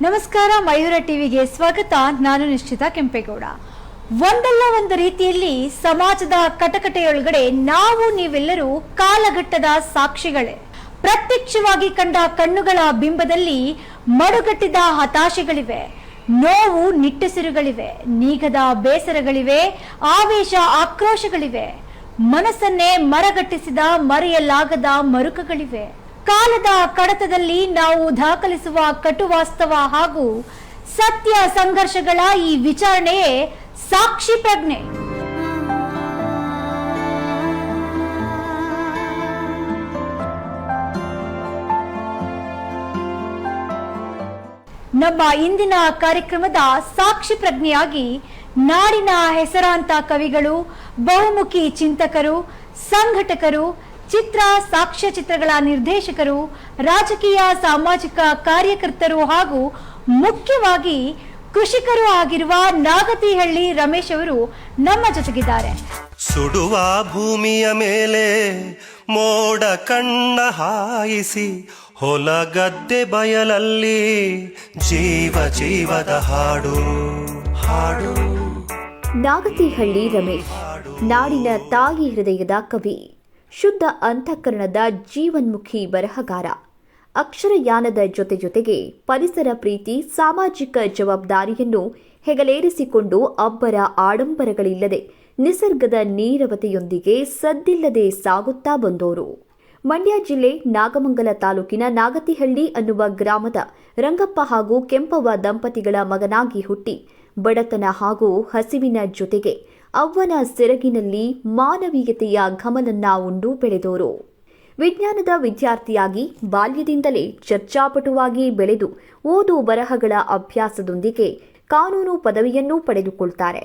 ನಮಸ್ಕಾರ, ಮಯೂರ ಟಿವಿಗೆ ಸ್ವಾಗತ. ನಾನು ನಿಶ್ಚಿತ ಕೆಂಪೇಗೌಡ. ಒಂದಲ್ಲ ಒಂದು ರೀತಿಯಲ್ಲಿ ಸಮಾಜದ ಕಟಕಟೆಯೊಳಗಡೆ ನಾವು ನೀವೆಲ್ಲರೂ ಕಾಲಘಟ್ಟದ ಸಾಕ್ಷಿಗಳೇ. ಪ್ರತ್ಯಕ್ಷವಾಗಿ ಕಂಡ ಕಣ್ಣುಗಳ ಬಿಂಬದಲ್ಲಿ ಮಡುಗಟ್ಟಿದ ಹತಾಶೆಗಳಿವೆ, ನೋವು ನಿಟ್ಟುಸಿರುಗಳಿವೆ, ನೀಗದ ಬೇಸರಗಳಿವೆ, ಆವೇಶ ಆಕ್ರೋಶಗಳಿವೆ, ಮನಸ್ಸನ್ನೇ ಮರಗಟ್ಟಿಸಿದ ಮರೆಯಲಾಗದ ಮರುಕಗಳಿವೆ. ಕಾಲದ ಕಡತದಲ್ಲಿ ನಾವು ದಾಖಲಿಸುವ ಕಟುವಾಸ್ತವ ಹಾಗೂ ಸತ್ಯ ಸಂಘರ್ಷಗಳ ಈ ವಿಚಾರಣೆಯೇ ಸಾಕ್ಷಿ ಪ್ರಜ್ಞೆ. ನಮ್ಮ ಇಂದಿನ ಕಾರ್ಯಕ್ರಮದ ಸಾಕ್ಷಿ ಪ್ರಜ್ಞೆಯಾಗಿ ನಾಡಿನ ಹೆಸರಾಂತ ಕವಿಗಳು, ಬಹುಮುಖಿ ಚಿಂತಕರು, ಸಂಘಟಕರು, ಚಿತ್ರ ಸಾಕ್ಷ್ಯಚಿತ್ರಗಳ ನಿರ್ದೇಶಕರು, ರಾಜಕೀಯ ಸಾಮಾಜಿಕ ಕಾರ್ಯಕರ್ತರು ಹಾಗೂ ಮುಖ್ಯವಾಗಿ ಕೃಷಿಕರು ಆಗಿರುವ ನಾಗತಿಹಳ್ಳಿ ರಮೇಶ್ ಅವರು ನಮ್ಮ ಜೊತೆಗಿದ್ದಾರೆ. ಸುಡುವ ಭೂಮಿಯ ಮೇಲೆ ಮೋಡ ಕಣ್ಣ ಹಾಯಿಸಿ, ಹೊಲ ಗದ್ದೆ ಬಯಲಲ್ಲಿ ಜೀವ ಜೀವದ ಹಾಡು ಹಾಡು. ನಾಗತಿಹಳ್ಳಿ ರಮೇಶ್ ನಾಡಿನ ತಾಯಿ ಹೃದಯದ ಕವಿ, ಶುದ್ಧ ಅಂತಃಕರಣದ ಜೀವನ್ಮುಖಿ ಬರಹಗಾರ. ಅಕ್ಷರಯಾನದ ಜೊತೆಗೆ ಪರಿಸರ ಪ್ರೀತಿ, ಸಾಮಾಜಿಕ ಜವಾಬ್ದಾರಿಯನ್ನು ಹೆಗಲೇರಿಸಿಕೊಂಡು ಅಬ್ಬರ ಆಡಂಬರಗಳಿಲ್ಲದೆ ನಿಸರ್ಗದ ನೀರವತೆಯೊಂದಿಗೆ ಸದ್ದಿಲ್ಲದೆ ಸಾಗುತ್ತಾ ಬಂದೋರು. ಮಂಡ್ಯ ಜಿಲ್ಲೆ ನಾಗಮಂಗಲ ತಾಲೂಕಿನ ನಾಗತಿಹಳ್ಳಿ ಅನ್ನುವ ಗ್ರಾಮದ ರಂಗಪ್ಪ ಹಾಗೂ ಕೆಂಪವ್ವ ದಂಪತಿಗಳ ಮಗನಾಗಿ ಹುಟ್ಟಿ ಬಡತನ ಹಾಗೂ ಹಸಿವಿನ ಜೊತೆಗೆ ಅವ್ವನ ಸೆರಗಿನಲ್ಲಿ ಮಾನವೀಯತೆಯ ಘಮಲನ್ನ ಉಂಡು ಬೆಳೆದೋರು. ವಿಜ್ಞಾನದ ವಿದ್ಯಾರ್ಥಿಯಾಗಿ ಬಾಲ್ಯದಿಂದಲೇ ಚರ್ಚಾಪಟುವಾಗಿ ಬೆಳೆದು ಓದು ಬರಹಗಳ ಅಭ್ಯಾಸದೊಂದಿಗೆ ಕಾನೂನು ಪದವಿಯನ್ನೂ ಪಡೆದುಕೊಳ್ತಾರೆ.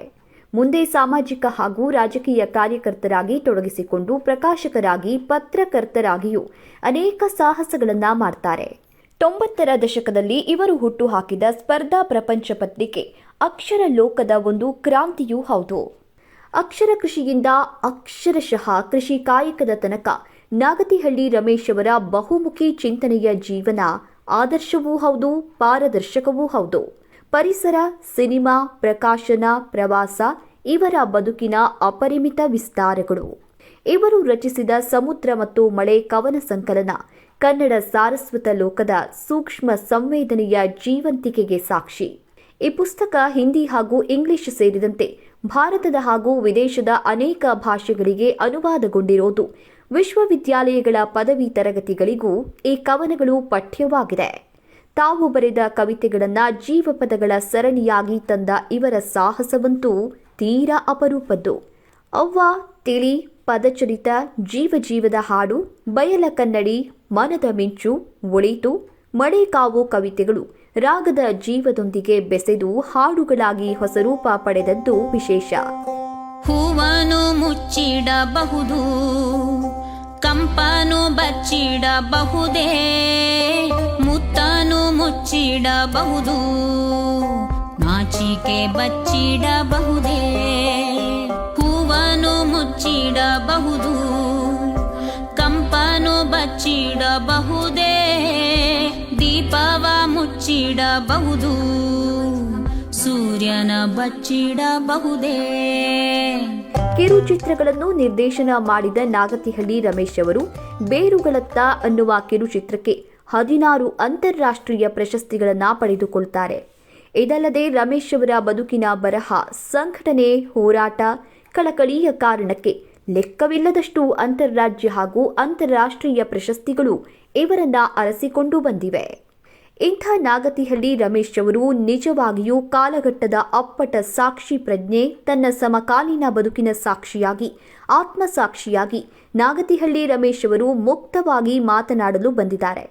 ಮುಂದೆ ಸಾಮಾಜಿಕ ಹಾಗೂ ರಾಜಕೀಯ ಕಾರ್ಯಕರ್ತರಾಗಿ ತೊಡಗಿಸಿಕೊಂಡು ಪ್ರಕಾಶಕರಾಗಿ, ಪತ್ರಕರ್ತರಾಗಿಯೂ ಅನೇಕ ಸಾಹಸಗಳನ್ನ ಮಾಡ್ತಾರೆ. 90ರ ದಶಕದಲ್ಲಿ ಇವರು ಹುಟ್ಟುಹಾಕಿದ ಸ್ಪರ್ಧಾ ಪ್ರಪಂಚ ಪತ್ರಿಕೆ ಅಕ್ಷರ ಲೋಕದ ಒಂದು ಕ್ರಾಂತಿಯೂ ಹೌದು. ಅಕ್ಷರ ಕೃಷಿಯಿಂದ ಅಕ್ಷರಶಃ ಕೃಷಿ ಕಾಯಕದ ತನಕ ನಾಗತಿಹಳ್ಳಿ ರಮೇಶ್ ಅವರ ಬಹುಮುಖಿ ಚಿಂತನೆಯ ಜೀವನ ಆದರ್ಶವೂ ಹೌದು, ಪಾರದರ್ಶಕವೂ ಹೌದು. ಪರಿಸರ, ಸಿನಿಮಾ, ಪ್ರಕಾಶನ, ಪ್ರವಾಸ ಇವರ ಬದುಕಿನ ಅಪರಿಮಿತ ವಿಸ್ತಾರಗಳು. ಇವರು ರಚಿಸಿದ ಸಮುದ್ರ ಮತ್ತು ಮಳೆ ಕವನ ಸಂಕಲನ ಕನ್ನಡ ಸಾರಸ್ವತ ಲೋಕದ ಸೂಕ್ಷ್ಮ ಸಂವೇದನೆಯ ಜೀವಂತಿಕೆಗೆ ಸಾಕ್ಷಿ. ಈ ಪುಸ್ತಕ ಹಿಂದಿ ಹಾಗೂ ಇಂಗ್ಲಿಷ್ ಸೇರಿದಂತೆ ಭಾರತದ ಹಾಗೂ ವಿದೇಶದ ಅನೇಕ ಭಾಷೆಗಳಿಗೆ ಅನುವಾದಗೊಂಡಿರೋದು. ವಿಶ್ವವಿದ್ಯಾಲಯಗಳ ಪದವಿ ತರಗತಿಗಳಿಗೂ ಈ ಕವನಗಳು ಪಠ್ಯವಾಗಿದೆ. ತಾವು ಬರೆದ ಕವಿತೆಗಳನ್ನು ಜೀವಪದಗಳ ಸರಣಿಯಾಗಿ ತಂದ ಇವರ ಸಾಹಸವಂತೂ ತೀರಾ ಅಪರೂಪದ್ದು. ಅವ್ವ, ತಿಳಿ, ಪದಚರಿತ, ಜೀವದ ಹಾಡು, ಬಯಲ ಕನ್ನಡಿ, ಮನದ ಮಿಂಚು, ಒಳಿತು, ಮಳೆಕಾವು ಕವಿತೆಗಳು ರಾಗದ ಜೀವದೊಂದಿಗೆ ಬೆಸೆದು ಹಾಡುಗಳಾಗಿ ಹೊಸರೂಪ ಪಡೆದದ್ದು ವಿಶೇಷ. ಹೂವನು ಮುಚ್ಚಿಡಬಹುದು, ಕಂಪನು ಬಚ್ಚಿಡಬಹುದೇ, ಮುತ್ತನು ಮುಚ್ಚಿಡಬಹುದು, ನಾಚಿಕೆ ಬಚ್ಚಿಡಬಹುದೇ. ಹೂವನು ಮುಚ್ಚಿಡಬಹುದು, ಕಂಪನು ಬಚ್ಚಿಡಬಹುದೇ, ದೀಪವ ಮುಚ್ಚಿಡಬಹುದು, ಸೂರ್ಯನ ಬಚ್ಚಿಡಬಹುದೇ. ಕಿರುಚಿತ್ರಗಳನ್ನು ನಿರ್ದೇಶನ ಮಾಡಿದ ನಾಗತಿಹಳ್ಳಿ ರಮೇಶ್ ಅವರು ಬೇರುಗಳತ್ತ ಅನ್ನುವ ಕಿರುಚಿತ್ರಕ್ಕೆ 16 ಅಂತಾರಾಷ್ಟ್ರೀಯ ಪ್ರಶಸ್ತಿಗಳನ್ನು ಪಡೆದುಕೊಳ್ತಾರೆ. ಇದಲ್ಲದೆ ರಮೇಶ್ ಅವರ ಬದುಕಿನ ಬರಹ, ಸಂಘಟನೆ, ಹೋರಾಟ, ಕಳಕಳಿಯ ಕಾರಣಕ್ಕೆ ಲೆಕ್ಕವಿಲ್ಲದಷ್ಟು ಅಂತಾರಾಜ್ಯ ಹಾಗೂ ಅಂತಾರಾಷ್ಟ್ರೀಯ ಪ್ರಶಸ್ತಿಗಳು ಇವರನ್ನ ಅರಸಿಕೊಂಡು ಬಂದಿವೆ. ಇಂಥ ನಾಗತಿಹಳ್ಳಿ ರಮೇಶ್ ಅವರು ನಿಜವಾಗಿಯೂ ಕಾಲಘಟ್ಟದ ಅಪ್ಪಟ ಸಾಕ್ಷಿ ಪ್ರಜ್ಞೆ. ತನ್ನ ಸಮಕಾಲೀನ ಬದುಕಿನ ಸಾಕ್ಷಿಯಾಗಿ, ಆತ್ಮಸಾಕ್ಷಿಯಾಗಿ ನಾಗತಿಹಳ್ಳಿ ರಮೇಶ್ ಅವರು ಮುಕ್ತವಾಗಿ ಮಾತನಾಡಲು ಬಂದಿದ್ದಾರೆ.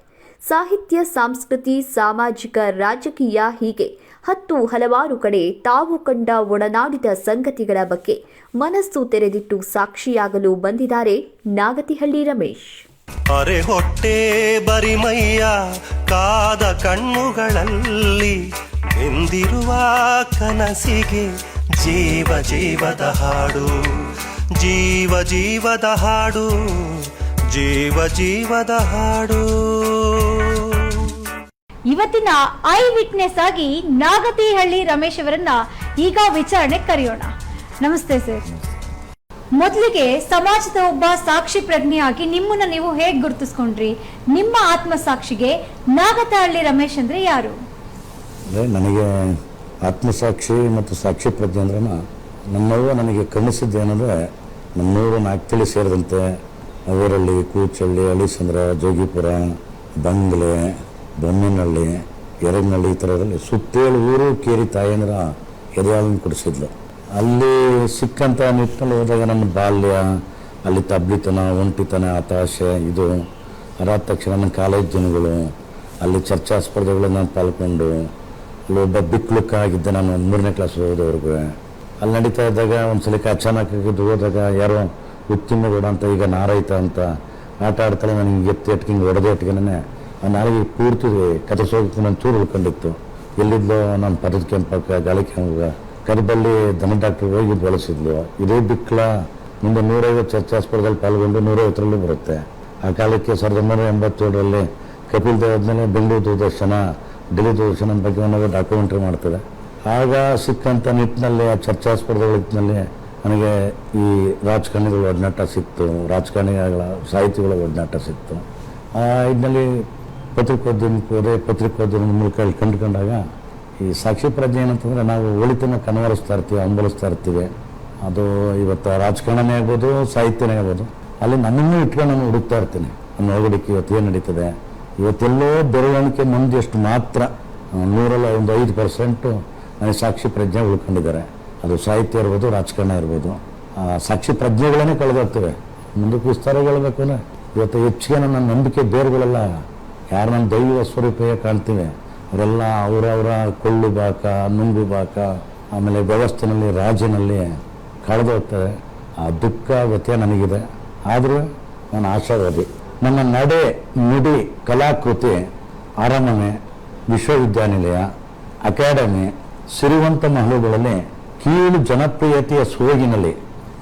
ಸಾಹಿತ್ಯ, ಸಂಸ್ಕೃತಿ, ಸಾಮಾಜಿಕ, ರಾಜಕೀಯ ಹೀಗೆ ಹಲವಾರು ಕಡೆ ತಾವು ಕಂಡ ಒಡನಾಡಿದ ಸಂಗತಿಗಳ ಬಗ್ಗೆ ಮನಸ್ಸು ತೆರೆದಿಟ್ಟು ಸಾಕ್ಷಿಯಾಗಲು ಬಂದಿದ್ದಾರೆ ನಾಗತಿಹಳ್ಳಿ ರಮೇಶ್. ಅರೆ ಹೊಟ್ಟೆ ಬರಿಮೈಯ ಕಾದ ಕಣ್ಣುಗಳಲ್ಲಿ ಬೆಂದಿರುವ ಕನಸಿಗೆ ಜೀವದ ಹಾಡು, ಜೀವದ ಹಾಡು, ಜೀವದ ಹಾಡು. ಇವತ್ತಿನ ಐ ವಿಟ್ನೆಸ್ ಆಗಿ ನಾಗತಿಹಳ್ಳಿ ರಮೇಶ್ ಅವರನ್ನ ಈಗ ವಿಚಾರಣೆ ಕರೆಯೋಣ. ನಮಸ್ತೆ ಸರ್. ಮೊದಲಿಗೆ ಸಮಾಜದ ಒಬ್ಬ ಸಾಕ್ಷಿ ಪ್ರಜ್ಞೆಯಾಗಿ ನಿಮ್ಮನ್ನ ನೀವು ಹೇಗೆ ಗುರುತಿಸ್ಕೊಂಡ್ರಿ? ನಿಮ್ಮ ಆತ್ಮಸಾಕ್ಷಿಗೆ ನಾಗತಿಹಳ್ಳಿ ರಮೇಶ್ ಅಂದ್ರೆ ಯಾರು? ನನಗೆ ಆತ್ಮಸಾಕ್ಷಿ ಮತ್ತು ಸಾಕ್ಷಿ ಪ್ರಜ್ಞೆ ಅಂದ್ರೆ ನಮ್ಮವ್ವ ನನಗೆ ಕಲಿಸಿದ್ದೇನೆಂದರೆ ನಮ್ಮೂರು ನಾಗ್ತಳಿ ಸೇರಿದಂತೆ ಅವರಳ್ಳಿ, ಕೂಚಳ್ಳಿ, ಹಳಿಸಂದ್ರ, ಜೋಗಿಪುರ, ಬಂಗ್ಲೆ, ಬೊಮ್ಮಿನಹಳ್ಳಿ, ಎರಗನಹಳ್ಳಿ ಈ ಥರದಲ್ಲಿ ಸುತ್ತೇಳು ಊರು ಕೇರಿ ತಾಯಂದ್ರ ಎದೆಹಾಲನ್ನು ಕೊಡಿಸಿದ್ಲು. ಅಲ್ಲಿ ಸಿಕ್ಕಂಥ ನಿಟ್ಟಿನಲ್ಲಿ ಹೋದಾಗ ನಮ್ಮ ಬಾಲ್ಯ, ಅಲ್ಲಿ ತಬ್ಲಿತನ, ಒಂಟಿತನ, ಹತಾಶೆ ಇದು ಅದಾದ ತಕ್ಷಣ ನನ್ನ ಕಾಲೇಜ್ ಜನಗಳು, ಅಲ್ಲಿ ಚರ್ಚಾ ಸ್ಪರ್ಧೆಗಳನ್ನು ಪಾಲ್ಗೊಂಡು ಅಲ್ಲಿ ಒಬ್ಬ ಬಿಕ್ಲುಕ್ಕ ಆಗಿದ್ದೆ ನಾನು 3ನೇ ಕ್ಲಾಸ್ ಓದೋವರೆಗೂ. ಅಲ್ಲಿ ನಡೀತಾ ಇದ್ದಾಗ ಒಂದು ಸಲಕ್ಕೆ ಅಚಾನಕ್ ಹೋದಾಗ ಯಾರೋ ಉತ್ತಿಮಗೌಡ ಅಂತ ಈಗ ನಾರೈತ ಅಂತ ಆಟ ಆಡ್ತಾರೆ. ನನಗೆ ಎತ್ತಿಗೆ ಹೊಡೆದೇ ಇಟ್ಕೊಂಡೇ ಆ ನಾಳೆಗೆ ಪೂರ್ತಿ ಕಥೆ ನಾನು ಚೂರು ಉಳ್ಕೊಂಡಿತ್ತು. ಎಲ್ಲಿದ್ಲೋ ನಾನು ಪದದ ಕೆಂಪಕ್ಕ, ಗಾಳಿ ಕೆಂಪಗ, ಕರಿಬಲ್ಲಿ ದನ ಡಾಕ್ಟ್ರಿಗೆ ಹೋಗಿ ಬಳಸಿದ್ಲು. ಇದೇ ಬಿಕ್ಲ ಮುಂದೆ 150 ಚರ್ಚಾ ಸ್ಪರ್ಧೆಯಲ್ಲಿ ಪಾಲ್ಗೊಂಡು 150ರಲ್ಲೂ ಬರುತ್ತೆ. ಆ ಕಾಲಕ್ಕೆ 1987ರಲ್ಲಿ ಕಪಿಲ್ ದೇವ್ ಆದಮೇಲೆ ಬೆಂಗಳೂರು ದೂರದರ್ಶನ, ಡೆಲ್ಲಿ ದೂರದರ್ಶನ ಬಗ್ಗೆ ಒಂದು ಡಾಕ್ಯುಮೆಂಟ್ರಿ ಮಾಡ್ತದೆ. ಆಗ ಸಿಕ್ಕಂಥ ನಿಟ್ಟಿನಲ್ಲಿ ಆ ಚರ್ಚಾ ಸ್ಪರ್ಧೆಗಳ ನಿಟ್ಟಿನಲ್ಲಿ ನನಗೆ ಈ ರಾಜಕಾರಣಿಗಳ ಒಡನಾಟ ಸಿಕ್ತು, ರಾಜಕಾರಣಿಗಳ ಸಾಹಿತಿಗಳ ಒಡನಾಟ ಸಿಕ್ತು. ಆ ಇದರಲ್ಲಿ ಪತ್ರಿಕೋದ್ಯಮಕ್ಕೆ ಹೋದೆ. ಪತ್ರಿಕೋದ್ಯಮದ ಮೂಲಕ ಇಲ್ಲಿ ಕಂಡುಕೊಂಡಾಗ ಈ ಸಾಕ್ಷಿ ಪ್ರಜ್ಞೆ ಏನಂತಂದರೆ ನಾವು ಒಳಿತನ ಕನವರಿಸ್ತಾ ಇರ್ತೀವಿ, ಹಂಬಲಿಸ್ತಾ ಇರ್ತೀವಿ. ಅದು ಇವತ್ತು ರಾಜಕಾರಣನೇ ಆಗ್ಬೋದು, ಸಾಹಿತ್ಯನೇ ಆಗ್ಬೋದು. ಅಲ್ಲಿ ನನ್ನನ್ನು ಇಟ್ಕೊಂಡು ನಾನು ಹುಡುಕ್ತಾ ಇರ್ತೀನಿ. ನನ್ನ ಒಳಗಡಿಕೆ ಇವತ್ತು ಏನು ನಡೀತದೆ, ಇವತ್ತೆಲ್ಲೋ ಬೆರವಣಿಗೆ ಮುಂದೆಷ್ಟು ಮಾತ್ರ 100ರಲ್ಲಿ ಒಂದು 5% ನನಗೆ ಸಾಕ್ಷಿ ಪ್ರಜ್ಞೆ ಉಳ್ಕೊಂಡಿದ್ದಾರೆ. ಅದು ಸಾಹಿತ್ಯ ಇರ್ಬೋದು, ರಾಜಕಾರಣ ಇರ್ಬೋದು. ಸಾಕ್ಷಿ ಪ್ರಜ್ಞೆಗಳನ್ನೇ ಕಳೆದೋಗ್ತವೆ. ಮುಂದಕ್ಕೆ ವಿಸ್ತಾರಗೊಳ್ಬೇಕು ಅಂದರೆ ಇವತ್ತು ಹೆಚ್ಚಿಗೆ ನನ್ನ ನಂಬಿಕೆ ಬೇರುಗಳೆಲ್ಲ ಯಾರು ನನ್ನ ದೈವ ಸ್ವರೂಪೇ ಕಾಣ್ತೀವಿ ಅವರೆಲ್ಲ ಅವರವರ ಕೊಳ್ಳು ಬಾಕ, ನುಂಗು ಬಾಕ, ಆಮೇಲೆ ವ್ಯವಸ್ಥೆನಲ್ಲಿ, ರಾಜ್ಯನಲ್ಲಿ ಕಳೆದೋಗ್ತವೆ. ಆ ದುಃಖ ವ್ಯತ್ಯಯ ನನಗಿದೆ. ಆದರೂ ನಾನು ಆಶಾವಾದಿ. ನನ್ನ ನಡೆ, ನುಡಿ, ಕಲಾಕೃತಿ, ಅರಮನೆ, ವಿಶ್ವವಿದ್ಯಾನಿಲಯ, ಅಕಾಡೆಮಿ, ಸಿರಿವಂತ ಮಹಲುಗಳಲ್ಲಿ ಕೀಳು ಜನಪ್ರಿಯತೆಯ ಸೋಗಿನಲ್ಲಿ,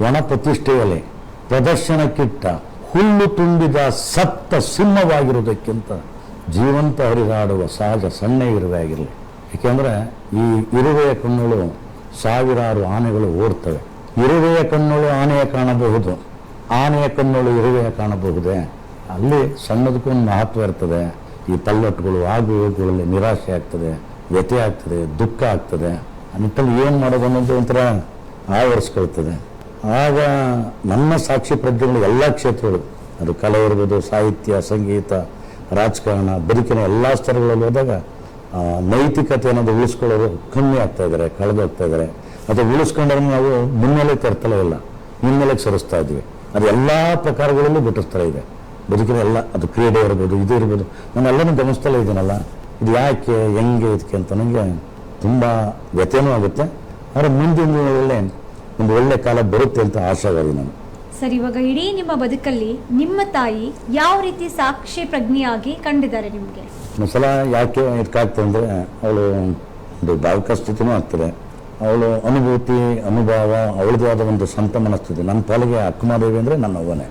ಒಣ ಪ್ರತಿಷ್ಠೆಯಲ್ಲಿ ಪ್ರದರ್ಶನಕ್ಕಿಟ್ಟ ಹುಲ್ಲು ತುಂಬಿದ ಸತ್ತ ಸಿಂಹವಾಗಿರುವುದಕ್ಕಿಂತ ಜೀವಂತ ಹರಿದಾಡುವ ಸಹಜ ಸಣ್ಣ ಇರುವೆ ಆಗಿರಲಿ. ಏಕೆಂದರೆ ಈ ಇರುವೆಯ ಕಣ್ಣುಗಳು ಸಾವಿರಾರು ಆನೆಗಳು ಓಡ್ತವೆ. ಇರುವೆಯ ಕಣ್ಣುಗಳು ಆನೆಯ ಕಾಣಬಹುದು, ಆನೆಯ ಕಣ್ಣುಗಳು ಇರುವೆಯ ಕಾಣಬಹುದೇ? ಅಲ್ಲಿ ಸಣ್ಣದಕ್ಕೊಂದು ಮಹತ್ವ ಇರ್ತದೆ. ಈ ಪಲ್ಲಟ್ಟುಗಳು ಆಗು ಹೋಗುಗಳಲ್ಲಿ ನಿರಾಶೆ ಆಗ್ತದೆ, ವ್ಯಥೆ ಆಗ್ತದೆ, ದುಃಖ ಆಗ್ತದೆ. ಆ ನಿಟ್ಟಲ್ಲಿ ಏನು ಮಾಡೋದು ಅನ್ನೋದು ಒಂಥರ ಆವರಿಸ್ಕೊಳ್ತದೆ. ಆಗ ನನ್ನ ಸಾಕ್ಷಿ ಪ್ರಜ್ಞೆಗಳು ಎಲ್ಲ ಕ್ಷೇತ್ರಗಳು, ಅದು ಕಲೆ ಇರ್ಬೋದು, ಸಾಹಿತ್ಯ, ಸಂಗೀತ, ರಾಜಕಾರಣ, ಬದುಕಿನ ಎಲ್ಲ ಸ್ತರಗಳಲ್ಲಿ ಹೋದಾಗ ನೈತಿಕತೆ ಅನ್ನೋದು ಉಳಿಸ್ಕೊಳ್ಳೋದು ಕಮ್ಮಿ ಆಗ್ತಾ ಇದ್ದಾರೆ, ಕಳೆದೋಗ್ತಾ ಇದ್ದಾರೆ. ಅದು ಉಳಿಸ್ಕೊಂಡ್ರೆ ನಾವು ಮುನ್ನೆಲೆ ತರ್ತಲೇ ಇಲ್ಲ, ಹಿನ್ನೆಲೆಗೆ ಸರಿಸ್ತಾ ಇದ್ವಿ. ಅದು ಎಲ್ಲ ಪ್ರಕಾರಗಳಲ್ಲೂ ಬಿಟ್ಟಿಸ್ತಾ ಇದೆ ಬದುಕಿನ ಎಲ್ಲ. ಅದು ಕ್ರೀಡೆ ಇರ್ಬೋದು, ಇದು ಇರ್ಬೋದು. ನಾನು ಎಲ್ಲನೂ ಗಮನಿಸ್ತಲೇ ಇದ್ದೀನಲ್ಲ, ಇದು ಯಾಕೆ, ಹೆಂಗೆ, ಇದಕ್ಕೆ ಅಂತ ನನಗೆ ತುಂಬ ವ್ಯಥೆನೂ ಆಗುತ್ತೆ. ಆದರೆ ಮುಂದಿನ ದಿನಗಳಲ್ಲಿ ಒಂದು ಒಳ್ಳೆ ಕಾಲ ಬರುತ್ತೆ ಅಂತ ಆಶಾವಾದಿ ನಾನು. ಸರ್, ಇವಾಗ ಇಡೀ ನಿಮ್ಮ ಬದುಕಲ್ಲಿ ನಿಮ್ಮ ತಾಯಿ ಯಾವ ರೀತಿ ಸಾಕ್ಷಿ ಪ್ರಜ್ಞೆಯಾಗಿ ಕಂಡಿದ್ದಾರೆ ನಿಮಗೆ? ಒಂದ್ಸಲ ಯಾಕೆ ಇದಕ್ಕಾಗ್ತದೆ ಅಂದರೆ ಅವಳು ಒಂದು ಭಾವಕ ಸ್ಥಿತಿನೂ ಆಗ್ತದೆ. ಅವಳು ಅನುಭೂತಿ, ಅನುಭವ, ಅವಳದೇ ಆದ ಒಂದು ಸ್ವಂತ ಮನಸ್ಥಿತಿ. ನನ್ನ ಪಾಲಿಗೆ ಅಕ್ಕಮಹಾದೇವಿ ಅಂದರೆ ನನ್ನ ಅವ್ವನೇ.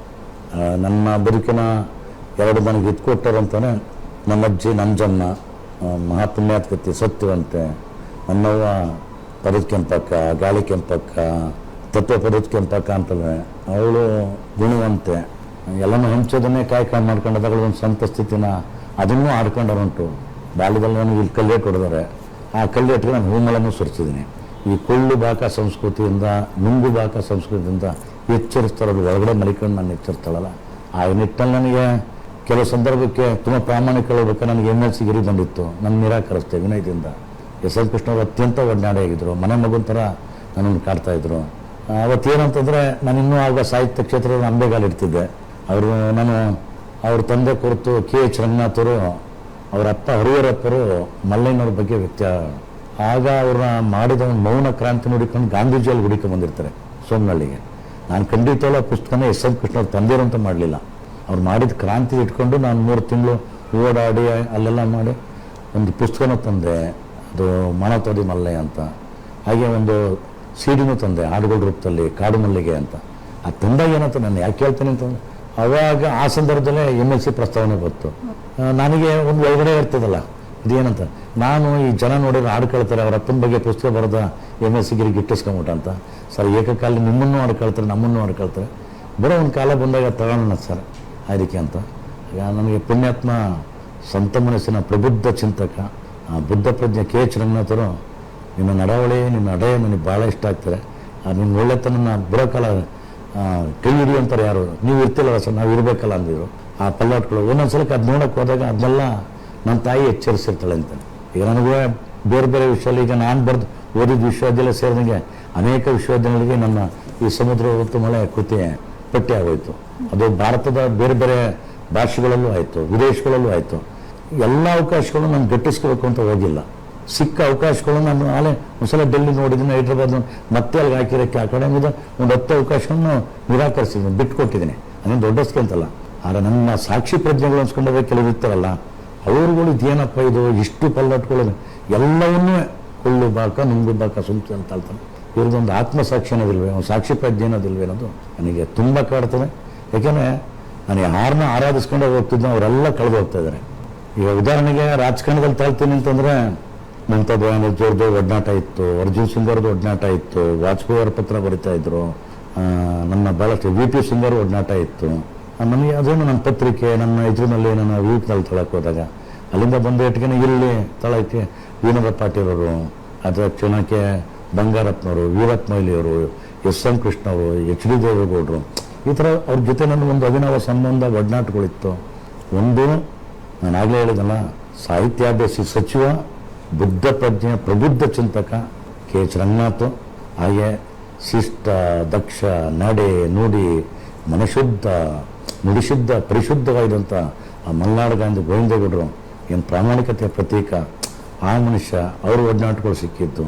ನನ್ನ ಬದುಕಿನ 2 ನನಗೆ ಇಟ್ಕೊಟ್ಟರು ಅಂತಾನೆ ನಮ್ಮ ಅಜ್ಜಿ ನಂಜಮ್ಮ, ಮಹಾಪುಣ್ಯಾತ್ಕತಿ, ಸತ್ಯವಂತೆ. ನನ್ನವ್ವ ಪದದ ಕೆಂಪಕ್ಕ, ಗಾಳಿ ಕೆಂಪಕ್ಕ, ತತ್ವ ಪದದ ಕೆಂಪಕ್ಕ ಅಂತಂದರೆ ಅವಳು ಗುಣವಂತೆ. ಎಲ್ಲನೂ ಹಂಚೋದನ್ನೇ ಕಾಯ್ಕೊಂಡು ಮಾಡ್ಕೊಂಡಾಗ ಒಂದು ಸ್ವಂತ ಸ್ಥಿತಿನ ಅದನ್ನೂ ಆಡ್ಕೊಂಡವರುಂಟು. ಬಾಲ್ಯದಲ್ಲಿ ನನಗೆ ಇಲ್ಲಿ ಕಲ್ಲೇಟು ಹೊಡೆದಾರೆ. ಆ ಕಲ್ಲೇಟಿಗೆ ನಾನು ಹೂಮಲನ್ನು ಸುರಿಸಿದ್ದೀನಿ. ಈ ಕೊಳ್ಳು ಬಾಕ ಸಂಸ್ಕೃತಿಯಿಂದ, ನುಂಗು ಬಾಕ ಸಂಸ್ಕೃತಿಯಿಂದ ಎಚ್ಚರಿಸ್ತಾರಲ್ಲ, ಒಳಗಡೆ ಮಲಿಕೊಂಡು ನಾನು ಎಚ್ಚರಿಸ್ತಾಳಲ್ಲ. ಆ ನಿಟ್ಟಲ್ಲಿ ನನಗೆ ಕೆಲವು ಸಂದರ್ಭಕ್ಕೆ ತುಂಬ ಪ್ರಾಮಾಣಿಕ ಹೇಳ್ಬೇಕಾದ್ರೆ ನನಗೆ MLC ಗಿರಿ ಬಂದಿತ್ತು. ನಾನು ನಿರಾಕರಿಸ್ತೆ ವಿನಯದಿಂದ. ಎಸ್.ಎಲ್. ಕೃಷ್ಣವ್ರು ಅತ್ಯಂತ ಒಡನಾಡಿಯಾಗಿದ್ದರು. ಮನೆ ಮಗನ ಥರ ನನ್ನನ್ನು ಕಾಡ್ತಾಯಿದ್ರು. ಅವತ್ತೇನಂತಂದರೆ ನಾನು ಇನ್ನೂ ಆಗ ಸಾಹಿತ್ಯ ಕ್ಷೇತ್ರದ ಅಂಬೆಗಾಲಿಡ್ತಿದ್ದೆ. ನಾನು ಅವ್ರ ತಂದೆ ಕುರಿತು KH ರಂಗನಾಥರು, ಅವರ ಅಪ್ಪ ಹರಿಹರಪ್ಪರು ಮಲ್ಲಯ್ಯನವ್ರ ಬಗ್ಗೆ ವ್ಯಕ್ತ. ಆಗ ಅವ್ರನ್ನ ಮಾಡಿದ ಒಂದು ಮೌನ ಕ್ರಾಂತಿ ನೋಡಿಕೊಂಡು ಗಾಂಧೀಜಿಯಲ್ಲಿ ಹುಡುಕಿ ಬಂದಿರ್ತಾರೆ ಸೋಮನಹಳ್ಳಿಗೆ. ನಾನು ಖಂಡಿತವಲ್ಲ ಪುಸ್ತಕನೇ S.L. ಕೃಷ್ಣವ್ರು ತಂದಿರು ಅಂತ ಮಾಡಲಿಲ್ಲ. ಅವ್ರು ಮಾಡಿದ ಕ್ರಾಂತಿ ಇಟ್ಕೊಂಡು ನಾನು 3 ತಿಂಗಳು ಓಡಾಡಿ ಅಲ್ಲೆಲ್ಲ ಮಾಡಿ ಒಂದು ಪುಸ್ತಕನೂ ತಂದೆ. ಅದು ಮಣತೋದಿ ಮಲ್ಲಯ್ಯ ಅಂತ. ಹಾಗೆ ಒಂದು CD ತಂದೆ, ಹಾಡುಗಳ ರೂಪದಲ್ಲಿ, ಕಾಡು ಮಲ್ಲಿಗೆ ಅಂತ. ಆ ತಂದಾಗ ಏನಂತ ನಾನು ಯಾಕೆ ಹೇಳ್ತೀನಿ ಅಂತಂದರೆ ಅವಾಗ ಆ ಸಂದರ್ಭದಲ್ಲೇ MLC ಪ್ರಸ್ತಾವನೆ ಬಂತು. ನನಗೆ ಒಂದು ಒಳಗಡೆ ಇರ್ತದಲ್ಲ, ಇದೇನಂತ ನಾನು ಈ ಜನ ನೋಡಿದ್ರೆ ಆಡ್ಕೊಳ್ತಾರೆ, ಅವ್ರ ಅಪ್ಪನ ಬಗ್ಗೆ ಪುಸ್ತಕ ಬರೆದ MSc ಗಿಟ್ಟಿಸ್ಕೊಂಬಿಟ್ಟ ಅಂತ. ಸರ್ ಏಕಕಾಲ ನಿಮ್ಮನ್ನು ಆಡ್ಕೊಳ್ತಾರೆ, ನಮ್ಮನ್ನು ಆಡ್ಕೊಳ್ತಾರೆ. ಬರೋ ಒಂದು ಕಾಲ ಬಂದಾಗ ತಗೊಳ್ಳೋಣ ಸರ್ ಅದಕ್ಕೆ ಅಂತ. ಈಗ ನನಗೆ ಪುಣ್ಯಾತ್ಮ ಸಂತ ಮನಸ್ಸಿನ ಪ್ರಬುದ್ಧ ಚಿಂತಕ ಬುದ್ಧ ಪ್ರಜ್ಞೆ KH ರಂಗನಾಥರು, ನಿಮ್ಮ ನಡವಳಿ ನಿಮ್ಮ ನಡೆ ನನಗೆ ಭಾಳ ಇಷ್ಟ ಆಗ್ತಾರೆ. ನಿಮ್ಮ ಒಳ್ಳೆತನ ಬರೋ ಕಾಲ ಕೈ ಹಿಡಿಯುವಂತಾರೆ ಯಾರು, ನೀವು ಇರ್ತಿಲ್ಲ ಸರ್, ನಾವು ಇರಬೇಕಲ್ಲ ಅಂದಿದ್ರು. ಆ ಪಲ್ಲಾಟ್ಗಳು ಒಂದೊಂದ್ಸಲಕ್ಕೆ ಅದು ನೋಡೋಕೆ ಹೋದಾಗ ಅದನ್ನೆಲ್ಲ ನನ್ನ ತಾಯಿ ಎಚ್ಚರಿಸಿರ್ತಾಳೆ ಅಂತ. ಈಗ ನನಗೂ ಬೇರೆ ಬೇರೆ ವಿಷಯದಲ್ಲಿ ಈಗ ನಾನು ಬರೆದು ಓದಿದ ವಿಶ್ವವಿದ್ಯಾಲಯ ಸೇರಿದಂಗೆ ಅನೇಕ ವಿಶ್ವವಿದ್ಯಾಲಯಗಳಿಗೆ ನನ್ನ ಈ ಸಮುದ್ರ ಹೊತ್ತು ಮಳೆ ಕೃತಿ ಪಟ್ಟಿ ಆಗೋಯ್ತು. ಅದು ಭಾರತದ ಬೇರೆ ಬೇರೆ ಭಾಷೆಗಳಲ್ಲೂ ಆಯಿತು, ವಿದೇಶಗಳಲ್ಲೂ ಆಯಿತು. ಎಲ್ಲ ಅವಕಾಶಗಳು ನಾನು ಗಟ್ಟಿಸ್ಕೋಬೇಕು ಅಂತ ಹೋಗಿಲ್ಲ. ಸಿಕ್ಕ ಅವಕಾಶಗಳು ನಾನು ನಾಳೆ ಒಂದ್ಸಲ ಡೆಲ್ಲಿ ನೋಡಿದ್ದೀನಿ, ಹೈದ್ರಾಬಾದ್ ಮತ್ತೆ ಅಲ್ಲಿಗೆ ಹಾಕಿರೋಕ್ಕೆ ಆ ಕಡೆ ಒಂದು 10 ಅವಕಾಶವನ್ನು ನಿರಾಕರಿಸಿದ್ದೀನಿ, ಬಿಟ್ಟುಕೊಟ್ಟಿದ್ದೀನಿ. ಅದೇನು ದೊಡ್ಡಸ್ಕೆ ಅಂತಲ್ಲ. ಆದರೆ ನನ್ನ ಸಾಕ್ಷಿ ಪ್ರಜ್ಞೆಗಳು ಅನ್ಸ್ಕೊಂಡಾಗ ಕೆಲವರು ಇರ್ತಾರಲ್ಲ, ಅವ್ರುಗಳು ಇದೇನಪ್ಪ ಇದು ಇಷ್ಟು ಪಲ್ಲಟ್ಗಳು ಎಲ್ಲವನ್ನೂ ಕೊಳ್ಳು ಬಾಕ ನುಂಗು ಬಾಕ ಸುಮ್ಕೆ ಅಂತ ಹೇಳ್ತಾನೆ. ಇವ್ರದ್ದೊಂದು ಆತ್ಮಸಾಕ್ಷಿ ಅನ್ನೋದಿಲ್ವೇ, ಒಂದು ಸಾಕ್ಷಿ ಪ್ರಜ್ಞೆ ಅನ್ನೋದಿಲ್ವೇ ಅನ್ನೋದು ನನಗೆ ತುಂಬ ಕಾಡ್ತದೆ. ಯಾಕೆಂದರೆ ನಾನು ಯಾರನ್ನ ಆರಾಧಿಸ್ಕೊಂಡೇ ಹೋಗ್ತಿದ್ದೋ ಅವರೆಲ್ಲ ಕಳೆದು ಹೋಗ್ತಾ ಇದ್ದಾರೆ. ಈಗ ಉದಾಹರಣೆಗೆ ರಾಜಕಾರಣದಲ್ಲಿ ತಾಳ್ತೀನಿ ಅಂತಂದರೆ ಮಮತಾ ಜೋರ್ದು ಒಡನಾಟ ಇತ್ತು, ಅರ್ಜುನ್ ಸಿಂಗ್ ಅವ್ರದ್ದು ಒಡನಾಟ ಇತ್ತು, ವಾಜಪೇಯಿ ಅವರ ಪತ್ರ ಬರಿತಾ ಇದ್ರು, ನನ್ನ ಭಾಳಷ್ಟು VP ಸಿಂಗ್ ಅವ್ರ ಒಡನಾಟ ಇತ್ತು. ನನಗೆ ಅದೇನು ನನ್ನ ಪತ್ರಿಕೆ ನನ್ನ ಇದ್ರಲ್ಲಿ ನನ್ನ ವೀಕ್ನಲ್ಲಿ ತಳಕ್ಕೆ ಹೋದಾಗ ಅಲ್ಲಿಂದ ಬಂದ ಇಟ್ಕೊಂಡು ಇಲ್ಲಿ ತಳಕ್ಕೆ ವೀಣದ ಪಾಟೀಲ್ ಅವರು, ಅಥವಾ ಚುನಾಕೆ ಬಂಗಾರಪ್ಪನವರು, ವೀರಪ್ಪ ಮೊಯ್ಲಿಯವರು, SM ಕೃಷ್ಣ ಅವರು, HD ದೇವೇಗೌಡರು, ಈ ಥರ ಅವ್ರ ಜೊತೆ ನನ್ನ ಒಂದು ಅಭಿನವ ಸಂಬಂಧ ಒಡನಾಟಗಳಿತ್ತು. ಒಂದು ನಾನು ಆಗಲೇ ಹೇಳಿದಲ್ಲ, ಸಾಹಿತ್ಯಾಭ್ಯಾಸಿ ಸಚಿವ, ಬುದ್ಧ ಪ್ರಜ್ಞೆ ಪ್ರಬುದ್ಧ ಚಿಂತಕ KH ರಂಗನಾಥ್. ಹಾಗೆ ಶಿಷ್ಟ, ದಕ್ಷ, ನಡೆ, ನುಡಿ, ಮನಶುದ್ಧ, ನುಡಿಶುದ್ಧ, ಪರಿಶುದ್ಧವಾಗಿದ್ದಂಥ ಆ ಮಲ್ನಾಡು ಗಾಂಧಿ ಗೋವಿಂದೇಗೌಡರು ಏನು ಪ್ರಾಮಾಣಿಕತೆಯ ಪ್ರತೀಕ. ಆ ಮನುಷ್ಯ ಅವರು ಒಡನಾಟಗಳು ಸಿಕ್ಕಿದ್ದು.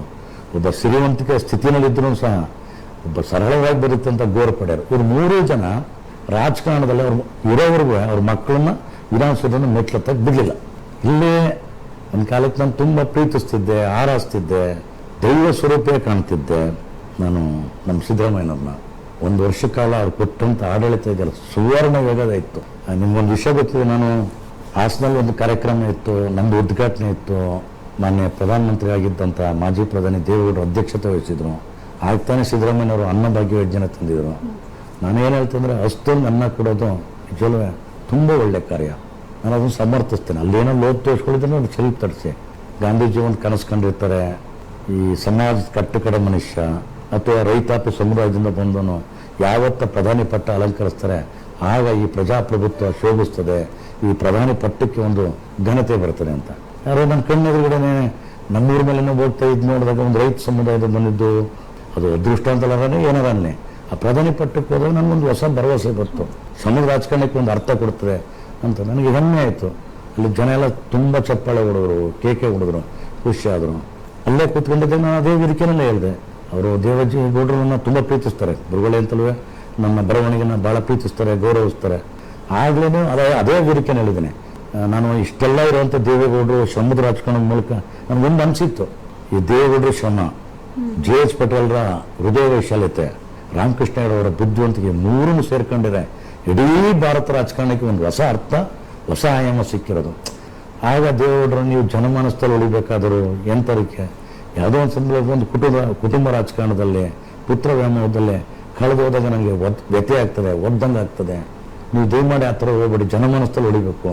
ಒಬ್ಬ ಸಿರಿವಂತಿಕೆ ಸ್ಥಿತಿನಲ್ಲಿದ್ದರೂ ಸಹ ಒಬ್ಬ ಸರಳವಾಗಿ ಬರುತ್ತಂತ ಗೋರ್ಪಡ್ಯಾರು. ಇವರು 3 ಜನ ರಾಜಕಾರಣದಲ್ಲಿ ಅವ್ರು ಇರೋವರೆಗೂ ಅವ್ರ ಮಕ್ಕಳನ್ನ ವಿಧಾನಸೌಧನ ಮೆಟ್ಲತ್ತಾಗ ಬಿಡಲಿಲ್ಲ. ಇಲ್ಲೇ ಒಂದು ಕಾಲಕ್ಕೆ ನಾನು ತುಂಬ ಪ್ರೀತಿಸ್ತಿದ್ದೆ, ಆರಾಧಿಸ್ತಿದ್ದೆ, ದೈವ ಸ್ವರೂಪೇ ಕಾಣ್ತಿದ್ದೆ. ನಾನು ನಮ್ಮ ಸಿದ್ದರಾಮಯ್ಯನವ್ರನ್ನ 1 ವರ್ಷ ಕಾಲ ಅವ್ರು ಕೊಟ್ಟಂಥ ಆಡಳಿತ ಇದೆಯಲ್ಲ ಸುವರ್ಣ ವೇಗದ ಇತ್ತು. ನಿಮ್ಗೊಂದು ವಿಷಯ ಗೊತ್ತಿದೆ, ನಾನು ಹಾಸನಲ್ಲಿ ಒಂದು ಕಾರ್ಯಕ್ರಮ ಇತ್ತು, ನಮ್ಮದು ಉದ್ಘಾಟನೆ ಇತ್ತು. ಮಾನ್ಯ ಪ್ರಧಾನಮಂತ್ರಿ ಆಗಿದ್ದಂಥ ಮಾಜಿ ಪ್ರಧಾನಿ ದೇವೇಗೌಡರು ಅಧ್ಯಕ್ಷತೆ ವಹಿಸಿದ್ರು. ಆಗ್ತಾನೆ ಸಿದ್ದರಾಮಯ್ಯನವರು ಅನ್ನಭಾಗ್ಯ ಯೋಜನೆ ತಂದಿದ್ರು. ನಾನೇನು ಹೇಳ್ತಂದ್ರೆ ಅಷ್ಟೊಂದು ಅನ್ನ ಕೊಡೋದು ನಿಜವೂ ತುಂಬ ಒಳ್ಳೆ ಕಾರ್ಯ. ನಾನು ಅದನ್ನು ಸಮರ್ಥಿಸ್ತೇನೆ. ಅಲ್ಲೇನೋ ಲೋಪ ತೋರಿಸ್ಕೊಳಿದ್ರೆ ಅದು ಚೆಲ್ಲಿ ತರಿಸಿ. ಗಾಂಧೀಜಿ ಒಂದು ಕನಸು ಕಂಡಿರ್ತಾರೆ, ಈ ಸಮಾಜ ಕಟ್ಟಕಡ ಮನುಷ್ಯ ಅಥವಾ ರೈತಾಪಿ ಸಮುದಾಯದಿಂದ ಬಂದನು ಯಾವತ್ತ ಪ್ರಧಾನಿ ಪಟ್ಟ ಅಲಂಕರಿಸ್ತಾರೆ ಆಗ ಈ ಪ್ರಜಾಪ್ರಭುತ್ವ ಶೋಭಿಸ್ತದೆ, ಈ ಪ್ರಧಾನಿ ಪಟ್ಟಕ್ಕೆ ಒಂದು ಘನತೆ ಬರ್ತದೆ ಅಂತ. ಯಾರೋ ನನ್ನ ಕಣ್ಣೆದುರುಗಡೆ ನಮ್ಮೂರ ಮೇಲೆ ಹೋಗ್ತಾ ಇದ್ದು ನೋಡಿದಾಗ ಒಂದು ರೈತ ಸಮುದಾಯದ ಬಂದಿದ್ದು, ಅದು ಅದೃಷ್ಟ ಅಂತಲ್ಲ ಏನಾರನ್ನೇ ಆ ಪ್ರಧಾನಿ ಪಟ್ಟಕ್ಕೆ ಹೋದಾಗ ನನಗೊಂದು ಹೊಸ ಭರವಸೆ ಬಂತು. ಸಮುದ್ರ ರಾಜಕಾರಣಕ್ಕೆ ಒಂದು ಅರ್ಥ ಕೊಡ್ತದೆ ಅಂತ ನನಗೆ ಹೆಮ್ಮೆ ಆಯಿತು. ಅಲ್ಲಿ ಜನ ಎಲ್ಲ ತುಂಬ ಚಪ್ಪಾಳೆ ಹೊಡೆದ್ರು, ಕೇಕೆ ಹೊಡೆದ್ರು, ಖುಷಿಯಾದರು. ಅಲ್ಲೇ ಕೂತ್ಕೊಂಡಿದ್ದೆ. ನಾನು ಅದೇ ವೇದಿಕೆನಲ್ಲೇ ಹೇಳಿದೆ, ಅವರು ದೇವಜ್ಜಿ ಗೌಡ್ರನ್ನ ತುಂಬ ಪ್ರೀತಿಸ್ತಾರೆ, ಗುರುಗಳೇ ಅಂತಲ್ವೇ ನಮ್ಮ ಬರವಣಿಗೆನ ಭಾಳ ಪ್ರೀತಿಸ್ತಾರೆ, ಗೌರವಿಸ್ತಾರೆ. ಆಗ್ಲೇ ಅದೇ ವೇದಿಕೆನ ಹೇಳಿದ್ದೇನೆ. ನಾನು ಇಷ್ಟೆಲ್ಲ ಇರುವಂಥ ದೇವೇಗೌಡರು ಸಮುದ್ರ ರಾಜಕಾರಣದ ಮೂಲಕ ನನಗೊಂದು ಅನಿಸಿತ್ತು, ಈ ದೇವೇಗೌಡರು ಶ್ರಮ, JH ಪಟೇಲ್ರ ಹೃದಯ ವೈಶಾಲ್ಯತೆ, ರಾಮಕೃಷ್ಣ ಅವರ ಬುದ್ಧಿವಂತಿಕೆ 3 ಸೇರ್ಕೊಂಡಿದೆ ಇಡೀ ಭಾರತ ರಾಜಕಾರಣಕ್ಕೆ ಒಂದು ಹೊಸ ಅರ್ಥ, ಹೊಸ ಆಯಾಮ ಸಿಕ್ಕಿರೋದು. ಆಗ ದೇವೇಗೌಡರು ನೀವು ಜನಮಾನಸದಲ್ಲಿ ಉಳಿಬೇಕಾದರೂ ಎಂಥದಕ್ಕೆ ಯಾವುದೋ ಒಂದು ಸಂದರ್ಭ ಒಂದು ಕುಟುಂಬ ರಾಜಕಾರಣದಲ್ಲಿ ಪುತ್ರ ವ್ಯಾಮೋಹದಲ್ಲೇ ಕಳೆದು ಹೋದಾಗ ನನಗೆ ವ್ಯಥೆ ಆಗ್ತದೆ, ಒದ್ದಂಗೆ ಆಗ್ತದೆ. ನೀವು ದಯಮಾಡಿ ಆ ಥರ ಹೋಗ್ಬೇಡಿ, ಜನಮಾನಸದಲ್ಲಿ ಉಳಿಬೇಕು.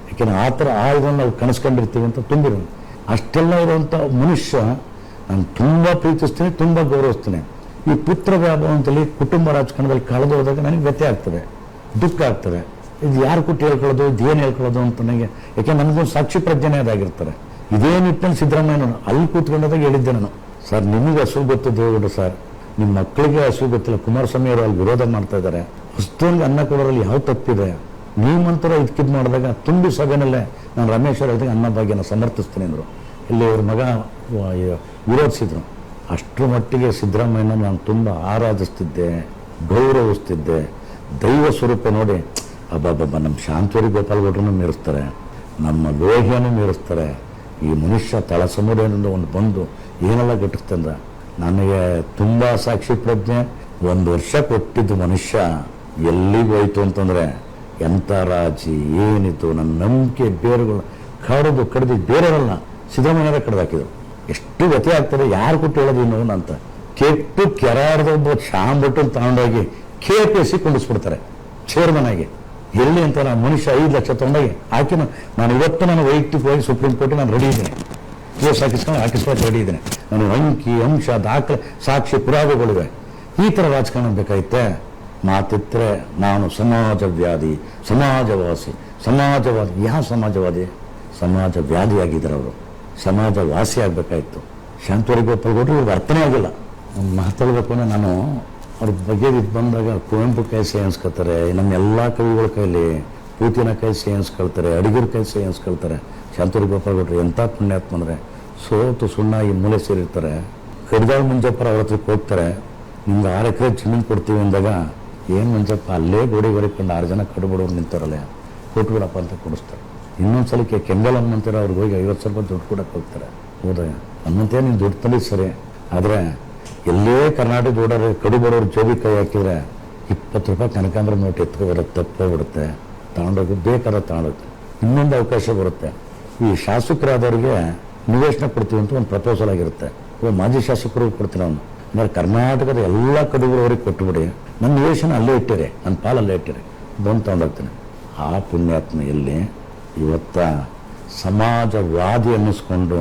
ಯಾಕೆಂದರೆ ಆ ಥರ ಇದನ್ನು ನಾವು ಕನಸ್ಕೊಂಡಿರ್ತೀವಿ ಅಂತ ತುಂಬಿರೋ ಅಷ್ಟೆಲ್ಲ ಇರುವಂಥ ಮನುಷ್ಯ ನಾನು ತುಂಬ ಪ್ರೀತಿಸ್ತೀನಿ, ತುಂಬ ಗೌರವಿಸ್ತೀನಿ. ಈ ಪುತ್ರ ವ್ಯಾಮೋಹದಲ್ಲಿ ಕುಟುಂಬ ರಾಜಕಾರಣದಲ್ಲಿ ಕಳೆದು ಹೋದಾಗ ನನಗೆ ವ್ಯಥೆ ಆಗ್ತದೆ, ದುಃಖ ಆಗ್ತದೆ. ಇದು ಯಾರು ಕೊಟ್ಟು ಹೇಳ್ಕೊಳ್ಳೋದು, ಇದೇನು ಹೇಳ್ಕೊಳ್ಳೋದು ಅಂತ ನನಗೆ, ಯಾಕೆ ನನಗೊಂದು ಸಾಕ್ಷಿ ಪ್ರಜ್ಞೆ ಅದಾಗಿರ್ತಾರೆ. ಇದೇ ನಿಟ್ಟಿನಲ್ಲಿ ಸಿದ್ದರಾಮಯ್ಯನವರು ಅಲ್ಲಿ ಕೂತ್ಕೊಂಡಾಗ ಹೇಳಿದ್ದೆ ನಾನು, ಸರ್ ನಿಮಗೆ ಹಸು ಗೊತ್ತು ದೇವೇಗೌಡರು ಸರ್, ನಿಮ್ಮ ಮಕ್ಕಳಿಗೆ ಹಸು ಗೊತ್ತಿಲ್ಲ, ಕುಮಾರಸ್ವಾಮಿ ಅವರು ಅಲ್ಲಿ ವಿರೋಧ ಮಾಡ್ತಾ ಇದ್ದಾರೆ, ಅಷ್ಟೊಂದು ಅನ್ನ ಕೊಡೋರಲ್ಲಿ ಯಾವ ತಪ್ಪಿದೆ, ನೀವಂತರ ಇದಕ್ಕಿದ್ದು ಮಾಡಿದಾಗ ತುಂಬಿ ಸಭೆನಲ್ಲೇ ನಾನು ರಮೇಶ್ ಅವ್ರ ಹೇಳಿದಾಗ ಅನ್ನ ಭಾಗ್ಯನ ಸಮರ್ಥಿಸ್ತೀನಿ ಅಂದರು. ಇಲ್ಲಿ ಅವ್ರ ಮಗ ವಿರೋಧಿಸಿದ್ರು. ಅಷ್ಟರ ಮಟ್ಟಿಗೆ ಸಿದ್ದರಾಮಯ್ಯನ ನಾನು ತುಂಬ ಆರಾಧಿಸ್ತಿದ್ದೆ, ಗೌರವಿಸ್ತಿದ್ದೆ. ದೈವ ಸ್ವರೂಪ ನೋಡಿ, ಅಬ್ಬಬ್ಬ ನಮ್ಮ ಶಾಂತವರಿ ಗೋಪಾಲಗೌಡರನ್ನು ಮೀರಿಸ್ತಾರೆ, ನಮ್ಮ ಲೋಹಿಯನ್ನು ಮೀರಿಸ್ತಾರೆ. ಈ ಮನುಷ್ಯ ತಳ ಸಮುದಾಯದಿಂದ ಒಂದು ಬಂದು ಏನೆಲ್ಲ ಗಿಟ್ಟಿಸ್ತಂದ್ರೆ ನನಗೆ ತುಂಬ ಸಾಕ್ಷಿ ಪ್ರಜ್ಞೆ. 1 ವರ್ಷ ಕೊಟ್ಟಿದ್ದು ಮನುಷ್ಯ ಎಲ್ಲಿಗೆ ಹೋಯ್ತು ಅಂತಂದರೆ ಎಂಥ ರಾಜಿ ಏನಿತ್ತು, ನನ್ನ ನಂಬಿಕೆ ಬೇರುಗಳು ಕಡ್ದು ಬೇರೆಯವರಲ್ಲ ಸಿದ್ದರಾಮಯ್ಯರ ಕಡ್ದಾಕಿದ್ರು. ಎಷ್ಟು ವ್ಯಥೆ ಆಗ್ತದೆ, ಯಾರು ಕೊಟ್ಟು ಹೇಳೋದು ಇನ್ನೂ ಅಂತ. ಕೆಟ್ಟು ಕೆರಾಡ್ದ ಒಬ್ಬ ಶಾಂಬಟ್ಟು ತಗೊಂಡೋಗಿ KPSC ಕೊಂಡಿಸ್ಬಿಡ್ತಾರೆ ಚೇರ್ಮನ್ ಆಗಿ. ಎಲ್ಲಿ ಅಂತ ನಾನು ಮನುಷ್ಯ 5 ಲಕ್ಷ ತೊಗೊಂಡೋಗಿ ಹಾಕಿ ನಾನು ಇವತ್ತು ನಾನು ವೈಯಕ್ತಿಕವಾಗಿ ಸುಪ್ರೀಂ ಕೋರ್ಟ್ ನಾನು ರೆಡಿ ಇದ್ದೇನೆ, ಕೇಸ್ ಹಾಕಿಸ್ಕೊಂಡು ರೆಡಿ ಇದ್ದೇನೆ. ನಾನು ಅಂಕಿ ಅಂಶ ದಾಖಲೆ ಸಾಕ್ಷಿ ಪುರಾವೆಗಳಿವೆ. ಈ ಥರ ರಾಜಕಾರಣ ಬೇಕಾಯ್ತೆ. ಮಾತಿದ್ರೆ ನಾನು ಸಮಾಜವಾದಿ ಸಮಾಜವಾದಿ ಯಾವ ಸಮಾಜವಾದಿ? ಸಮಾಜ ವ್ಯಾಧಿಯಾಗಿದ್ದಾರೆ ಅವರು, ಸಮಾಜವಾಸಿ ಆಗಬೇಕಾಯ್ತು. ಶಾಂತವರಿ ಗೋಪಾಲ್ ಗೌಡ್ರು ಇವ್ರಿಗೆ ಅರ್ಥನೇ ಆಗಿಲ್ಲ. ಮಾತಾಡಬೇಕು ಅಂದರೆ ನಾನು ಅವ್ರ ಬಗ್ಗೆ ಇದು ಬಂದಾಗ ಕುವೆಂಪು ಕೈ ಸೇ ಅನ್ಸ್ಕೊಳ್ತಾರೆ, ನಮ್ಮ ಎಲ್ಲ ಕವಿಗಳ ಕೈಲಿ ಪೂತಿನ ಕೈ ಸೇ ಅನ್ಸ್ಕೊಳ್ತಾರೆ, ಅಡಿಗರ ಕೈ ಸೇ ಅನ್ಸ್ಕೊಳ್ತಾರೆ. ಶಾಂತವರಿ ಗೋಪಾಲ್ ಗೌಡ್ರು ಎಂಥ ಪುಣ್ಯಾತ್ಮ ಅಂದರೆ ಸೋತು ಸುಣ್ಣ ಈ ಮೂಲೆ ಸೇರಿರ್ತಾರೆ. ಕಡ್ದಾಳ ಮುಂಜಪ್ಪರ ಅವ್ರ ಹತ್ರಕ್ಕೆ ಹೋಗ್ತಾರೆ, ನಿಮ್ಗೆ 6 ಎಕರೆ ಜಮೀನು ಕೊಡ್ತೀವಿ ಅಂದಾಗ, ಏನು ಮಂಜಪ್ಪ ಅಲ್ಲೇ ಗೋಡೆ ಹೊರಿಕೊಂಡು 6 ಜನ ಕಡುಬಡವ್ರು ನಿಂತಾರಲ್ಲ, ಕೊಟ್ಬಿಡಪ್ಪ ಅಂತ ಕೊಡಿಸ್ತಾರೆ. ಇನ್ನೊಂದು ಸಲಕ್ಕೆ ಕೆಂಗಲ್ ಹನುಮಂತರ ಅವ್ರಿಗೆ ಹೋಗಿ 50 ರೂಪಾಯಿ ದುಡ್ಡು ಕೊಡಕ್ಕೆ ಹೋಗ್ತಾರೆ. ಹೌದಾ ಹನುಮಂತ ನೀನು ದುಡ್ಡು ತಂದಿ ಸರಿ, ಆದರೆ ಎಲ್ಲೇ ಕರ್ನಾಟಕ ದುಡ್ಡರು ಕಡುಬಡವ್ರು ಜೋಬಿ ಕೈ ಹಾಕಿದ್ರೆ 20 ರೂಪಾಯಿ ಕನಕಾಂಬರ ನೋಟ್ ಎತ್ಕೊಬರುತ್ತೆ, ತಪ್ಪೋಗ್ಬಿಡುತ್ತೆ, ತಗೊಂಡೋಗಿ ಬೇಕಾದ ತಗೊಂಡೋಗಿ ಇನ್ನೊಂದು ಅವಕಾಶ ಬರುತ್ತೆ. ಈ ಶಾಸಕರಾದವ್ರಿಗೆ ನಿವೇಶನ ಕೊಡ್ತೀವಿ ಅಂತ ಒಂದು ಪ್ರಪೋಸಲ್ ಆಗಿರುತ್ತೆ. ಮಾಜಿ ಶಾಸಕರು ಕೊಡ್ತೀನಿ ಅವನು, ಅಂದರೆ ಕರ್ನಾಟಕದ ಎಲ್ಲ ಕಡುಬರವರಿಗೆ ಕೊಟ್ಟುಬಿಡಿ, ನನ್ನ ನಿವೇಶನ ಅಲ್ಲೇ ಇಟ್ಟಿರಿ, ನನ್ನ ಪಾಲಲ್ಲೇ ಇಟ್ಟಿರಿ, ಬಂದು ತಗೊಂಡೋಗ್ತೀನಿ. ಆ ಪುಣ್ಯಾತ್ಮ ಎಲ್ಲಿ ಇವತ್ತ ಸಮಾಜವಾದಿ ಅನ್ನಿಸ್ಕೊಂಡು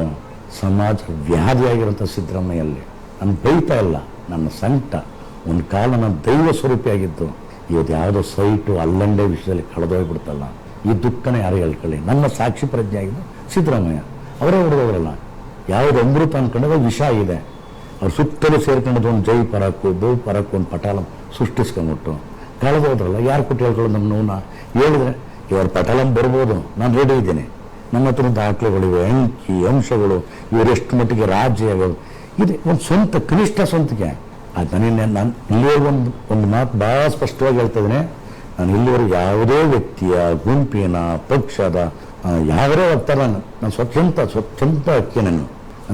ಸಮಾಜ ವ್ಯಾಧಿಯಾಗಿರೋಂಥ ಸಿದ್ದರಾಮಯ್ಯಲ್ಲಿ ನಾನು ಬೈತಾ ಇಲ್ಲ, ನನ್ನ ಸಂಕಟ. ಒಂದು ಕಾಲ ನನ್ನ ದೈವ ಸ್ವರೂಪಿಯಾಗಿದ್ದು ಇವತ್ತು ಯಾವುದೋ ಸೈಟು ಅಲ್ಲಂಡೆ ವಿಷಯದಲ್ಲಿ ಕಳೆದೋಗ್ಬಿಡ್ತಲ್ಲ, ಈ ದುಃಖನೇ ಯಾರು ಹೇಳ್ಕೊಳ್ಳಿ. ನನ್ನ ಸಾಕ್ಷಿ ಪ್ರಜ್ಞೆ ಆಗಿದ್ದು ಸಿದ್ದರಾಮಯ್ಯ ಅವರೇ ಹೊಡೆದವರಲ್ಲ. ಯಾವುದು ಅಮೃತ ಅಂದ್ಕೊಂಡಾಗ ವಿಷ ಇದೆ. ಅವ್ರು ಸುತ್ತಲೂ ಸೇರ್ಕೊಂಡದ್ದು ಒಂದು ಜೈ ಪರಾಕು ಬಹು ಪರಾಕು ಒಂದು ಪಟಾಲ ಸೃಷ್ಟಿಸ್ಕೊಂಡ್ಬಿಟ್ಟು ಕಳೆದೋದ್ರಲ್ಲ. ಯಾರು ಕೊಟ್ಟು ಹೇಳ್ಕೊಳ್ಳೋದು ನಮ್ಮ ನೋವನ್ನ ಹೇಳಿದ್ರೆ ಇವ್ರ ಪಟಾಲಂ ಬರ್ಬೋದು, ನಾನು ರೆಡಿ ಇದ್ದೀನಿ, ನಮ್ಮ ಹತ್ರ ದಾಖಲೆಗಳಿವೆ, ಅಂಕಿ ಅಂಶಗಳು, ಇವರೆಷ್ಟು ಮಟ್ಟಿಗೆ ರಾಜ್ಯಗಳು ಇದೆ, ಒಂದು ಸ್ವಂತ ಕನಿಷ್ಠ ಸ್ವಂತಿಕೆ. ಅದು ನಾನು ಇಲ್ಲಿವರೆಗೂ ಒಂದು ಮಾತು ಭಾಳ ಸ್ಪಷ್ಟವಾಗಿ ಹೇಳ್ತಾ ಇದ್ದೀನಿ, ನಾನು ಇಲ್ಲಿವರೆಗೂ ಯಾವುದೇ ವ್ಯಕ್ತಿಯ ಗುಂಪಿನ ಪಕ್ಷದ ಯಾವರೇ ಹೋಗ್ತಾರ ನಾನು ಸ್ವಚ್ಛಂತ ಅಕ್ಕಿ ನಾನು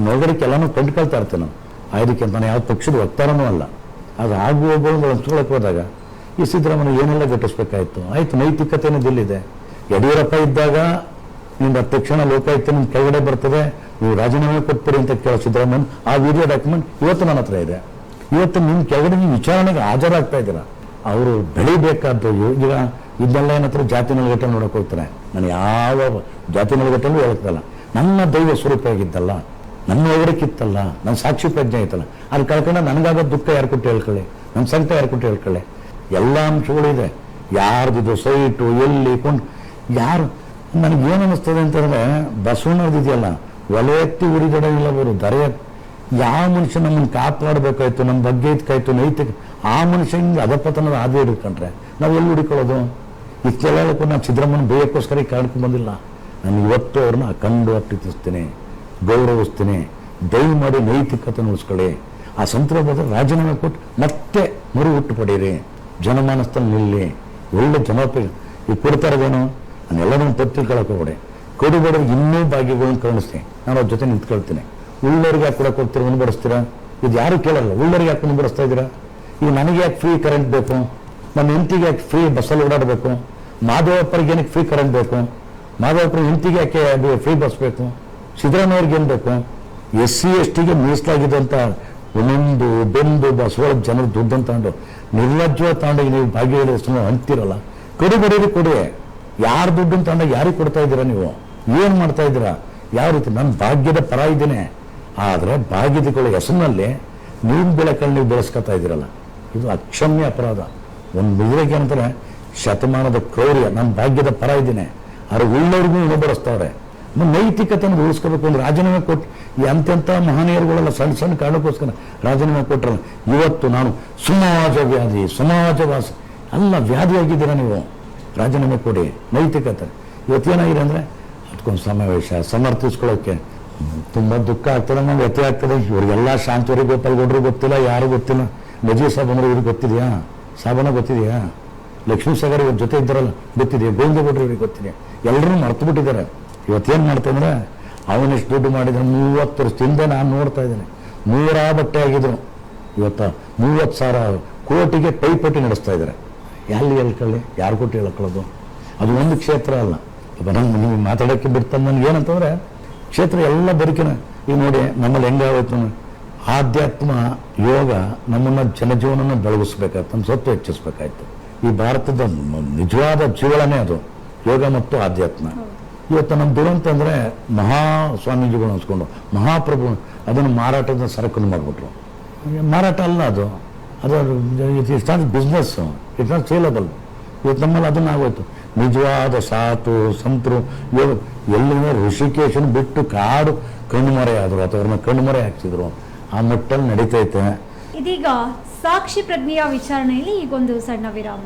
ಒಳಗಡೆಗೆ ಎಲ್ಲನೂ ಕೊಂಡ್ಕೊಳ್ತಾ ಇರ್ತೇನೆ. ಅದಕ್ಕೆ ನಾನು ಯಾವ ಪಕ್ಷದ ವಕ್ತಾರನೂ ಅಲ್ಲ. ಅದು ಆಗುವೊಬ್ಬರು ಹಂಚ್ಕೊಳಕ್ಕೆ ಹೋದಾಗ ಈ ಸಿದ್ದರಾಮಯ್ಯ ಏನೆಲ್ಲ ಘಟಿಸ್ಬೇಕಾಯ್ತು. ಆಯ್ತು, ನೈತಿಕತೆಯೂ ದಿಲ್ಲಿದೆ. ಯಡಿಯೂರಪ್ಪ ಇದ್ದಾಗ ನಿಮ್ದು ತಕ್ಷಣ ಲೋಕಾಯುಕ್ತ ನಿಮ್ಮ ಕೆಳಗಡೆ ಬರ್ತದೆ, ನೀವು ರಾಜೀನಾಮೆ ಕೊಟ್ಬಿಡಿ ಅಂತ ಕೇಳೋ ಸಿದ್ದರಾಮಯ್ಯ ಆ ವಿಡಿಯೋ ಡಾಕ್ಯುಮೆಂಟ್ ಇವತ್ತು ನನ್ನ ಹತ್ರ ಇದೆ. ಇವತ್ತು ನಿಮ್ಮ ಕೆಳಗಡೆ ನೀವು ವಿಚಾರಣೆಗೆ ಹಾಜರಾಗ್ತಾ ಇದ್ದೀರಾ. ಅವರು ಬೆಳಿಬೇಕಾದ್ದು ಈಗ ಇದನ್ನೆಲ್ಲ ಏನತ್ರ ಜಾತಿ ನೆಲಗಟ್ಟೆ ನೋಡಕ್ಕೆ ಹೋಗ್ತಾರೆ. ನಾನು ಯಾವ ಜಾತಿ ನೆಲಗಟ್ಟೆಲ್ಲೂ ಹೇಳಕ್ತಲ್ಲ, ನನ್ನ ದೈವ ಸ್ವರೂಪ ಆಗಿದ್ದಲ್ಲ, ನನ್ನ ಒಳಗಡೆಕ್ಕಿತ್ತಲ್ಲ, ನನ್ನ ಸಾಕ್ಷಿ ಪ್ರಜ್ಞೆ ಇತ್ತಲ್ಲ, ಅದು ಕಳ್ಕೊಂಡ ನನಗಾಗ ದುಃಖ ಯಾರು ಕೊಟ್ಟು ಹೇಳ್ಕೊಳ್ಳಿ, ನನ್ನ ಸಂಕಟ ಯಾರು ಕೊಟ್ಟು ಹೇಳ್ಕೊಳ್ಳಿ. ಎಲ್ಲ ಅಂಶಗಳಿದೆ. ಯಾರ್ದಿದು ಸೈಟು ಎಲ್ಲಿ ಕೊಂಡು ಯಾರು ನನಗೇನು ಅನ್ನಿಸ್ತದೆ ಅಂತಂದರೆ ಬಸವಣ್ಣದಿದೆಯಲ್ಲ, ಒಲೆ ಎತ್ತಿ ಉರಿದಡ ಬರು ದರೆಯ ಯಾವ ಮನುಷ್ಯ ನಮ್ಮನ್ನು ಕಾಪಾಡಬೇಕಾಯ್ತು, ನಮ್ಮ ಬಗ್ಗೆ ಇದ್ಕಾಯ್ತು ನೈತಿಕ ಆ ಮನುಷ್ಯನಿಂದ ಅಧಪತನದ ಹಾದಿ ಹಿಡ್ಕೊಂಡ್ರೆ ನಾವು ಎಲ್ಲಿ ಹುಡುಕೊಳ್ಳೋದು? ಇಷ್ಟೆಲ್ಲ ನಾನು ಸಿದ್ದರಾಮಯ್ಯನ ಬೇಯಕ್ಕೋಸ್ಕರ ಕಾಡ್ಕೊಂಡು ಬಂದಿಲ್ಲ. ನಾನು ಇವತ್ತು ಅವ್ರನ್ನ ಕಂಡು ಪ್ರೀತಿಸ್ತೀನಿ, ಗೌರವಿಸ್ತೀನಿ. ದಯಮಾಡಿ ನೈತಿಕತೆ ಉಳಿಸ್ಕೊಳ್ಳಿ. ಆ ಸಂದರ್ಭದಲ್ಲಿ ರಾಜೀನಾಮೆ ಕೊಟ್ಟು ಮತ್ತೆ ಮರು ಹುಟ್ಟು ಪಡೀರಿ, ಜನಮಾನಸ್ಥಲ್ಲಿ ನಿಲ್ಲಿ, ಒಳ್ಳೆ ಜನಪ್ರಿಯ ಈಗ ಕೊಡ್ತಾ ಇರೋದೇನು. ನಾನು ಎಲ್ಲರೂ ತಪ್ಪಿಕೊಳ್ಳೋಕೆ ಹೋಗ್ಬೇಡಿ. ಕೊಡುಬಡವ್ರಿಗೆ ಇನ್ನೂ ಭಾಗ್ಯಗಳನ್ನು ಕರುಣಿಸ್ತೀನಿ, ನಾನು ಅವ್ರ ಜೊತೆ ನಿಂತ್ಕೊಳ್ತೀನಿ. ಉಳ್ಳೋರಿಗೆ ಯಾಕೆ ಕೊಡಕ್ಕೆ ಹೋಗ್ತೀರಾ, ಉಣ್ಬಡಿಸ್ತೀರಾ? ಇದು ಯಾರು ಕೇಳಲ್ಲ. ಉಳ್ಳೋರಿಗೆ ಯಾಕೆ ಉಣ್ಬಡಿಸ್ತಾ ಇದ್ದೀರಾ? ಈಗ ನನಗೆ ಯಾಕೆ ಫ್ರೀ ಕರೆಂಟ್ ಬೇಕು? ನನ್ನ ಹೆಂಡತಿಗೆ ಯಾಕೆ ಫ್ರೀ ಬಸ್ಸಲ್ಲಿ ಓಡಾಡಬೇಕು? ಮಾಧವಪ್ಪರಿಗೆ ಏನಕ್ಕೆ ಫ್ರೀ ಕರೆಂಟ್ ಬೇಕು? ಮಾಧವಪ್ಪರ ಹೆಂಡತಿಗೆ ಯಾಕೆ ಫ್ರೀ ಬಸ್ ಬೇಕು? ಸಿದ್ದರಾಮಯ್ಯವ್ರಿಗೆ ಏನು ಬೇಕು? SC STಗೆ ಮೀಸಲಾಗಿದ್ದಂಥ ಒಂದೊಂದು ಬೆಂದು ಬಸವಳ ಜನರು ದುಡ್ಡನ್ನು ತಗೊಂಡು ನಿರ್ಲಜ್ಜ ತಗೊಂಡಾಗ ನೀವು ಭಾಗ್ಯ ಅಂತೀರಲ್ಲ. ಕಡುಬಡವ್ರಿಗೆ ಕೊಡಿ. ಯಾರು ದುಡ್ಡನ್ನು ತಗೊಂಡಾಗ ಯಾರಿಗೆ ಕೊಡ್ತಾ ಇದ್ದೀರಾ? ನೀವು ಏನು ಮಾಡ್ತಾ ಇದ್ದೀರಾ? ಯಾವ ರೀತಿ? ನಾನು ಭಾಗ್ಯದ ಪರ ಇದ್ದೇನೆ, ಆದರೆ ಭಾಗ್ಯದಗಳ ಹೆಸರಿನಲ್ಲಿ ನೀವು ಬೆಳಕಲ್ಲಿ ನೀವು ಬೆಳೆಸ್ಕೊತಾ ಇದ್ದೀರಲ್ಲ, ಇದು ಅಕ್ಷಮ್ಯ ಅಪರಾಧ. ಒಂದು ಇದಕ್ಕೆ ಅಂತಾರೆ ಶತಮಾನದ ಕ್ರೌರ್ಯ. ನಾನು ಭಾಗ್ಯದ ಪರ ಇದ್ದೇನೆ, ಆದರೆ ಉಳ್ಳವ್ರಿಗೂ ಇನ್ನೊಬ್ಬರಿಸ್ತಾವ್ರೆ. ನೈತಿಕತೆಯನ್ನು ಉಳಿಸ್ಕೋಬೇಕು. ಒಂದು ರಾಜೀನಾಮೆ ಕೊಟ್ಟು ಎಂತೆಂಥ ಮಹನೀಯರುಗಳೆಲ್ಲ ಸಣ್ಣ ಸಣ್ಣ ಕಾರಣಕ್ಕೋಸ್ಕರ ರಾಜೀನಾಮೆ ಕೊಟ್ಟರಲ್ಲ. ಇವತ್ತು ನಾನು ಸಮಾಜವಾಸಿ ಅಲ್ಲ, ವ್ಯಾಧಿಯಾಗಿದ್ದೀರಾ ನೀವು. ರಾಜೀನಾಮೆ ಕೊಡಿ, ನೈತಿಕತೆ. ಇವತ್ತೇನಾಗಿದೆ ಅಂದರೆ ಅದಕ್ಕೊಂದು ಸಮಾವೇಶ ಸಮರ್ಥಿಸ್ಕೊಳ್ಳೋಕ್ಕೆ ತುಂಬ ದುಃಖ ಆಗ್ತದೆ, ನಮ್ಗೆ ವ್ಯಥೆ ಆಗ್ತದೆ. ಇವರಿಗೆಲ್ಲ ಶಾಂತವರಿ ಗೋಪಾಲ್ ಗೌಡ್ರು ಗೊತ್ತಿಲ್ಲ, ಯಾರು ಗೊತ್ತಿಲ್ಲ. ನಜೀರ್ ಸಾಬ್ ಅಂದ್ರೆ ಇವ್ರಿಗೆ ಗೊತ್ತಿದೆಯಾ? ಸಾಬನ ಗೊತ್ತಿದೆಯಾ? ಲಕ್ಷ್ಮೀ ಸಾಗರ್ ಇವ್ರ ಜೊತೆ ಇದ್ದಾರಲ್ಲ ಗೊತ್ತಿದೆಯಾ? ಗೋವಿಂದಗೌಡ್ರು ಇವ್ರಿಗೆ ಗೊತ್ತಿದೆ. ಎಲ್ಲರೂ ಮರ್ತು ಬಿಟ್ಟಿದ್ದಾರೆ. ಇವತ್ತೇನು ಮಾಡ್ತಾಯಿದ್ರೆ ಅವನೆಷ್ಟು ದುಡ್ಡು ಮಾಡಿದ್ರೆ 30 ವರ್ಷದಿಂದ ನಾನು ನೋಡ್ತಾ ಇದ್ದೇನೆ. 100 ಬಟ್ಟೆ ಆಗಿದ್ರು, ಇವತ್ತು 30,000 ಕೋಟಿಗೆ ಪೈಪೋಟಿ ನಡೆಸ್ತಾ ಇದ್ದಾರೆ. ಎಲ್ಲಿ ಹೇಳ್ಕೊಳ್ಳಿ? ಯಾರು ಕೊಟ್ಟು ಹೇಳ್ಕೊಳ್ಳೋದು? ಅದು ಒಂದು ಕ್ಷೇತ್ರ ಅಲ್ಲ, ನೀವು ಮಾತಾಡೋಕ್ಕೆ ಬಿಡ್ತಾನೆ ನನಗೆ ಏನಂತಂದರೆ ಕ್ಷೇತ್ರ ಎಲ್ಲ ಬದುಕಿನ ಈಗ ನೋಡಿ ನಮ್ಮಲ್ಲಿ ಹೆಂಗಾಗೋಯ್ತು ಆಧ್ಯಾತ್ಮ ಯೋಗ ನಮ್ಮನ್ನು ಜನಜೀವನನ ಬೆಳಗಿಸ್ಬೇಕಾಯ್ತು, ನಮ್ಮ ಸತ್ತು ಹೆಚ್ಚಿಸ್ಬೇಕಾಯ್ತು. ಈ ಭಾರತದ ನಿಜವಾದ ಜೀವನನೇ ಅದು ಯೋಗ ಮತ್ತು ಆಧ್ಯಾತ್ಮ. ಇವತ್ತು ನಮ್ಮ ದುರಂತ ಅಂದರೆ ಮಹಾ ಸ್ವಾಮೀಜಿಗಳು ಅನ್ಸ್ಕೊಂಡು ಮಹಾಪ್ರಭು ಅದನ್ನು ಮಾರಾಟದ ಸರಕನ್ನು ಮಾಡಿಬಿಟ್ರು. ಮಾರಾಟ ಅಲ್ಲ ಅದು, it's not business, it's not saleable. ಇವತ್ತು ನಮ್ಮಲ್ಲಿ ಅದನ್ನ ಆಗೋಯ್ತು. ನಿಜವಾದ ಸಾತು ಸಂತರು ಯೋಗ ಎಲ್ಲಿನ ಋಷಿಕೇಶನ್ ಬಿಟ್ಟು ಕಾಡು ಕಣ್ಣುಮರೆ ಆದರು ಅಥವಾ ಅವ್ರನ್ನ ಕಣ್ಣುಮರೆ ಹಾಕ್ಸಿದ್ರು. ಆ ಮಟ್ಟಲ್ಲಿ ನಡೀತೈತೆ. ಇದೀಗ ಸಾಕ್ಷಿ ಪ್ರಜ್ಞೆಯ ವಿಚಾರಣೆಯಲ್ಲಿ ಈಗೊಂದು ಸಣ್ಣ ವಿರಾಮ.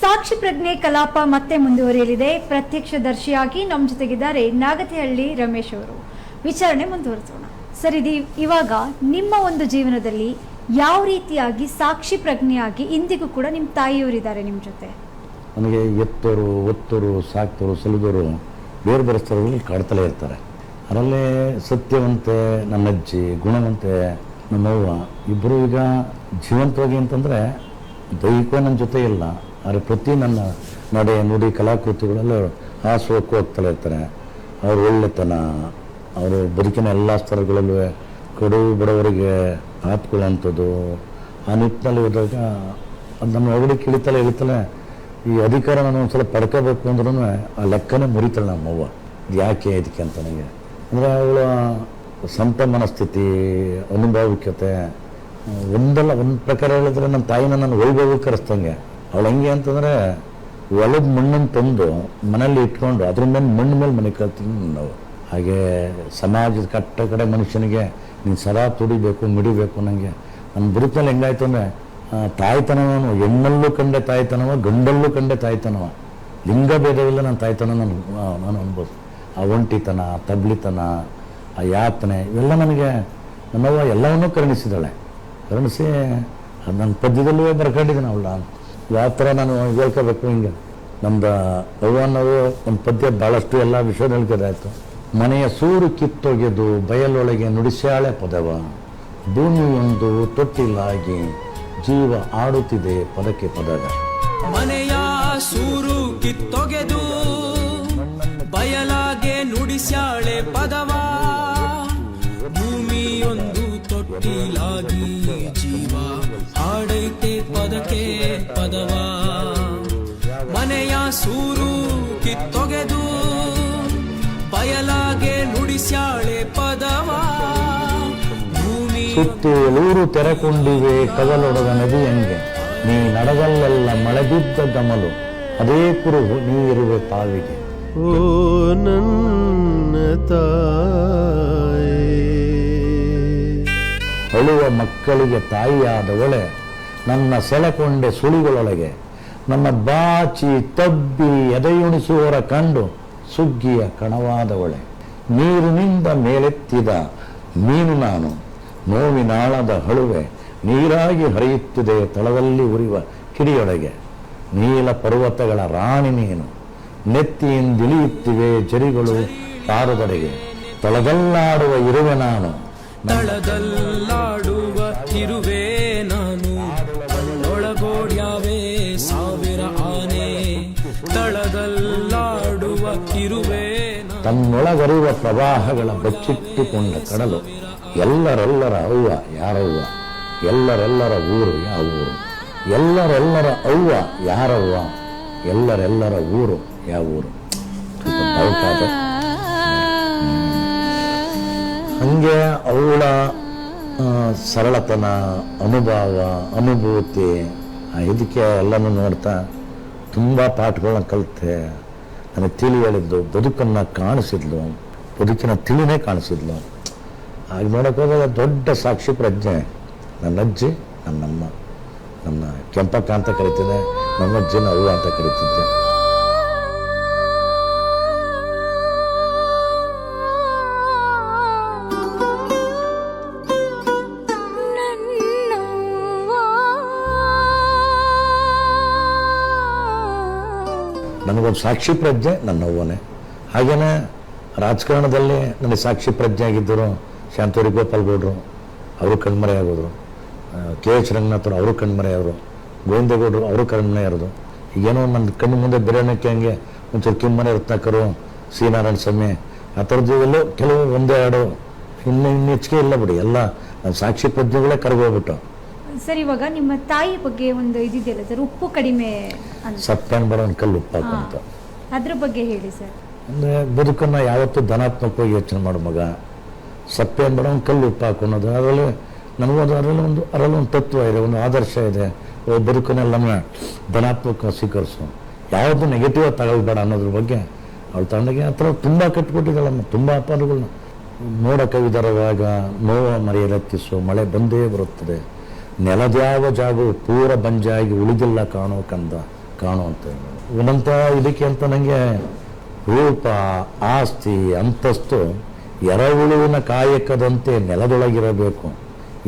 ಸಾಕ್ಷಿ ಪ್ರಜ್ಞೆ ಕಲಾಪ ಮತ್ತೆ ಮುಂದುವರಿಯಲಿದೆ. ಪ್ರತ್ಯಕ್ಷದರ್ಶಿಯಾಗಿ ನಮ್ಮ ಜೊತೆಗಿದ್ದಾರೆ ನಾಗತಿಹಳ್ಳಿ ರಮೇಶ್ ಅವರು. ವಿಚಾರಣೆ ಮುಂದುವರಿಸೋಣ ಸರ್. ಇವಾಗ ನಿಮ್ಮ ಒಂದು ಜೀವನದಲ್ಲಿ ಯಾವ ರೀತಿಯಾಗಿ ಸಾಕ್ಷಿ ಪ್ರಜ್ಞೆಯಾಗಿ ಇಂದಿಗೂ ಕೂಡ ನಿಮ್ಮ ತಾಯಿಯವರಿದ್ದಾರೆ ನಿಮ್ಮ ಜೊತೆ? ನನಗೆ ಎತ್ತೋರು ಒತ್ತೋರು ಸಾಕ್ತೋರು ಸಲುದೋರು ಬೇರೆ ಬೇರೆ ಸ್ಥಳಗಳಲ್ಲಿ ಕಾಡ್ತಲೇ ಇರ್ತಾರೆ. ಅದರಲ್ಲೇ ಸತ್ಯವಂತೆ ನನ್ನ ಅಜ್ಜಿ, ಗುಣವಂತೆ ನಮ್ಮವ್ವ ಇಬ್ಬರು ಈಗ ಜೀವಂತವಾಗಿ ಅಂತಂದರೆ ದೈಹಿಕ ನನ್ನ ಜೊತೆ ಇಲ್ಲ, ಆದರೆ ಪ್ರತಿ ನನ್ನ ನಡೆ ನುಡಿ ಕಲಾಕೃತಿಗಳೆಲ್ಲ ಹಾಸುವಕ್ಕೂ ಹೋಗ್ತಲೇ ಇರ್ತಾರೆ. ಅವ್ರ ಒಳ್ಳೆತನ, ಅವರು ಬದುಕಿನ ಎಲ್ಲ ಸ್ತರಗಳಲ್ಲೂ ಕಡು ಬಡವರಿಗೆ ಹಾಪ್ಕೊಳ್ಳೋಂಥದ್ದು, ಆ ನಿಟ್ಟಿನಲ್ಲಿ ಹೋದಾಗ ಅದು ನಮ್ಮ ಒಳಗಡೆ ಇಳಿತಲೇ ಈ ಅಧಿಕಾರ ನಾನು ಒಂದು ಸಲ ಪಡ್ಕೋಬೇಕು ಅಂದ್ರೂ ಆ ಲೆಕ್ಕನೇ ಮುರಿತಾಳೆ ನಮ್ಮವ್ವ. ಇದು ಯಾಕೆ ಇದಕ್ಕೆ ಅಂತ ನನಗೆ ಅಂದರೆ ಅವಳ ಸಂತ ಮನಸ್ಥಿತಿ, ಅನುಭವಿಕತೆ ಒಂದಲ್ಲ ಒಂದು ಪ್ರಕಾರ ಹೇಳಿದ್ರೆ ನನ್ನ ತಾಯಿನ ನಾನು ವೈಭವೀಕರಿಸ್ದಂಗೆ. ಅವಳು ಹೆಂಗೆ ಅಂತಂದರೆ ಒಳದ ಮಣ್ಣನ್ನು ತಂದು ಮನೇಲಿ ಇಟ್ಕೊಂಡು ಅದ್ರ ಮೇಲೆ ಮಣ್ಣು ಮೇಲೆ ಮನೆ ಕಲ್ತೀನಿ ನಾವು. ಹಾಗೆ ಸಮಾಜದ ಕಟ್ಟ ಕಡೆ ಮನುಷ್ಯನಿಗೆ ನೀನು ಸದಾ ತುಡಿಬೇಕು ಮಿಡಿಬೇಕು. ನನಗೆ ನನ್ನ ಬದುಕಿನಲ್ಲಿ ಹೆಂಗಾಯ್ತು ಅಂದರೆ ತಾಯ್ತನವನು ಹೆಣ್ಣಲ್ಲೂ ಕಂಡೆ ತಾಯ್ತನವ, ಗಂಡಲ್ಲೂ ಕಂಡೆ ತಾಯ್ತನವ, ಲಿಂಗ ಭೇದವಿಲ್ಲ ನನ್ನ ತಾಯ್ತನ ನಾನು ಅನ್ಬೋದು. ಆ ಒಂಟಿತನ, ತಬ್ಲಿತನ, ಆ ಯಾತನೆ ಇವೆಲ್ಲ ನನಗೆ ನನ್ನವ್ವ ಎಲ್ಲವನ್ನೂ ಕರುಣಿಸಿದ್ದಾಳೆ. ಕರುಣಿಸಿ ಅದು ನನ್ನ ಪದ್ಯದಲ್ಲೂ ಬರ್ಕೊಂಡಿದ್ದೀನಿ ಅವಳ. ಯಾವ ಥರ ನಾನು ಹೇಳ್ಕೋಬೇಕು ಹಿಂಗೆ ನಮ್ದು ಅವ್ವನವರು ಒಂದು ಪದ್ಯ ಭಾಳಷ್ಟು ಎಲ್ಲ ವಿಷಯದಲ್ಲಿ ಆಯಿತು. ಮನೆಯ ಸೂರು ಕಿತ್ತೊಗೆದು ಬಯಲೊಳಗೆ ನುಡಿಸ್ಯಾಳೆ ಪದವ, ಭೂಮಿಯೊಂದು ತೊಟ್ಟಿಲಾಗಿ ಜೀವ ಆಡುತ್ತಿದೆ ಪದಕ್ಕೆ ಪದವ. ಮನೆಯ ಸೂರು ಕಿತ್ತೊಗೆದು ಬಯಲಾಗೆ ನುಡಿಸ್ಯಾಳೆ ಪದವ, ಭೂಮಿಯೊಂದು ತೊಟ್ಟಿಲಾಗಿ ಜೀವ ಆಡೈತೆ ಪದಕ್ಕೆ ಪದವ. ಮನೆಯ ಸೂರು ಕಿತ್ತೊಗೆದು ಬಯಲಾಗೆ ನುಡಿಸ್ಯಾಳೆ ಪದವ, ಸುತ್ತೇಳೂರು ತೆರೆಕೊಂಡಿವೆ ಕವಲೊಡದ ನದಿಯಂಗೆ, ನೀ ನಡೆದಲ್ಲೆಲ್ಲ ಮಳೆ ಬಿದ್ದ ಗಮಲು, ಅದೇ ಕುರುಹು ನೀರುವೆ ತಾವಿಗೆ. ಓ ನನ್ನ ತಾಯಿ, ಅಳುವ ಮಕ್ಕಳಿಗೆ ತಾಯಿಯಾದವಳೆ, ನನ್ನ ಸೆಳೆಕೊಂಡೆ ಸುಳಿಗಳೊಳಗೆ, ನನ್ನ ಬಾಚಿ ತಬ್ಬಿ ಎದೆಯುಣಿಸುವವರ ಕಂಡು ಸುಗ್ಗಿಯ ಕಣವಾದವಳೆ. ನೀರಿನಿಂದ ಮೇಲೆತ್ತಿದ ಮೀನು ನಾನು, ನೋವಿನಾಳದ ಹಳುವೆ ನೀರಾಗಿ ಹರಿಯುತ್ತಿದೆ ತಳದಲ್ಲಿ ಉರಿಯುವ ಕಿಡಿಯೊಳಗೆ. ನೀಲ ಪರ್ವತಗಳ ರಾಣಿ ನೀನು, ನೆತ್ತಿಯಿಂದಿಳಿಯುತ್ತಿವೆ ಜರಿಗಳು ಪಾರದಡೆಗೆ. ತಳದಲ್ಲಾಡುವ ಇರುವೆ ನಾನು, ತಳದಲ್ಲಾಡುವ ಇರುವೆ ನಾನು, ಒಳಗೋಡ್ಯಾವೆ ಸಾವಿರ ಆನೆ. ತಳದಲ್ಲಾಡುವ ಇರುವೆ ತನ್ನೊಳಗರಿವ ಪ್ರವಾಹಗಳ ಬಚ್ಚಿಟ್ಟುಕೊಂಡ ಕಡಲು. ಎಲ್ಲರೆಲ್ಲರ ಅವ್ವ ಯಾರವ್ವ, ಎಲ್ಲರೆಲ್ಲರ ಊರು ಯಾವ ಊರು. ಎಲ್ಲರೆಲ್ಲರ ಅವ್ವ ಯಾರವ್ವ, ಎಲ್ಲರೆಲ್ಲರ ಊರು ಯಾವ ಊರು. ಡೌಟ್ ಆದ ಹಂಗೆ ಅವಳ ಸರಳತನ, ಅನುಭವ, ಅನುಭೂತಿ, ಇದಕ್ಕೆ ಎಲ್ಲನೂ ನೋಡ್ತಾ ತುಂಬ ಪಾಠಗಳನ್ನ ಕಲಿತೆ. ನನಗೆ ತಿಳಿ ಹೇಳಿದ್ಲು, ಬದುಕನ್ನು ಕಾಣಿಸಿದ್ಲು, ಬದುಕಿನ ತಿಳಿನೇ ಕಾಣಿಸಿದ್ಲು. ಆಗ ನೋಡೋಕೆ ಹೋದಾಗ ದೊಡ್ಡ ಸಾಕ್ಷಿ ಪ್ರಜ್ಞೆ ನನ್ನ ಅಜ್ಜಿ, ನನ್ನಮ್ಮ. ನನ್ನ ಕೆಂಪಕ್ಕ ಅಂತ ಕರಿತಿದ್ದೆ, ನಮ್ಮ ಅಜ್ಜಿನ ಅವ್ವ ಅಂತ ಕರಿತಿದ್ದೆ. ನನಗೊಂದು ಸಾಕ್ಷಿ ಪ್ರಜ್ಞೆ ನನ್ನವ್ವನೇ. ಹಾಗೇನೆ ರಾಜಕಾರಣದಲ್ಲಿ ನನಗೆ ಸಾಕ್ಷಿ ಪ್ರಜ್ಞೆ ಆಗಿದ್ದರು ಶಾಂತೂರಿ ಗೋಪಾಲ್ ಗೌಡರು, ಅವರು ಕಣ್ಮರೆ ಆಗೋದ್ರು. KH ರಂಗನಾಥರು ಅವರು ಕಣ್ಮರೆ ಆದರು. ಗೋವಿಂದೇಗೌಡರು ಅವರು ಕಣ್ಮರೆ ಆರೋದು. ಈಗೇನೋ ನನ್ನ ಕಣ್ಣು ಮುಂದೆ ಬೆರಳಿಕೆ ಹಂಗೆ ಒಂಚೂರು ಕಿಮ್ಮನೆ ರತ್ನಾಕರು, ಸಿ ನಾರಾಯಣ ಸ್ವಾಮಿ, ಆ ಥರದ್ದು ಎಲ್ಲೋ ಕೆಲವು ಒಂದೇ ಹಾಡು, ಇನ್ನು ಹೆಚ್ಚಿಗೆ ಇಲ್ಲ ಬಿಡಿ. ಎಲ್ಲ ನನ್ನ ಸಾಕ್ಷಿ ಪ್ರಜ್ಞೆಗಳೇ ಕರಗೋಗ್ಬಿಟ್ಟು. ಸರ್, ಇವಾಗ ನಿಮ್ಮ ತಾಯಿ ಬಗ್ಗೆ ಒಂದು ಇದಿದೆಯಲ್ಲ ಸರ್, ಉಪ್ಪು ಕಡಿಮೆ ಅಂತ, ಸಪ್ಪೆನ್ ಬರೋ ಒಂದು ಕಲ್ಲು ಉಪ್ಪಾಕು ಅಂತ. ಅದ್ರ ಬಗ್ಗೆ ಹೇಳಿ ಸರ್. ಅಂದರೆ ಬದುಕನ್ನು ಯಾವತ್ತೂ ಧನಾತ್ಮಕವಾಗಿ ಯೋಚನೆ ಮಾಡೋ ಮಗ, ಸಪ್ಪೆನ್ ಬರೋ ಒಂದು ಕಲ್ಲು ಉಪ್ಪಾಕು ಅನ್ನೋದು. ಅದರಲ್ಲಿ ನನಗೊಂದು ಅದರಲ್ಲಿ ಒಂದು ತತ್ವ ಇದೆ, ಒಂದು ಆದರ್ಶ ಇದೆ. ಬದುಕನ್ನೆಲ್ಲ ಧನಾತ್ಮಕ ಸ್ವೀಕರಿಸು, ಯಾವುದು ನೆಗೆಟಿವ್ ತಗೊಳ್ಬೇಡ ಅನ್ನೋದ್ರ ಬಗ್ಗೆ ಅವಳು ತಣ್ಣಗೆ ಆ ಥರ ತುಂಬ ಕಟ್ಕೊಟ್ಟಿದ್ದಾಳಮ್ಮ. ತುಂಬ ಅಪಾರಗಳನ್ನ ನೋಡೋಕೆ ವಿದರವಾಗ ನೋವ ಮರೆಯಲೆತ್ತಿಸು, ಮಳೆ ಬಂದೇ ಬರುತ್ತದೆ, ನೆಲದ್ಯಾವ ಜಾಗವು ಪೂರ ಬಂಜಾಗಿ ಉಳಿದಿಲ್ಲ ಕಾಣೋ ಕಂದ ಕಾಣೋ ಅಂತ. ಒಂದಂಥ ಇದಕ್ಕೆ ಅಂತ ನನಗೆ ರೂಪ, ಆಸ್ತಿ, ಅಂತಸ್ತು ಎರಹುಳುವಿನ ಕಾಯಕದಂತೆ ನೆಲದೊಳಗಿರಬೇಕು,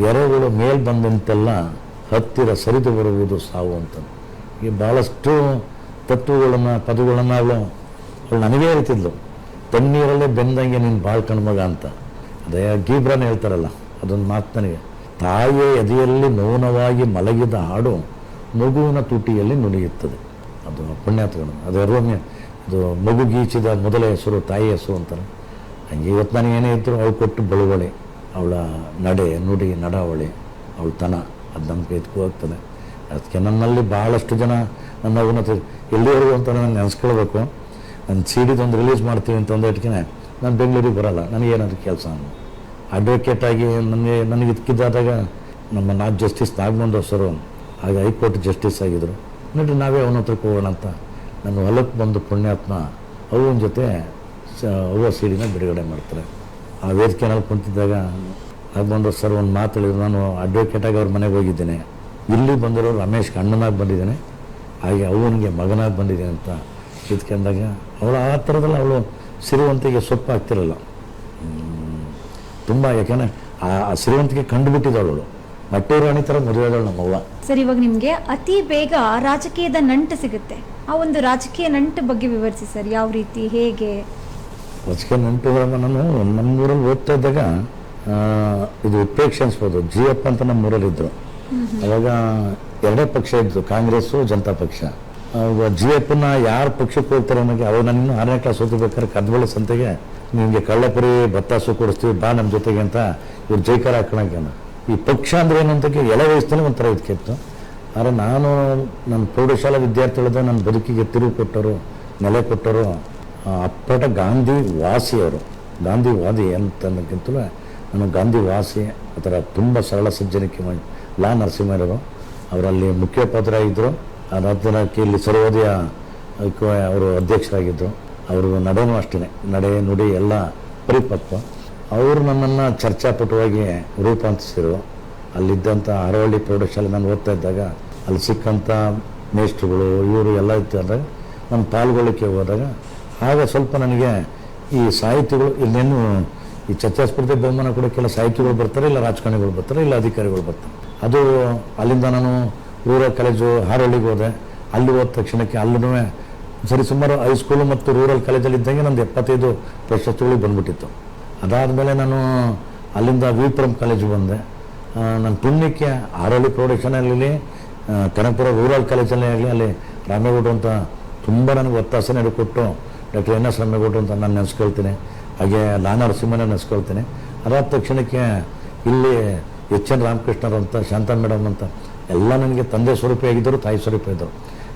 ಎರಹುಳು ಮೇಲ್ ಬಂದಂತೆಲ್ಲ ಹತ್ತಿರ ಸರಿದು ಬರುವುದು ಸಾವು ಅಂತ. ಈ ಭಾಳಷ್ಟು ತತ್ವಗಳನ್ನು, ಪದಗಳನ್ನು ಅವಳು ನನಗೇ ಹೇಳ್ತಿದ್ಲು. ತಣ್ಣೀರಲ್ಲೇ ಬೆಂದಂಗೆ ನೀನು ಬಾಳ್ ಕಣ್ಮಗ ಅಂತ. ಅದೇ ಗೀಬ್ರಾನ್ ಹೇಳ್ತಾರಲ್ಲ, ಅದೊಂದು ಮಾತು ನನಗೆ. ತಾಯಿಯ ಎದೆಯಲ್ಲಿ ಮೌನವಾಗಿ ಮಲಗಿದ ಹಾಡು ಮಗುವಿನ ತುಟಿಯಲ್ಲಿ ನುಡಿಯುತ್ತದೆ. ಅದು ಪುಣ್ಯಾತ್ಗಳು. ಅದು ಮಗು ಗೀಚಿದ ಮೊದಲ ಹೆಸರು ತಾಯಿ ಹೆಸರು ಅಂತಾರೆ. ಹಂಗೆ ಇವತ್ತು ನನಗೆ ಏನೇ ಇದ್ದರೂ ಅವಳು ಕೊಟ್ಟು ಬಳುವಳಿ, ಅವಳ ನಡೆ, ನುಡಿ, ನಡಾವಳಿ, ಅವಳ ತನ, ಅದು ನಮಗೆ ಎತ್ಕೊ ಹೋಗ್ತದೆ. ಅದಕ್ಕೆ ನನ್ನಲ್ಲಿ ಭಾಳಷ್ಟು ಜನ ನನ್ನ ಉನ್ನತ ಎಲ್ಲಿವರೆಗೂ ಅಂತ ನಾನು ನೆನೆಸ್ಕೊಳ್ಬೇಕು. ನನ್ನ CD ಒಂದು ರಿಲೀಸ್ ಮಾಡ್ತೀವಿ ಅಂತ ಒಂದೇಟಿಗೆ ನಾನು ಬೆಂಗಳೂರಿಗೆ ಬರೋಲ್ಲ, ನನಗೇನಾದ್ರು ಕೆಲಸ. ಅಡ್ವೊಕೇಟ್ ಆಗಿ ನನಗೆ ಇದಕ್ಕಿದ್ದಾದಾಗ ನಮ್ಮ ನಾಥ್ ಜಸ್ಟಿಸ್ ನಾಗಮಂದ್ರ ಸರು ಆಗ ಹೈಕೋರ್ಟ್ ಜಸ್ಟಿಸ್ ಆಗಿದ್ದರು. ನೋಡ್ರಿ ನಾವೇ ಅವನ ಹತ್ರಕ್ಕೆ ಹೋಗೋಣ ಅಂತ ನನ್ನ ಹೊಲಕ್ಕೆ ಬಂದು ಪುಣ್ಯಾತ್ಮ ಅವನ ಜೊತೆ ಅವ್ವ CD ಬಿಡುಗಡೆ ಮಾಡ್ತಾರೆ. ಆ ವೇದಿಕೆನಲ್ಲಿ ಕುಂತಿದ್ದಾಗ ನಾಗಮಂದ್ರ ಸರ್ ಒಂದು ಮಾತು ಹೇಳಿದ್ರು. ನಾನು ಅಡ್ವೊಕೇಟಾಗಿ ಅವ್ರ ಮನೆಗೆ ಹೋಗಿದ್ದೇನೆ, ಇಲ್ಲಿ ಬಂದಿರೋ ರಮೇಶ್ಗೆ ಅಣ್ಣನಾಗಿ ಬಂದಿದ್ದೇನೆ, ಹಾಗೆ ಅವನಿಗೆ ಮಗನಾಗಿ ಬಂದಿದ್ದೇನೆ ಅಂತ ಇದ್ಕೊಂಡಾಗ ಅವಳು ಆ ಥರದಲ್ಲಿ ಅವಳು ಸಿರಿವಂತಿಗೆ ಸೊಪ್ಪು ಆಗ್ತಿರಲ್ಲ ತುಂಬ. ಯಾಕೆಂದರೆ ಆ ಸಿರಿವಂತಿಗೆ ಕಂಡುಬಿಟ್ಟಿದ್ದವಳು, ಮಟ್ಟೂರು ರಾಣಿ ಥರ ಮದುವೆದವಳು ನಮ್ಮವ್ವ. ಸರ್, ಇವಾಗ ನಿಮಗೆ ಅತಿ ಬೇಗ ರಾಜಕೀಯದ ನಂಟು ಸಿಗುತ್ತೆ. ಆ ಒಂದು ರಾಜಕೀಯ ನಂಟು ಬಗ್ಗೆ ವಿವರಿಸಿ ಸರ್. ಯಾವ ರೀತಿ, ಹೇಗೆ ರಾಜಕೀಯ ನಂಟು? ನಾನು ನಮ್ಮೂರಲ್ಲಿ ಓದ್ತಾ ಇದ್ದಾಗ ಇದು ಉತ್ಪ್ರೇಕ್ಷೆ ಅನ್ಸ್ಬೋದು, GF ಅಂತ ನಮ್ಮೂರಲ್ಲಿದ್ದರು. ಅವಾಗ ಎರಡೇ ಪಕ್ಷ ಇದ್ದು, ಕಾಂಗ್ರೆಸ್ಸು, ಜನತಾ ಪಕ್ಷ. GFನ ಯಾರು ಪಕ್ಷಕ್ಕೆ ಹೋಗ್ತಾರೆ ನನಗೆ, ಅವಾಗ ನಾನು 6ನೇ ಕ್ಲಾಸ್ ಓದಬೇಕಾದ್ರೆ ಕದ್ಬಳ್ಳಿ ಸಂತೆಗೆ ನಿಮಗೆ ಕಳ್ಳಪುರಿ ಬತ್ತಾಸು ಕೊಡಿಸ್ತೀವಿ ಬಾ ನಮ್ಮ ಜೊತೆಗೆ ಅಂತ ಇವ್ರು ಜೈಕಾರ ಹಾಕೋಣ. ಈ ಪಕ್ಷ ಅಂದರೆ ಏನು ಅಂತ ಎಳೆ ವಯಸ್ಸಲ್ಲಿ ಒಂಥರ ಇದಕ್ಕಿತ್ತು. ಆದರೆ ನಾನು ನನ್ನ ಪ್ರೌಢಶಾಲಾ ವಿದ್ಯಾರ್ಥಿಗಳದ ನನ್ನ ಬದುಕಿಗೆ ತಿರುವು ಕೊಟ್ಟರು, ನೆಲೆ ಕೊಟ್ಟರು ಅಪ್ಪಟ ಗಾಂಧಿ ವಾಸಿಯವರು. ಗಾಂಧಿವಾದಿ ಅಂತಕ್ಕಿಂತಲೂ ನಾನು ಗಾಂಧಿ ವಾಸಿ. ಆ ಥರ ತುಂಬ ಸರಳ ಸಜ್ಜನಿಕೆ ಲಾ ನರಸಿಂಹರವರು ಅವರಲ್ಲಿ ಮುಖ್ಯೋಪಾಧ್ಯಾಯರಾಗಿದ್ದರು. ರಾಜ್ಯಕ್ಕೆ ಇಲ್ಲಿ ಸರ್ವೋದಯ ಅವರು ಅಧ್ಯಕ್ಷರಾಗಿದ್ದರು. ಅವರು ನಡೆನೂ ಅಷ್ಟೇ, ನಡೆ ನುಡಿ ಎಲ್ಲ ಪರಿಪಕ್ವ. ಅವರು ನನ್ನನ್ನು ಚರ್ಚಾಪಟುವಾಗಿ ರೂಪಾಂತರಿಸಿದರು. ಅಲ್ಲಿದ್ದಂಥ ಅರವಳ್ಳಿ ಪ್ರೌಢಶಾಲೆ ನಾನು ಓದ್ತಾ ಇದ್ದಾಗ ಅಲ್ಲಿ ಸಿಕ್ಕಂಥ ಮೇಷ್ಟ್ರುಗಳು ಇವರು ಎಲ್ಲ ಇದ್ದಾಗ ನಾನು ಪಾಲ್ಗೊಳ್ಳಕ್ಕೆ ಹೋದಾಗ ಆಗ ಸ್ವಲ್ಪ ನನಗೆ ಈ ಸಾಹಿತಿಗಳು ಇಲ್ಲೇನು ಈ ಚರ್ಚಾ ಸ್ಪರ್ಧೆ ಬಹುಮಾನ ಕೂಡ ಕೆಲ ಸಾಹಿತಿಗಳು ಬರ್ತಾರೆ, ಇಲ್ಲ ರಾಜಕಾರಣಿಗಳು ಬರ್ತಾರೆ, ಇಲ್ಲ ಅಧಿಕಾರಿಗಳು ಬರ್ತಾರೆ. ಅದು ಅಲ್ಲಿಂದ ನಾನು ರೂರಲ್ ಕಾಲೇಜು ಹಾರೋಳಿಗೆ ಹೋದೆ. ಅಲ್ಲಿ ಹೋದ ತಕ್ಷಣಕ್ಕೆ ಅಲ್ಲೂ ಸರಿ ಸುಮಾರು ಹೈಸ್ಕೂಲು ಮತ್ತು ರೂರಲ್ ಕಾಲೇಜಲ್ಲಿ ಇದ್ದಂಗೆ ನಂದು 75 ಪ್ರಶಸ್ತಿಗಳು ಬಂದ್ಬಿಟ್ಟಿತ್ತು. ಅದಾದಮೇಲೆ ನಾನು ಅಲ್ಲಿಂದ ವಿಪುರಂ ಕಾಲೇಜಿಗೆ ಬಂದೆ. ನನ್ನ ಪುಣ್ಯಕ್ಕೆ ಹಾರೋಳಿ ಪ್ರೌಢಶಾಲೆಯಲ್ಲಿ ಕನಕಪುರ ರೂರಲ್ ಕಾಲೇಜಲ್ಲೇ ಆಗಲಿ ಅಲ್ಲಿ ರಾಮೇಗೌಡರು ಅಂತ ತುಂಬ ನನಗೆ ಒತ್ತಾಸೆ ನಡೆಕೊಟ್ಟು ಡಾಕ್ಟರ್ NS ರಾಮೇಗೌಡರು ಅಂತ ನಾನು ನೆನೆಸ್ಕೊಳ್ತೀನಿ. ಹಾಗೆ ನಾನಾ ನರಸಿಂಹನ ನೆನೆಸ್ಕೊಳ್ತೀನಿ. ಅದಾದ ತಕ್ಷಣಕ್ಕೆ ಇಲ್ಲಿ HN ರಾಮಕೃಷ್ಣರು ಅಂತ, ಶಾಂತಾ ಮೇಡಮ್ ಅಂತ ಎಲ್ಲ ನನಗೆ ತಂದೆ ಸ್ವರೂಪ ಆಗಿದ್ದರು, ತಾಯಿ ಸ್ವರೂಪ ಇದ್ದರು.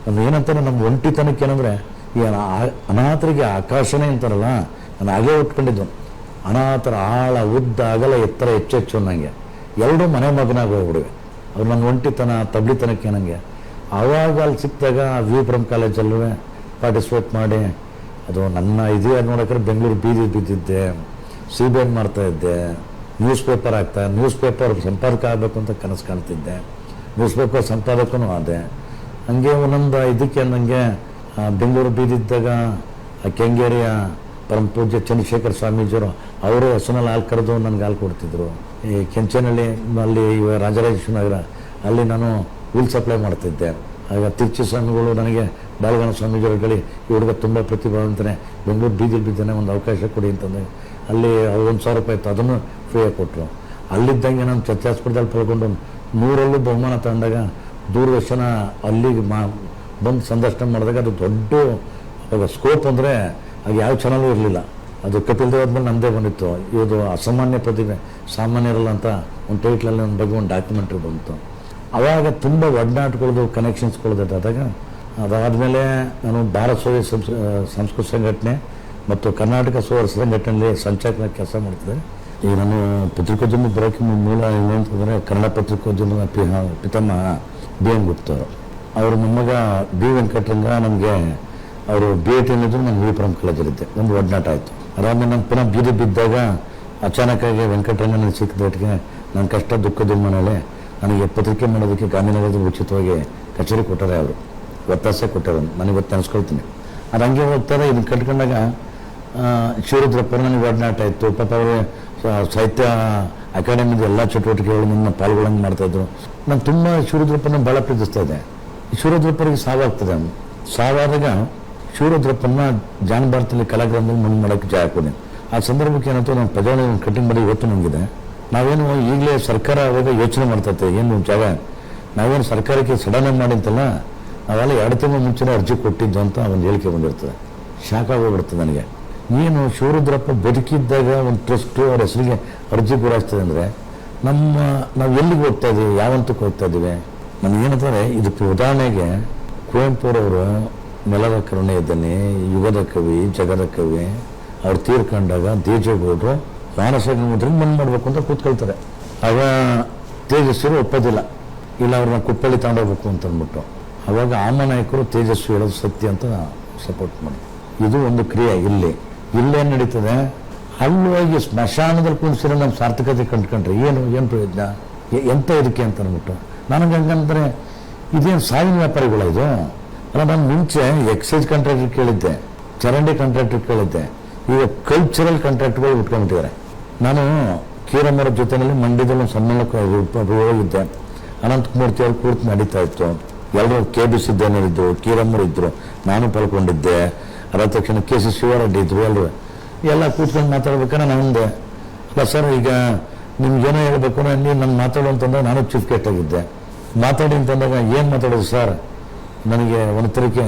ನಮ್ಮ ಏನಂತಾರೆ ನಮ್ಮ ಒಂಟಿತನಕ್ಕೆ ಏನಂದರೆ ಈ ಅನಾಥರಿಗೆ ಆಕಾಶನೇ ಅಂತಾರಲ್ಲ, ನಾನು ಹಾಗೇ ಉಟ್ಕೊಂಡಿದ್ದು. ಅನಾಥರ ಆಳ, ಉದ್ದ, ಅಗಲ, ಎತ್ತರ ಹೆಚ್ಚೆಚ್ಚು ನನಗೆ ಎರಡೂ ಮನೆ ಮಗನಾಗಿ ಹೋಗ್ಬಿಡುವೆ. ಅವ್ರು ನನ್ನ ಒಂಟಿತನ ತಬ್ಲಿತನಕ್ಕೆ ನನಗೆ ಆವಾಗ ಅಲ್ಲಿ ಸಿಕ್ಕಿದಾಗ ವಿಪ್ರಮ್ ಕಾಲೇಜಲ್ಲೂ ಪಾರ್ಟಿಸಿಪೇಟ್ ಮಾಡಿ ಅದು ನನ್ನ ಇದೆಯಾ ನೋಡೋಕ್ರೆ ಬೆಂಗಳೂರು ಬೀದಿ ಬಿದ್ದಿದ್ದೆ, CBN ಮಾಡ್ತಾಯಿದ್ದೆ, ನ್ಯೂಸ್ ಪೇಪರ್ ಸಂಪಾದಕ ಆಗಬೇಕು ಅಂತ ಕನಸು ಕಾಣ್ತಿದ್ದೆ, ನ್ಯೂಸ್ ಪೇಪರ್ ಸಂಪಾದಕನೂ ಆದೆ. ಹಂಗೆ ಒಂದೊಂದು ಇದಕ್ಕೆ ನನಗೆ ಬೆಂಗಳೂರು ಬೀದಿದ್ದಾಗ ಕೆಂಗೇರಿಯ ಪರಮ ಪೂಜ್ಯ ಚಂದ್ರಶೇಖರ್ ಸ್ವಾಮೀಜಿಯವರು ಅವರೇ ಹಸುನಲ್ಲಿ ಹಾಲು ಕರೆದು ನನಗೆ ಹಾಲು ಕೊಡ್ತಿದ್ರು. ಈ ಕೆಂಚನಹಳ್ಳಿ ಅಲ್ಲಿ ರಾಜರಾಜೇಶ್ವರ ನಗರ ಅಲ್ಲಿ ನಾನು ವೀಲ್ ಸಪ್ಲೈ ಮಾಡ್ತಿದ್ದೆ. ಆಗ ತಿರುಚಿ ಸ್ವಾಮಿಗಳು ನನಗೆ ಬಾಲಗಣ ಸ್ವಾಮೀಜಿಯವರುಗಳಿ ಈ ಹುಡುಗ ತುಂಬ ಪ್ರತಿಭಾವಂತನೇ, ಬೆಂಗಳೂರು ಬೀದಿಲಿ ಬಿದ್ದಾನೆ, ಒಂದು ಅವಕಾಶ ಕೊಡಿ ಅಂತಂದರೆ ಅಲ್ಲಿ 1,000 ರೂಪಾಯಿ ಇತ್ತು, ಅದನ್ನು ಫ್ರೀಯಾಗಿ ಕೊಟ್ಟರು. ಅಲ್ಲಿದ್ದಂಗೆ ನಾನು ಚರ್ಚಾಸ್ಪರ್ಧೆಯಲ್ಲಿ ಪಾಲ್ಗೊಂಡು 100ರಲ್ಲೂ ಬಹುಮಾನ ತಗೊಂಡಾಗ ದೂರದರ್ಶನ ಅಲ್ಲಿಗೆ ಬಂದು ಸಂದರ್ಶನ ಮಾಡಿದಾಗ ಅದು ದೊಡ್ಡ ಅವಾಗ ಸ್ಕೋಪ್ ಅಂದರೆ ಆಗ ಯಾವ ಚಾನಲೂ ಇರಲಿಲ್ಲ. ಅದು ಕಪಿಲ್ ದೇವ್ ಆದ್ಮೇಲೆ ನಮ್ಮದೇ ಬಂದಿತ್ತು. ಇದು ಅಸಾಮಾನ್ಯ ಪ್ರತಿಭೆ ಸಾಮಾನ್ಯರಲ್ಲ ಅಂತ ಒಂದು ಟೈಟ್ಲಲ್ಲಿ ನನ್ನ ಬಗ್ಗೆ ಒಂದು ಡಾಕ್ಯುಮೆಂಟ್ರಿ ಬಂತು. ಆವಾಗ ತುಂಬ ಒಡನಾಟಗಳದು ಕನೆಕ್ಷನ್ಸ್ಗಳದಾದಾಗ ಅದಾದಮೇಲೆ ನಾನು ಭಾರತ ಸೋವಿಯತ್ ಸಂಸ್ಕೃತ ಸಂಘಟನೆ ಮತ್ತು ಕರ್ನಾಟಕ ಸೋವಿಯತ್ ಸಂಘಟನೆಯಲ್ಲಿ ಸಂಚಾಲಕ ಕೆಲಸ ಮಾಡ್ತಿದ್ದೆ. ಈಗ ನಾನು ಪತ್ರಿಕೋದ್ಯಮ ಬರೋಕ್ಕೆ ಮೂಲ ಏನು ಅಂತಂದರೆ ಕನ್ನಡ ಪತ್ರಿಕೋದ್ಯಮದ ಪಿತಾಮಹ BN ಗುಪ್ತವರು. ಅವರು ಮೊಮ್ಮಗ B ವೆಂಕಟರಂಗ ನಮಗೆ ಅವರು BIT ಅನ್ನೋದು ನಾನು ವಿಪ್ರಮ್ ಕಾಲೇಜಲ್ಲಿದ್ದೆ, ಒಂದು ಒಡನಾಟ ಆಯಿತು. ಅದಾದಮೇಲೆ ನಾನು ಪುನಃ ಬೀದಿ ಬಿದ್ದಾಗ ಅಚಾನಕ್ಕಾಗಿ ವೆಂಕಟರಂಗ ನನಗೆ ಸಿಕ್ಕಿದಟ್ಟಿಗೆ ನನ್ನ ಕಷ್ಟ ದುಃಖದ ಮನೇಲೆ ನನಗೆ ಪತ್ರಿಕೆ ಮಾಡೋದಕ್ಕೆ ಗಾಂಧಿನಗರದಲ್ಲಿ ಉಚಿತವಾಗಿ ಕಚೇರಿ ಕೊಟ್ಟಾರೆ. ಅವರು ಒತ್ತಾಸೆ ಕೊಟ್ಟಾರೆ, ನನಗೆ ಗೊತ್ತು ಅನಿಸ್ಕೊಳ್ತೀನಿ. ಅದು ಹಂಗೆ ಹೋಗ್ತಾರೆ. ಇದನ್ನು ಕಟ್ಕೊಂಡಾಗ ಶಿವರುದ್ರಪ್ಪ ನನಗೆ ಒಡನಾಟ ಇತ್ತು. ಪಾಪ ಅವರು ಸಾಹಿತ್ಯ ಅಕಾಡೆಮಿದ ಎಲ್ಲ ಚಟುವಟಿಕೆಗಳನ್ನು ಪಾಲ್ಗೊಳ್ಳಂಗೆ ಮಾಡ್ತಾಯಿದ್ರು. ನಾನು ತುಂಬ ಶಿವರುದ್ರಪ್ಪನ ಭಾಳ ಪ್ರೀತಿಸ್ತಾ ಇದ್ದೆ. ಶಿವರುದ್ರಪ್ಪರಿಗೆ ಸಾವಾಗ್ತದೆ. ಸಾವಾದಾಗ ಶಿವರುದ್ರಪ್ಪನ ಜಾನ್ ಭಾರತದಲ್ಲಿ ಕಲಾಗ್ರಾಮದಲ್ಲಿ ಮುಂದೆ ಮಾಡೋಕ್ಕೆ ಜಾಗ ಕೊಡಿ. ಆ ಸಂದರ್ಭಕ್ಕೆ ಏನಾಯ್ತು, ನಾನು ಪ್ರಜಾವಣಿ ಕಟಿಂಗ್ ಮಾಡಿ ಇವತ್ತು ನನಗಿದೆ. ನಾವೇನು ಈಗಲೇ ಸರ್ಕಾರ ಅವಾಗ ಯೋಚನೆ ಮಾಡ್ತೈತೆ ಏನು ಜಾಗ, ನಾವೇನು ಸರ್ಕಾರಕ್ಕೆ ಸಡನ್ನಾಗಿ ಮಾಡಿಂತಲ್ಲ, ನಾವೆಲ್ಲ 2 ತಿಂಗಳ ಮುಂಚೆನೇ ಅರ್ಜಿ ಕೊಟ್ಟಿದ್ದು ಅಂತ ಒಂದು ಹೇಳಿಕೆ ಬಂದಿರ್ತದೆ. ಶಾಕ್ ಆಗೋಗ್ಬಿಡ್ತದೆ ನನಗೆ. ಏನು ಶಿವರುದ್ರಪ್ಪ ಬದುಕಿದ್ದಾಗ ಒಂದು ಟ್ರಸ್ಟು ಅವ್ರ ಹೆಸರಿಗೆ ಅರ್ಜಿ ಗುರಾಯಿಸ್ತದೆ ಅಂದರೆ ನಾವು ಎಲ್ಲಿಗೆ ಹೋಗ್ತಾ ಇದ್ದೀವಿ, ಯಾವಂತಕ್ಕೆ ಹೋಗ್ತಾ ಇದ್ದೀವಿ? ನನಗೇನಂತಾರೆ ಇದಕ್ಕೆ ಉದಾಹರಣೆಗೆ ಕುವೆಂಪುರವರು ನೆಲದ ಕರುಣೆ ಇದ್ದಾನೆ, ಯುಗದ ಕವಿ, ಜಗದ ಕವಿ, ಅವ್ರು ತೀರ್ಕೊಂಡಾಗ ದೇಜಗೌಡರು ಮಾನಸ ಗಂಗೋತ್ರಿಗೆ ಮಣ್ಣು ಮಾಡಬೇಕು ಅಂತ ಕೂತ್ಕೊಳ್ತಾರೆ. ಆಗ ತೇಜಸ್ವಿರು ಒಪ್ಪೋದಿಲ್ಲ, ಇಲ್ಲ ಅವ್ರನ್ನ ಕುಪ್ಪಳ್ಳಿ ತಗೊಂಡೋಗ್ಬೇಕು ಅಂತ ಅಂದ್ಬಿಟ್ಟು ಆವಾಗ ಆಮ ನಾಯಕರು ತೇಜಸ್ವಿ ಹೇಳೋದು ಸತ್ಯ ಅಂತ ಸಪೋರ್ಟ್ ಮಾಡಿ. ಇದು ಒಂದು ಕ್ರಿಯೆ. ಇಲ್ಲೇನು ನಡೀತದೆ, ಅಲ್ಲೋಗಿ ಸ್ಮಶಾನದಲ್ಲಿ ಕುಣಿಸಿರೋ ನಮ್ಮ ಸಾರ್ಥಕತೆ ಕಂಡ್ಕೊಂಡ್ರೆ ಏನು ಪ್ರಯೋಜನ, ಎಂಥ ಇದಕ್ಕೆ ಅಂತ ಅಂದ್ಬಿಟ್ಟು ನನಗೆ ಹಂಗಂದ್ರೆ ಇದೇನು ಸಾವಿನ ವ್ಯಾಪಾರಿಗಳ ಇದು ಅಲ್ಲ. ನಾನು ಮುಂಚೆ ಎಕ್ಸೈಸ್ ಕಾಂಟ್ರಾಕ್ಟರ್ ಕೇಳಿದ್ದೆ, ಚರಂಡಿ ಕಾಂಟ್ರಾಕ್ಟರ್ ಕೇಳಿದ್ದೆ, ಈಗ ಕಲ್ಚರಲ್ ಕಾಂಟ್ರಾಕ್ಟ್ಗಳು ಉಟ್ಕೊಂಡ್ಬಿಟ್ಟಿದ್ದಾರೆ. ನಾನು ಕೀರಮ್ಮರ ಜೊತೆಯಲ್ಲಿ ಮಂಡ್ಯದಲ್ಲಿ ಒಂದು ಸಮ್ಮೇಳನಕ್ಕೆ ಹೋಗಿದ್ದೆ. ಅನಂತಮೂರ್ತಿ ಅವ್ರು ಕೂರ್ತು ನಡೀತಾ ಇತ್ತು. ಎಲ್ಲರೂ KB ಸಿದ್ದೇನರಿದ್ದರು, ಕೀರಮ್ಮರು ಇದ್ದರು, ನಾನು ಪಾಲ್ಗೊಂಡಿದ್ದೆ. ಅದಾದ ತಕ್ಷಣ KC ಶಿವರೆಡ್ಡಿ ಇದ್ರು. ಎಲ್ಲ ಕೂತ್ಕೊಂಡು ಮಾತಾಡ್ಬೇಕಾದ್ರೆ ನಾನಂದೆ, ಅಲ್ಲ ಸರ್ ಈಗ ನಿಮ್ಗೇನೋ ಹೇಳ್ಬೇಕು, ನೀವು ನಾನು ಮಾತಾಡು ಅಂತಂದಾಗ ನಾನು ಚೀಫ್ ಗೆಸ್ಟ್ ಆಗಿದ್ದೆ. ಮಾತಾಡಿ ಅಂತಂದಾಗ ಏನು ಮಾತಾಡೋದು ಸರ್, ನನಗೆ ಒಂದು ತರಕ್ಕೆ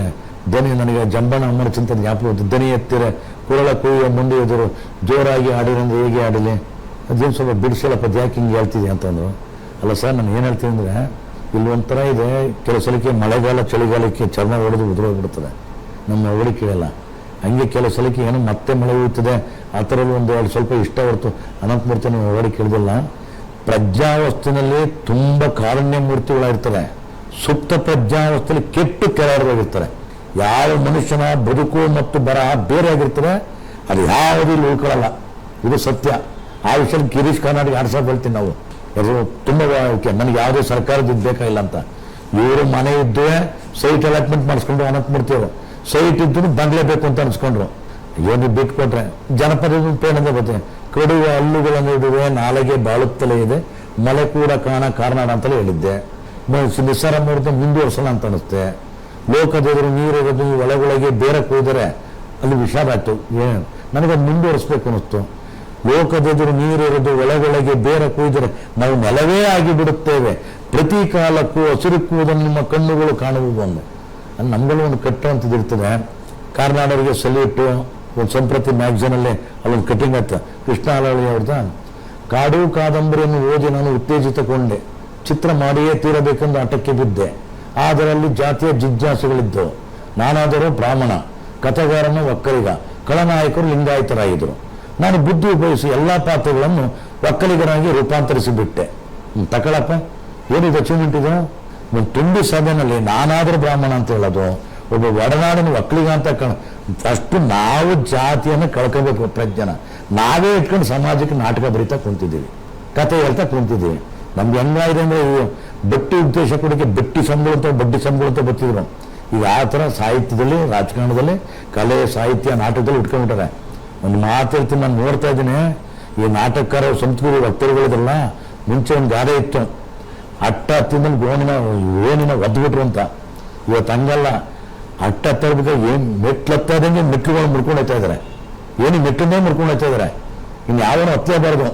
ದನಿ, ನನಗೆ ಜಂಬಣ ಅಮ್ಮನ ಚಿಂತನೆ ಜ್ಞಾಪಕ ಹೋಗ್ತದೆ. ದನಿ ಎತ್ತಿರೆ ಕುರಳ ಕುಯ್ಯುವ ಮುಂದೆ ಎದುರು ಜೋರಾಗಿ ಆಡಿರಂದ್ರೆ ಹೇಗೆ ಆಡಲಿ, ಅದೇನು ಸ್ವಲ್ಪ ಬಿಡಿಸಲಪ್ಪ ಯಾಕೆ ಹಿಂಗೆ ಹೇಳ್ತಿದೆ ಅಂತಂದರು. ಅಲ್ಲ ಸರ್ ನಾನು ಏನು ಹೇಳ್ತೀನಿ ಅಂದರೆ, ಇಲ್ಲಿ ಒಂಥರ ಇದೆ, ಕೆಲವು ಸಲಕ್ಕೆ ಮಳೆಗಾಲ ಚಳಿಗಾಲಕ್ಕೆ ಚರ್ಮ ಹೊಡೆದು ಉದುರೋಗ್ಬಿಡ್ತದೆ, ನಮ್ಮ ಹೊಡಿ ಕೇಳಲ್ಲ. ಹಂಗೆ ಕೆಲವು ಸಲಕ್ಕೆ ಏನೋ ಮತ್ತೆ ಮಳೆ ಹುಯ್ತದೆ, ಆ ಥರದ್ದು ಒಂದು ಸ್ವಲ್ಪ ಇಷ್ಟ ಹೊರತು ಅನಂತಮೂರ್ತಿ ನಾವು ಹೊಡಿ ಕೇಳಿದಿಲ್ಲ. ಪ್ರಜ್ಞಾವಸ್ಥೆಯಲ್ಲಿ ತುಂಬ ಕಾರುಣ್ಯ ಮೂರ್ತಿಗಳಾಗಿರ್ತಾರೆ, ಸುಪ್ತ ಪ್ರಜ್ಞಾವಸ್ಥೆಯಲ್ಲಿ ಕೆಟ್ಟು ಕೆಳಗಿರ್ತಾರೆ. ಯಾವ ಮನುಷ್ಯನ ಬದುಕು ಮತ್ತು ಬರಹ ಬೇರೆ ಆಗಿರ್ತಾರೆ, ಅದು ಯಾವುದೂ ಇಲ್ಲಿ ಉಳ್ಕೊಳ್ಳಲ್ಲ. ಇದು ಸತ್ಯ. ಆ ವಿಷಯದಲ್ಲಿ ಗಿರೀಶ್ ಕಾರ್ನಾಡಿಗೆ ಆಡ್ಸೋದು ಹೇಳ್ತೀನಿ ನಾವು. ಅದು ತುಂಬ ನನಗೆ ಯಾವುದೇ ಸರ್ಕಾರದ ಇದು ಬೇಕಾಗಿಲ್ಲ ಅಂತ. ಇವರು ಮನೆ ಇದ್ದೇ ಸೈಟ್ ಅಲಾಟ್ಮೆಂಟ್ ಮಾಡಿಸ್ಕೊಂಡು ಅನಂತಮೂರ್ತಿಯವರು ಸೈಟ್ ಇದ್ದು ಬಂಗ್ಲೆ ಬೇಕು ಅಂತ ಅನ್ಸ್ಕೊಂಡ್ರು. ಏನು ಬಿಟ್ಕೊಟ್ರೆ ಜನಪದ ಪೇನಂದ ಬರ್ತದೆ, ಕಡುವ ಹಲ್ಲುಗಳ ನಡುವೆ ನಾಲೆಗೆ ಬಾಳುತ್ತಲೇ ಇದೆ, ಮಲೆ ಕೂಡ ಕಾರ್ನಾಡ ಅಂತಲೇ ಹೇಳಿದ್ದೆ. ನಿಸ್ಸಾರ ಮೂರ್ತಿ ಮುಂದುವರ್ಸಲ್ಲ ಅಂತ ಅನಿಸುತ್ತೆ. ಲೋಕದೆದುರು ನೀರಿರೋದು ಒಳಗೊಳಗೆ ಬೇರೆ ಕೂದರೆ ಅಲ್ಲಿ ವಿಷಾದ ಆಯ್ತು. ಏನು ನನಗೆ ಮುಂದುವರಿಸ್ಬೇಕು ಅನ್ನಿಸ್ತು. ಲೋಕದೆದುರು ನೀರಿರೋದು ಒಳಗೊಳಗೆ ಬೇರೆ ಕೂದರೆ ನಾವು ನೆಲವೇ ಆಗಿಬಿಡುತ್ತೇವೆ, ಪ್ರತಿ ಕಾಲಕ್ಕೂ ಹಸಿರುಕ್ಕುವುದನ್ನು ನಿಮ್ಮ ಕಣ್ಣುಗಳು ಕಾಣುವುದು ಅಂದೆ. ಅದು ನಮ್ಗಳು ಒಂದು ಕಟ್ಟುವಂಥದ್ದು ಇರ್ತದೆ. ಕಾರ್ನಾಡವರಿಗೆ ಸಲ್ಯೂಟು. ಒಂದು ಸಂಪ್ರತಿ ಮ್ಯಾಗ್ಝಿನಲ್ಲಿ ಅಲ್ಲೊಂದು ಕಟಿಂಗ್ ಆಯ್ತು, ಕೃಷ್ಣ ಅಲಹಳ್ಳಿ ಅವ್ರದ ಕಾಡು ಕಾದಂಬರಿಯನ್ನು ಓದಿ ನಾನು ಉತ್ತೇಜಿತಗೊಂಡೆ. ಚಿತ್ರ ಮಾಡಿಯೇ ತೀರಬೇಕೆಂದು ಆಟಕ್ಕೆ ಬಿದ್ದೆ. ಅದರಲ್ಲಿ ಜಾತಿಯ ಜಿಜ್ಞಾಸುಗಳಿದ್ದವು. ನಾನಾದರೂ ಬ್ರಾಹ್ಮಣ, ಕಥೆಗಾರನು ಒಕ್ಕಲಿಗ, ಖಳನಾಯಕರು ಲಿಂಗಾಯತರಾಗಿದ್ದರು. ನಾನು ಬುದ್ಧಿ ಉಪಯೋಗಿಸಿ ಎಲ್ಲ ಪಾತ್ರಗಳನ್ನು ಒಕ್ಕಲಿಗರಾಗಿ ರೂಪಾಂತರಿಸಿಬಿಟ್ಟೆ. ತಗೊಳಪ್ಪ, ಏನಿದೆ ಅಚೀವ್ಮೆಂಟ್ ಇದು? ಒಂದು ತುಂಬಿ ಸಭೆಯಲ್ಲಿ ನಾನಾದರೂ ಬ್ರಾಹ್ಮಣ ಅಂತ ಹೇಳೋದು, ಒಬ್ಬ ಒಡನಾಡಿನ ಒಕ್ಕಲಿಗ ಅಂತ ಫಸ್ಟ್ ನಾವು ಜಾತಿಯನ್ನು ಕಳ್ಕೋಬೇಕು. ಪ್ರಜ್ಞಾನ ನಾವೇ ಇಟ್ಕೊಂಡು ಸಮಾಜಕ್ಕೆ ನಾಟಕ ಬರೀತಾ ಕುಂತಿದ್ದೀವಿ, ಕತೆ ಹೇಳ್ತಾ ಕುಂತಿದ್ದೀವಿ. ನಮ್ಗೆ ಹೆಂಗಾಗಿದೆ ಅಂದರೆ ಬಟ್ಟಿ ಉದ್ದೇಶ ಕೊಡೋಕ್ಕೆ ಬಟ್ಟಿ ಸಂಬಳ ಅಂತ ಬಡ್ಡಿ ಸಂಬಳ ಅಂತ ಬರ್ತಿದ್ರು. ಈಗ ಆ ಥರ ಸಾಹಿತ್ಯದಲ್ಲಿ, ರಾಜಕಾರಣದಲ್ಲಿ, ಕಲೆ, ಸಾಹಿತ್ಯ, ನಾಟಕದಲ್ಲಿ ಇಟ್ಕೊಂಡ್ಬಿಟ್ಟಾರೆ. ಒಂದು ಮಾತು ಹೇಳ್ತೀನಿ, ನಾನು ನೋಡ್ತಾ ಇದ್ದೀನಿ, ಈ ನಾಟಕಕಾರ ಸಂಸ್ಕೃತಿ ವಕ್ತರುಗಳಿದ್ರಲ್ಲ, ಮುಂಚೆ ಒಂದು ಗಾದೆ ಇತ್ತು, ಅಟ್ಟ ಹತ್ತಿದ್ಮೇಲೆ ಓಣಿನ ಒದ್ಬಿಟ್ರು ಅಂತ. ಇವತ್ತು ಹಂಗಲ್ಲ, ಅಟ್ಟ ಹತ್ತಬೇಕಾದ್ರೆ ಏನು ಮೆಟ್ಲು ಹತ್ತದಂಗೆ ಮೆಟ್ಲುಗಳು ಮುಡ್ಕೊಂಡು ಹೋಗ್ತಾ ಇದ್ದಾರೆ, ಏನು ಮೆಟ್ಟನ್ನೇ ಮುಡ್ಕೊಂಡು ಹೋಗ್ತಾ ಇದ್ದಾರೆ. ಇನ್ನು ಯಾವನು ಹತ್ತಲೇಬಾರ್ದು.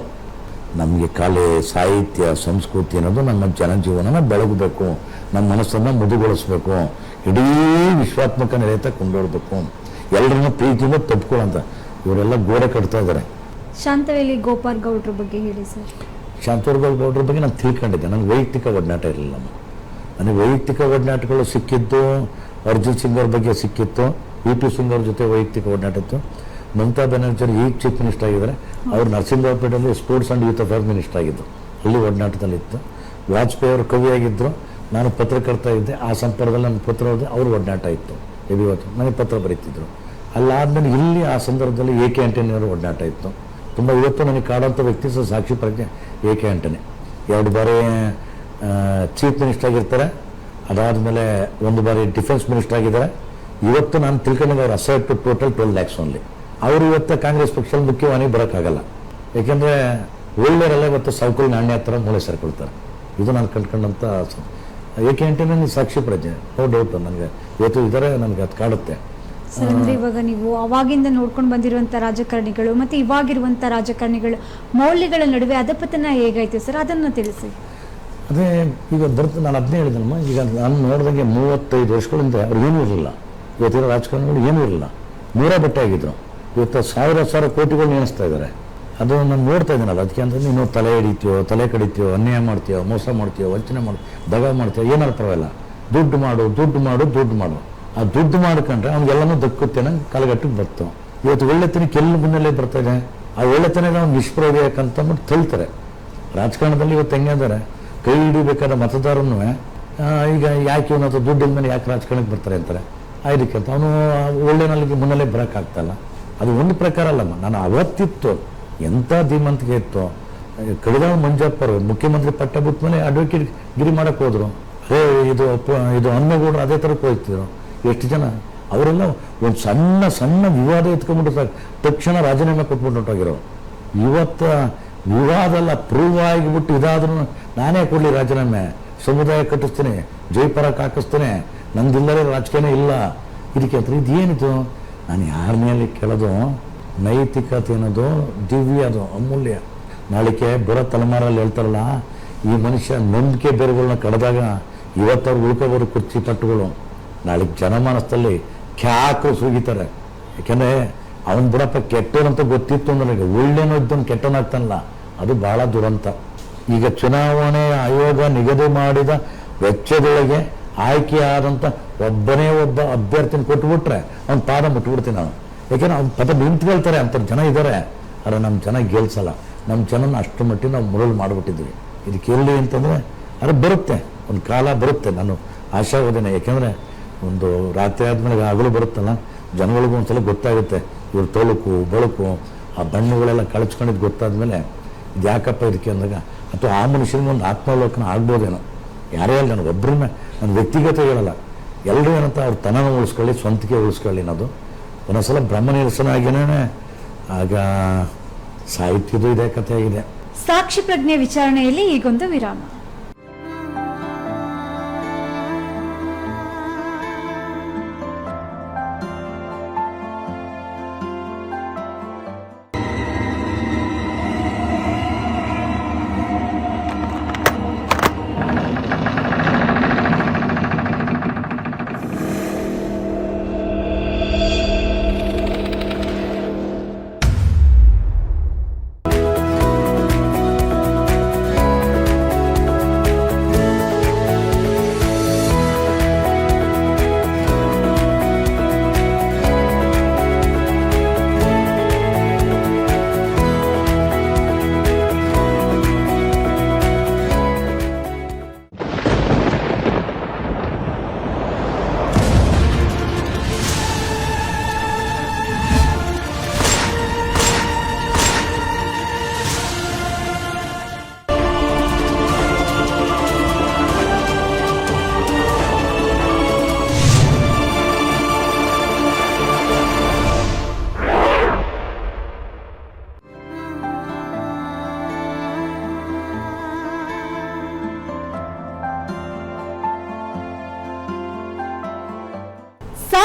ನಮಗೆ ಕಲೆ, ಸಾಹಿತ್ಯ, ಸಂಸ್ಕೃತಿ ಅನ್ನೋದು ನಮ್ಮ ಜನಜೀವನನ ಬೆಳಗಬೇಕು, ನಮ್ಮ ಮನಸ್ಸನ್ನು ಮೃದುಗೊಳಿಸ್ಬೇಕು, ಇಡೀ ವಿಶ್ವಾತ್ಮಕ ನೆಲೆತ ಕೊಂಡೋಡ್ಬೇಕು, ಎಲ್ಲರನ್ನ ಪ್ರೀತಿಯಿಂದ ತಪ್ಕೊಳ್ಳೋಂತ. ಇವರೆಲ್ಲ ಗೋಡೆ ಕಟ್ತಾ ಇದ್ದಾರೆ. ಶಾಂತವೇಲಿ ಗೋಪಾಲ್ ಗೌಡ್ರ ಬಗ್ಗೆ ಹೇಳಿ ಸರ್. ಶಾಂತವೇಲಿ ಗೌಡ್ರ ಬಗ್ಗೆ ನಾನು ತಿಳ್ಕೊಂಡಿದ್ದೆ. ನನಗೆ ವೈಯಕ್ತಿಕ ಒಡನಾಟ ಇರಲಿಲ್ಲ. ನನಗೆ ವೈಯಕ್ತಿಕ ಒಡನಾಟಗಳು ಸಿಕ್ಕಿದ್ದು ಅರ್ಜಿತ್ ಸಿಂಗ್ ಅವ್ರ ಬಗ್ಗೆ ಸಿಕ್ಕಿತ್ತು, ವಿ.ಪಿ. ಸಿಂಗ್ ಅವ್ರ ಜೊತೆ ವೈಯಕ್ತಿಕ ಒಡನಾಟ ಇತ್ತು. ಮಮತಾ ಬ್ಯಾನರ್ಜಿ ಈಗ ಚೀಫ್ ಮಿನಿಸ್ಟರ್ ಆಗಿದ್ದಾರೆ, ಅವರು ನರಸಿಂಹರಾಜಪೇಟೆಯಲ್ಲಿ sports and youth affairs minister ಆಗಿದ್ದು, ಅಲ್ಲಿ ಒಡನಾಟದಲ್ಲಿತ್ತು. ವಾಜಪೇಯಿ ಅವರು ಕವಿಯಾಗಿದ್ದರು, ನಾನು ಪತ್ರಕರ್ತ ಇದ್ದೆ, ಆ ಸಂಪರ್ಕದಲ್ಲಿ ನನ್ನ ಪತ್ರ ಓದಿ ಅವ್ರ ಒಡನಾಟ ಇತ್ತು. ಇವತ್ತು ನನಗೆ ಪತ್ರ ಬರೀತಿದ್ರು. ಅಲ್ಲಾದ್ಮೇಲೆ ಇಲ್ಲಿ ಆ ಸಂದರ್ಭದಲ್ಲಿ ಎ.ಕೆ. ಆಂಟನಿಯವರ ಒಡನಾಟ ಇತ್ತು ತುಂಬ. ಇವತ್ತು ನನಗೆ ಕಾಡೋಂಥ ವ್ಯಕ್ತಿ ಸಾಕ್ಷಿ ಪ್ರಜ್ಞೆ ಎ.ಕೆ. ಆಂಟನಿ. 2 ಬಾರಿ ಚೀಫ್ ಮಿನಿಸ್ಟರ್ ಆಗಿರ್ತಾರೆ, ಅದಾದಮೇಲೆ 1 ಬಾರಿ ಡಿಫೆನ್ಸ್ ಮಿನಿಸ್ಟರ್ ಆಗಿದ್ದಾರೆ. ಇವತ್ತು ನಾನು ತಿಳ್ಕೊಂಡಾಗ ಅವ್ರು ಅಸೆಟ್ ಟೋಟಲ್ 12 lakhs ಓನ್ಲಿ. ಅವರು ಇವತ್ತು ಕಾಂಗ್ರೆಸ್ ಪಕ್ಷದಲ್ಲಿ ಮುಖ್ಯವಾಗಿ ಬರೋಕ್ಕಾಗಲ್ಲ, ಯಾಕೆಂದರೆ ಒಳ್ಳೆಯವರೆಲ್ಲ ಇವತ್ತು ಸೌಕರ್ಯ ನಾಣ್ಯ ಹತ್ರ ಮೂಳೆ ಸೇರ್ಕೊಳ್ತಾರೆ. ಇದು ನಾನು ಕಂಡ್ಕೊಂಡಂಥ ಎ.ಕೆ. ಆಂಟನಿ ಸಾಕ್ಷಿ ಪ್ರಜ್ಞೆ, ನೋ ಡೌಟ್. ನನಗೆ ಇವತ್ತು ಇದ್ದಾರೆ, ನನಗೆ ಅದು ಕಾಡುತ್ತೆ. ಸರ್, ಅಂದ್ರೆ ಇವಾಗ ನೀವು ಅವಾಗಿಂದ ನೋಡ್ಕೊಂಡು ಬಂದಿರುವಂತ ರಾಜಕಾರಣಿಗಳು ಮತ್ತೆ ಇವಾಗಿರುವಂತ ರಾಜಕಾರಣಿಗಳು ಮೌಲ್ಯಗಳ ನಡುವೆ ಅಧಪತನ ಹೇಗಾಯ್ತು ಸರ್, ಅದನ್ನ ತಿಳಿಸಿ. ಅದೇ ಈಗ ನಾನು ಅದನ್ನೇ ಹೇಳಿದಮ್ಮ. ಈಗ ನಾನು ನೋಡಿದಂಗೆ 35 ವರ್ಷಗಳಿಂದ ಅವ್ರು ಏನೂ ಇರಲಿಲ್ಲ. ಇವತ್ತಿರೋ ರಾಜಕಾರಣಿಗಳು ಏನೂ ಇರಲಿಲ್ಲ, ಮೂರೇ ಬಟ್ಟೆ ಆಗಿದ್ರು. ಇವತ್ತು ಸಾವಿರ ಕೋಟಿಗಳು ನೆನೆಸ್ತಾ ಇದ್ದಾರೆ. ಅದು ನಾನು ನೋಡ್ತಾ ಇದ್ದೀನಲ್ಲ, ಅದಕ್ಕೆ ಅಂತಂದ್ರೆ ನೀನು ತಲೆ ಹಿಡಿತೀಯೋ, ತಲೆ ಕಡಿತೀಯೋ, ಅನ್ಯಾಯ ಮಾಡ್ತೀಯೋ, ಮೋಸ ಮಾಡ್ತೀಯೋ, ವಂಚನೆ ದಗ ಮಾಡ್ತೀಯೋ, ಏನಾರು ಪರವಾಗಿಲ್ಲ, ದುಡ್ಡು ಮಾಡು. ಆ ದುಡ್ಡು ಮಾಡ್ಕೊಂಡ್ರೆ ಅವ್ನಿಗೆಲ್ಲನೂ ದಕ್ಕುತ್ತೆ, ನಂಗೆ ಕಲಗಟ್ಟಿಗೆ ಬರ್ತು. ಇವತ್ತು ಒಳ್ಳೆತನ ಕೆಲ್ಲು ಮುನ್ನಲ್ಲೇ ಬರ್ತಾ ಇದೆ. ಆ ಒಳ್ಳೆತನದ ಅವ್ನು ನಿಷ್ಪ್ರಯೋಗ ಯಾಕಂತಂದ್ಬಿಟ್ಟು ತಳ್ತಾರೆ. ರಾಜಕಾರಣದಲ್ಲಿ ಇವತ್ತು ಹೆಂಗಿದ್ದಾರೆ, ಕೈ ಹಿಡಿಬೇಕಾದ ಮತದಾರನು ಈಗ ಯಾಕೆ ಇವನು ಅಥವಾ ದುಡ್ಡಿನ ಮೇಲೆ ಯಾಕೆ ರಾಜಕಾರಣಕ್ಕೆ ಬರ್ತಾರೆ ಅಂತಾರೆ. ಇದಕ್ಕೆ ಅಂತ ಅವನು ಒಳ್ಳೆನಲ್ಲಿ ಮುನ್ನಲ್ಲೇ ಬರೋಕ್ಕಾಗ್ತಲ್ಲ. ಅದು ಒಂದು ಪ್ರಕಾರ ಅಲ್ಲಮ್ಮ. ನಾನು ಅವತ್ತಿತ್ತು ಎಂಥ ಧೀಮಂತಿಕೆ ಇತ್ತು. ಕಳೆದ ಮಂಜಪ್ಪರು ಮುಖ್ಯಮಂತ್ರಿ ಪಟ್ಟ ಬಿಟ್ಟ ಮೇಲೆ ಅಡ್ವೊಕೇಟ್ ಗಿರಿ ಮಾಡೋಕ್ಕೆ ಹೋದರು. ಇದು ಅನ್ನಗೌಡರು ಅದೇ ಥರಕ್ಕೆ ಹೋಗ್ತಿದ್ರು. ಎಷ್ಟು ಜನ ಅವರೆಲ್ಲ ಒಂದು ಸಣ್ಣ ವಿವಾದ ಎತ್ಕೊಂಡ್ಬಿಟ್ಟು ತಕ್ಷಣ ರಾಜೀನಾಮೆ ಕೊಟ್ಬಿಟ್ಟು ಹೊರಟೋಗಿರೋ. ಇವತ್ತು ವಿವಾದ ಎಲ್ಲ ಪ್ರೂವ್ ಆಗಿಬಿಟ್ಟು ಇದಾದ್ರೂ ನಾನೇ ಕೊಡಲಿ ರಾಜೀನಾಮೆ, ಸಮುದಾಯ ಕಟ್ಟಿಸ್ತೀನಿ, ಜೈಪುರಕ್ಕೆ ಹಾಕಿಸ್ತೀನಿ, ನಂದಿಲ್ಲದೆ ರಾಜಕೀಯನೇ ಇಲ್ಲ. ಇದಕ್ಕೆ ಹತ್ರ ಇದೇನಿದು? ನಾನು ಯಾರ ಮೇಲೆ ಕೇಳೋದು? ನೈತಿಕತೆ ಅನ್ನೋದು ದಿವ್ಯ, ಅದು ಅಮೂಲ್ಯ. ನಾಳಿಕೆ ಬರೋ ತಲೆಮಾರಲ್ಲಿ ಹೇಳ್ತಾರಲ್ಲ, ಈ ಮನುಷ್ಯ ನಂಬಿಕೆ ಬೇರುಗಳನ್ನ ಕಳೆದಾಗ ಇವತ್ತವ್ರು ಉಳ್ಕೋಬೋದು ಕುರ್ಚಿ ಪಟ್ಟುಗಳು, ನಾಳೆ ಜನಮಾನಸದಲ್ಲಿ ಕ್ಯಾಕರು ಸುಗಿತಾರೆ. ಯಾಕೆಂದರೆ ಅವನು ಬಿಡಪ್ಪ ಕೆಟ್ಟವನಂತ ಗೊತ್ತಿತ್ತು ಅಂದ್ರೆ ಒಳ್ಳೆನೋ ಇದ್ದವನು ಕೆಟ್ಟವನಾಗ್ತಾನಲ್ಲ, ಅದು ಭಾಳ ದುರಂತ. ಈಗ ಚುನಾವಣೆ ಆಯೋಗ ನಿಗದಿ ಮಾಡಿದ ವೆಚ್ಚದೊಳಗೆ ಆಯ್ಕೆಯಾದಂಥ ಒಬ್ಬನೇ ಒಬ್ಬ ಅಭ್ಯರ್ಥಿನ ಕೊಟ್ಟುಬಿಟ್ರೆ ಅವ್ನ ಪಾದ ಮುಟ್ಬಿಡ್ತೀನಿ ನಾನು. ಯಾಕೆಂದ್ರೆ ಅವ್ನ ಪದ ನಿಂತ್ಕೊಳ್ತಾರೆ, ಅಂಥವ್ರು ಜನ ಇದ್ದಾರೆ. ಆದರೆ ನಮ್ಮ ಜನ ಗೆಲ್ಸಲ್ಲ. ನಮ್ಮ ಜನನ ಅಷ್ಟು ಮಟ್ಟಿಗೆ ನಾವು ಮುರಳು ಮಾಡಿಬಿಟ್ಟಿದ್ವಿ. ಇದಕ್ಕೆ ಎಲ್ಲಿ ಅಂತಂದರೆ ಅದು ಬರುತ್ತೆ, ಒಂದು ಕಾಲ ಬರುತ್ತೆ. ನಾನು ಆಶಾವಾದಿನೇ. ಯಾಕೆಂದರೆ ಒಂದು ರಾತ್ರಿ ಆದಮೇಲೆ ಹಗಲು ಬರುತ್ತಲ್ಲ, ಜನಗಳಿಗೂ ಒಂದ್ಸಲ ಗೊತ್ತಾಗುತ್ತೆ ಇವ್ರ ತೊಳಕು ಬಳಕು ಆ ಬಣ್ಣಗಳೆಲ್ಲ ಕಳಚ್ಕೊಂಡಿದ್ದು ಗೊತ್ತಾದ್ಮೇಲೆ ಇದು ಯಾಕಪ್ಪ ಇದಕ್ಕೆ ಅಂದಾಗ, ಅಥವಾ ಆ ಮನುಷ್ಯನಿಗೆ ಒಂದು ಆತ್ಮಾವಲೋಕನ ಆಗ್ಬೋದೇನೋ. ಯಾರೇ ಅಲ್ಲ, ನನಗೆ ಒಬ್ಬರನ್ನ ನನ್ನ ವ್ಯಕ್ತಿಗತ ಹೇಳಲ್ಲ, ಎಲ್ಲರೂ ಏನಂತ ಅವ್ರ ತನನ ಉಳಿಸ್ಕೊಳ್ಳಿ, ಸ್ವಂತಿಕೆ ಉಳಿಸ್ಕೊಳ್ಳಿ ಅನ್ನೋದು. ಒಂದೊಂದ್ಸಲ ಬ್ರಹ್ಮ ನಿರಸನ ಆಗಿನೇ ಆಗ ಸಾಹಿತ್ಯದ ಇದೇ ಕಥೆ ಆಗಿದೆ. ಸಾಕ್ಷಿ ಪ್ರಜ್ಞೆ ವಿಚಾರಣೆಯಲ್ಲಿ ಈಗೊಂದು ವಿರಾಮ.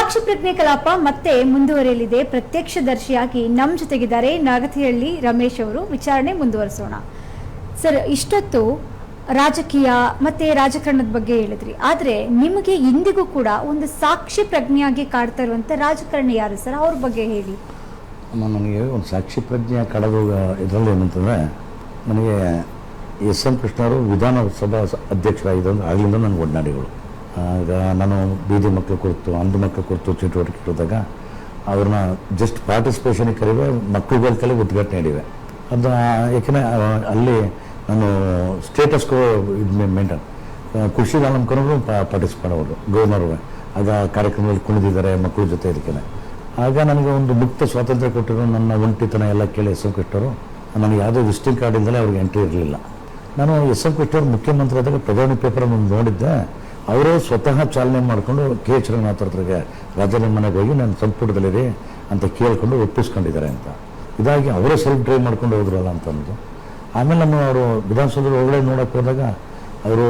ಸಾಕ್ಷಿ ಪ್ರಜ್ಞೆ ಕಲಾಪ ಮತ್ತೆ ಮುಂದುವರಿಯಲಿದೆ. ಪ್ರತ್ಯಕ್ಷದರ್ಶಿಯಾಗಿ ನಮ್ಮ ಜೊತೆಗಿದ್ದಾರೆ ನಾಗತಿಹಳ್ಳಿ ರಮೇಶ್ ಅವರು. ವಿಚಾರಣೆ ಮುಂದುವರಿಸೋಣ. ಸರ್, ಇಷ್ಟೊತ್ತು ರಾಜಕೀಯ ಮತ್ತೆ ರಾಜಕಾರಣದ ಬಗ್ಗೆ ಹೇಳಿದ್ರಿ, ಆದ್ರೆ ನಿಮಗೆ ಇಂದಿಗೂ ಕೂಡ ಒಂದು ಸಾಕ್ಷಿ ಪ್ರಜ್ಞೆಯಾಗಿ ಕಾಡ್ತಾ ಇರುವಂತ ರಾಜಕಾರಣಿ ಯಾರು ಸರ್? ಅವ್ರ ಬಗ್ಗೆ ಹೇಳಿ. ನನಗೆ ಒಂದು ಸಾಕ್ಷಿ ಪ್ರಜ್ಞೆ ಕಳೆದ ಇದರಲ್ಲಿ ಏನಂತಂದರೆ, ನನಗೆ ಎಸ್.ಎಂ. ಕೃಷ್ಣವರು ವಿಧಾನಸಭಾ ಅಧ್ಯಕ್ಷರಾಗಿದ್ದಂದ್ರೆ ಆಗಲಿಂದ ನನಗೆ ಒಡನಾಡಿಗಳು. ಆಗ ನಾನು ಬೀದಿ ಮಕ್ಕಳ ಕುರಿತು, ಅಂಧ ಮಕ್ಕಳ ಕುರಿತು ಚಟುವಟಿಕೆ ಇರಿದಾಗ ಅವ್ರನ್ನ ಜಸ್ಟ್ ಪಾರ್ಟಿಸಿಪೇಷನಿಗೆ ಕರೀವೆ, ಮಕ್ಕಳುಗಳ ಕಲೆ ಉದ್ಘಾಟನೆ ನೀಡಿವೆ. ಅದು ಏಕೆಂದರೆ ಅಲ್ಲಿ ನಾನು ಸ್ಟೇಟಸ್ಗೂ ಇದು ಮೇಂಟೈನ್ ಕೃಷಿ ಅಲಂಕರಣಗಳು ಪಾರ್ಟಿಸಿಪೇಟ್ ಅವರು ಗವರ್ನರು ಆಗ ಕಾರ್ಯಕ್ರಮದಲ್ಲಿ ಕುಣಿದಿದ್ದಾರೆ ಮಕ್ಕಳ ಜೊತೆ. ಇದಕ್ಕೆ ಆಗ ನನಗೆ ಒಂದು ಮುಕ್ತ ಸ್ವಾತಂತ್ರ್ಯ ಕೊಟ್ಟಿರೋ ನನ್ನ ಒಂಟಿತನ ಎಲ್ಲ ಕೇಳಿ ಎಸ್.ಎಂ. ಕೃಷ್ಣವರು ನನಗೆ ಯಾವುದೋ ವಿಸಿಟಿಂಗ್ ಕಾರ್ಡಿಂದಲೇ ಅವ್ರಿಗೆ ಎಂಟ್ರಿ ಇರಲಿಲ್ಲ. ನಾನು ಎಸ್.ಎಂ. ಕೃಷ್ಣವ್ರು ಮುಖ್ಯಮಂತ್ರಿ ಆದಾಗ ಪ್ರಧಾನಿ ಪೇಪರನ್ನು ನೋಡಿದ್ದೆ. ಅವರೇ ಸ್ವತಃ ಚಾಲನೆ ಮಾಡಿಕೊಂಡು ಕೆ ಎಚ್ ರಂಗನಾಥ್ ಹತ್ರಗೆ ರಾಜನ ಮನೆಗೆ ಹೋಗಿ ನಾನು ಸಂಪುಟದಲ್ಲಿರಿ ಅಂತ ಕೇಳಿಕೊಂಡು ಒಪ್ಪಿಸ್ಕೊಂಡಿದ್ದಾರೆ ಅಂತ. ಇದಾಗಿ ಅವರೇ ಸೆಲ್ಫ್ ಡ್ರೈವ್ ಮಾಡ್ಕೊಂಡು ಹೋದ್ರಲ್ಲ ಅಂತಂದು. ಆಮೇಲೆ ನಮ್ಮ ಅವರು ವಿಧಾನಸೌಧದ ಒಳಗಡೆ ನೋಡೋಕೆ ಹೋದಾಗ ಅವರು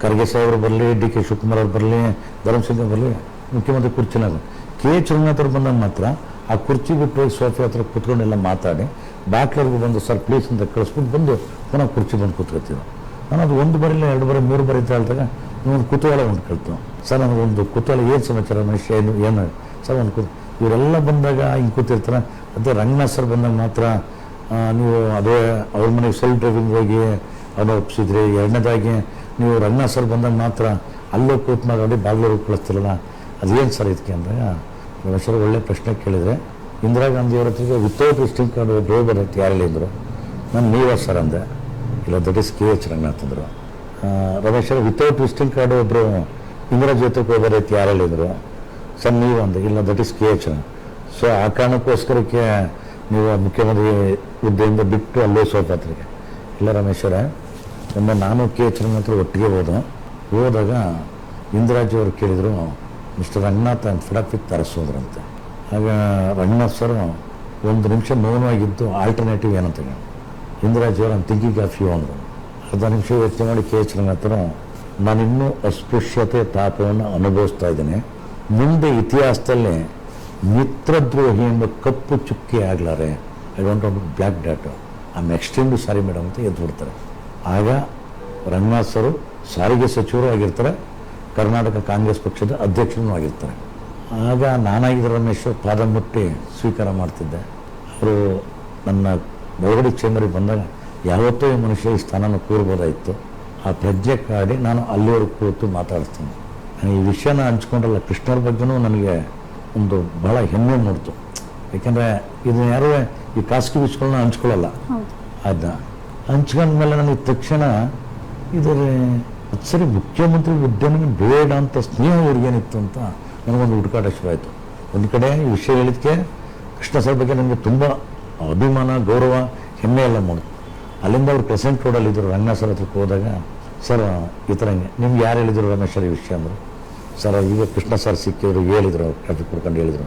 ಖರ್ಗೆ ಸಾಹೇಬರು ಬರಲಿ, ಡಿ ಕೆ ಶಿವಕುಮಾರ್ ಅವ್ರು ಬರಲಿ, ಧರ್ಮಸಿಂಗ್ ಬರಲಿ, ಮುಖ್ಯಮಂತ್ರಿ ಕುರ್ಚಿನಾಗ ಕೆ ಎಚ್ ರಂಗನಾಥ್ ಅವ್ರು ಬಂದಾಗ ಮಾತ್ರ ಆ ಕುರ್ಚಿ ಬಿಟ್ಟು ಹೋಗಿ ಸೋಫೆ ಹತ್ರ ಕೂತ್ಕೊಂಡೆಲ್ಲ ಮಾತಾಡಿ ಬಾಕ್ಲರ್ಗೂ ಬಂದು ಸರ್ ಪ್ಲೀಸ್ ಅಂತ ಕಳಿಸ್ಬಿಟ್ಟು ಬಂದು ಪುನಃ ಕುರ್ಚಿ ಬಂದು ಕೂತ್ಕೊಳ್ತೀವಿ. ನಾನು ಅದು 1 ಬರಿಲ್ಲ 2 ಬರಿ 3 ಬರಿ ಅಂತ ಹೇಳಿದಾಗ ಒಂದು ಕುತೂಹಲ ಉಂಟು ಕಳ್ತು. ಸರ್ ನನಗೊಂದು ಕುತೂಹಲ, ಏನು ಸಮಾಚಾರ ಮನುಷ್ಯ ಏನು ಸರ್ ಒಂದು ಇವರೆಲ್ಲ ಬಂದಾಗ ಹಿಂಗೆ ಕೂತಿರ್ತಾರೆ. ಅದೇ ರಂಗನಾಥ್ ಸರ್ ಬಂದಾಗ ಮಾತ್ರ ನೀವು ಅದೇ ಅವ್ರ ಮನೆಗೆ ಸೆಲ್ಫ್ ಡ್ರೈವಿಂಗ್ ಹೋಗಿ ಅವನ್ನ ಒಪ್ಪಿಸಿದ್ರಿ. ಎರಡನೇದಾಗಿ ನೀವು ರಂಗನಾಥ್ ಸರ್ ಬಂದಾಗ ಮಾತ್ರ ಅಲ್ಲೋ ಕೂತ್ ಮಾಡಿ ಬಾಗ್ಲೂರು ಕಳಿಸ್ತಿರಲ್ಲ, ಅದೇನು ಸರ್ ಇದಕ್ಕೆ ಅಂದಾಗ ರಮೇಶ್ವರ ಒಳ್ಳೆ ಪ್ರಶ್ನೆ ಕೇಳಿದರೆ, ಇಂದಿರಾ ಗಾಂಧಿ ಅವ್ರ ಹತ್ತಿರ ವಿತೌಟ್ ವಿಸಿಟಿಂಗ್ ಕಾರ್ಡ್ ಒಬ್ಬರು ಬರುತ್ತೆ ಯಾರಲ್ಲಿ ಅಂದರು. ನಾನು ನೀವೇ ಸರ್ ಅಂದೆ. ಇಲ್ಲ, that is K H Ranganath ಅಂದರು. ರಮೇಶ್ವರ ವಿತೌಟ್ ವಿಸಿಟಿಂಗ್ ಕಾರ್ಡ್ ಒಬ್ಬರು ಇಂದಿರಾ ಜೊತೆಗೆ ಹೋಗೋದೈತೆ ಯಾರಲ್ಲಿ ಅಂದರು. ಸರ್ ನೀವು ಅಂದೆ. ಇಲ್ಲ, that is K H. So ಆ ಕಾರಣಕ್ಕೋಸ್ಕರಕ್ಕೆ ನೀವು ಮುಖ್ಯಮಂತ್ರಿ ಹುದ್ದೆಯಿಂದ ಬಿಟ್ಟು ಅಲ್ಲೇ ಸೋಪಾತ್ರಿಗೆ. ಇಲ್ಲ ರಮೇಶ್ವರ, ಒಮ್ಮೆ ನಾನು ಕೆ ಎಚ್ ರಂಗನಾಥ್ ಒಟ್ಟಿಗೆ ಹೋದಾಗ ಇಂದಿರಾಜಿಯವರು ಕೇಳಿದರು, ಮಿಸ್ಟರ್ ರಂಗನಾಥ್ ಅಂತ ಫಿಡಾಫಿಕ್ ತರಿಸೋದ್ರಂತೆ. ಆಗ ರಂಗನಾಥ್ ಸರ್ 1 ನಿಮಿಷ ಮೌನವಾಗಿದ್ದು ಆಲ್ಟರ್ನೇಟಿವ್ ಏನಂತ ಇಂದಿರಾಜಿಯವರು ನಾನು ಥಿಂಕಿಂಗ್ ಆಫ್ ಯು ಅಂದರು. ಅರ್ಧ ನಿಮಿಷ ಯೋಚನೆ ಮಾಡಿ ಕೆ ಎಚ್ ರಂಗನಾಥರು, ನಾನಿನ್ನೂ ಅಸ್ಪೃಶ್ಯತೆ ತಾಪವನ್ನು ಅನುಭವಿಸ್ತಾ ಇದ್ದೇನೆ. ಮುಂದೆ ಇತಿಹಾಸದಲ್ಲಿ ಮಿತ್ರದ್ರೋಹಿ ಎಂಬ ಕಪ್ಪು ಚುಕ್ಕಿ ಆಗಲಾರೆ. I don't want black dot. I am extremely sorry madam ಅಂತ ಎದ್ದು ಬಿಡ್ತಾರೆ. ಆಗ ರಂಗನಾಥ್ ಸರು ಸಾರಿಗೆ ಸಚಿವರು ಆಗಿರ್ತಾರೆ, ಕರ್ನಾಟಕ ಕಾಂಗ್ರೆಸ್ ಪಕ್ಷದ ಅಧ್ಯಕ್ಷರೂ ಆಗಿರ್ತಾರೆ. ಆಗ ನಾನಾಗಿದ್ದ ರಮೇಶ್ ಪಾದ ಮುಟ್ಟಿ ಸ್ವೀಕಾರ ಮಾಡ್ತಿದ್ದೆ. ಅವರು ನನ್ನ ಒಳಗಡೆ ಚೇಂಬರಿಗೆ ಬಂದಾಗ ಯಾವತ್ತೂ ಈ ಮನುಷ್ಯ ಈ ಸ್ಥಾನನ ಕೂರ್ಬೋದಾಯಿತು. ಆ ಪ್ರಜ್ಞೆ ಕಾಡಿ ನಾನು ಅಲ್ಲಿವರೆಗೂ ಕೂತು ಮಾತಾಡ್ತೀನಿ. ನಾನು ಈ ವಿಷಯನ ಹಂಚ್ಕೊಂಡ್ರಲ್ಲ, ಕೃಷ್ಣರ ಬಗ್ಗೆನೂ ನನಗೆ ಒಂದು ಭಾಳ ಹೆಮ್ಮೆ ಮೂಡ್ತು. ಯಾಕೆಂದರೆ ಇದನ್ನ ಯಾರೂ ಈ ಖಾಸಗಿ ವಿಷಯಗಳನ್ನ ಹಂಚ್ಕೊಳ್ಳಲ್ಲ. ಅದನ್ನ ಹಂಚ್ಕೊಂಡ್ಮೇಲೆ ನನಗೆ ತಕ್ಷಣ ಇದರ ಸರಿ ಮುಖ್ಯಮಂತ್ರಿ ಹುದ್ದೆನಿಗೆ ಬೇಡ ಅಂತ ಸ್ನೇಹ ಅವ್ರಿಗೇನಿತ್ತು ಅಂತ ನನಗೊಂದು ಹುಡುಕಾಟ ಶುರು ಆಯಿತು. ಒಂದು ಕಡೆ ಈ ವಿಷಯ ಹೇಳಿದ್ದಕ್ಕೆ ಕೃಷ್ಣ ಸರ್ ಬಗ್ಗೆ ನನಗೆ ತುಂಬ ಅಭಿಮಾನ, ಗೌರವ, ಹೆಮ್ಮೆ ಎಲ್ಲ ಮಾಡಿತು. ಅಲ್ಲಿಂದ ಅವ್ರು ಪ್ರೆಸೆಂಟ್ ರೋಡಲ್ಲಿದ್ದರು. ರಂಗನಾಥ್ ಸರ್ ಹತ್ರಕ್ಕೆ ಹೋದಾಗ, ಸರ್ ಈ ಥರ ನಿಮ್ಗೆ ಯಾರು ಹೇಳಿದರು ರಮೇಶ್ವರ ಈ ವಿಷಯ ಅಂದರು. ಸರ್ ಈಗ ಕೃಷ್ಣ ಸರ್ ಸಿಕ್ಕಿದ್ರು, ಹೇಳಿದರು, ಟ್ರಾಫಿಕ್ ಕೊಡ್ಕೊಂಡು ಹೇಳಿದರು.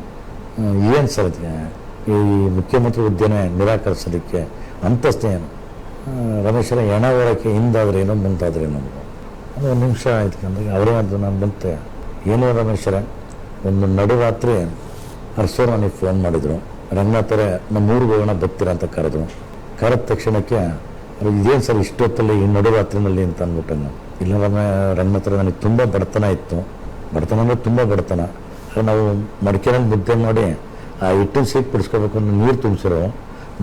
ಏನು ಸರ್ ಅದಕ್ಕೆ ಈ ಮುಖ್ಯಮಂತ್ರಿ ಹುದ್ದೆನೇ ನಿರಾಕರಿಸೋದಕ್ಕೆ ಅಂತಸ್ತೇ ಏನು? ರಮೇಶ್ವರ ಹೆಣ ಹೊರಕ್ಕೆ ಹಿಂದಾದ್ರೆ ಏನೋ ಮುಂದಾದ್ರೆ ಏನೋ. ಅದು 1 ನಿಮಿಷ ಆಯ್ತು ಅಂದಾಗ ಅವರೇ ಅದು ನಾನು ಬಂತೆ. ಏನೋ ರಮೇಶ್ವರ, ಒಂದು ನಡುರಾತ್ರಿ ಹರ್ಸೋರು ನನಗೆ ಫೋನ್ ಮಾಡಿದರು. ರಂಗನಾಥರೇ ನಮ್ಮೂರಿಗೆ ಹೋಗೋಣ ಬರ್ತೀರಾ ಅಂತ ಕರೆದ್ರು. ಕರೆದ ತಕ್ಷಣಕ್ಕೆ ಇದೇನು ಸರ್ ಇಷ್ಟೊತ್ತಲ್ಲಿ ಈ ನಡುರಾತ್ರಿನಲ್ಲಿ ಅಂತ ಅಂದ್ಬಿಟ್ಟು. ಇಲ್ಲ ರಂಗನಾಥರ ನನಗೆ ತುಂಬ ಬಡತನ ಇತ್ತು. ಬಡತನ ಅಂದರೆ ತುಂಬ ಬಡತನ. ನಾವು ಮಡಿಕೆನಲ್ಲಿ ಮುದ್ದೆ ಮಾಡಿ ಆ ಹಿಟ್ಟಿನ ಸೀಕ್ ಬಿಡಿಸ್ಕೋಬೇಕು ಅಂದ್ರೆ ನೀರು ತುಂಬಿಸಿರೋ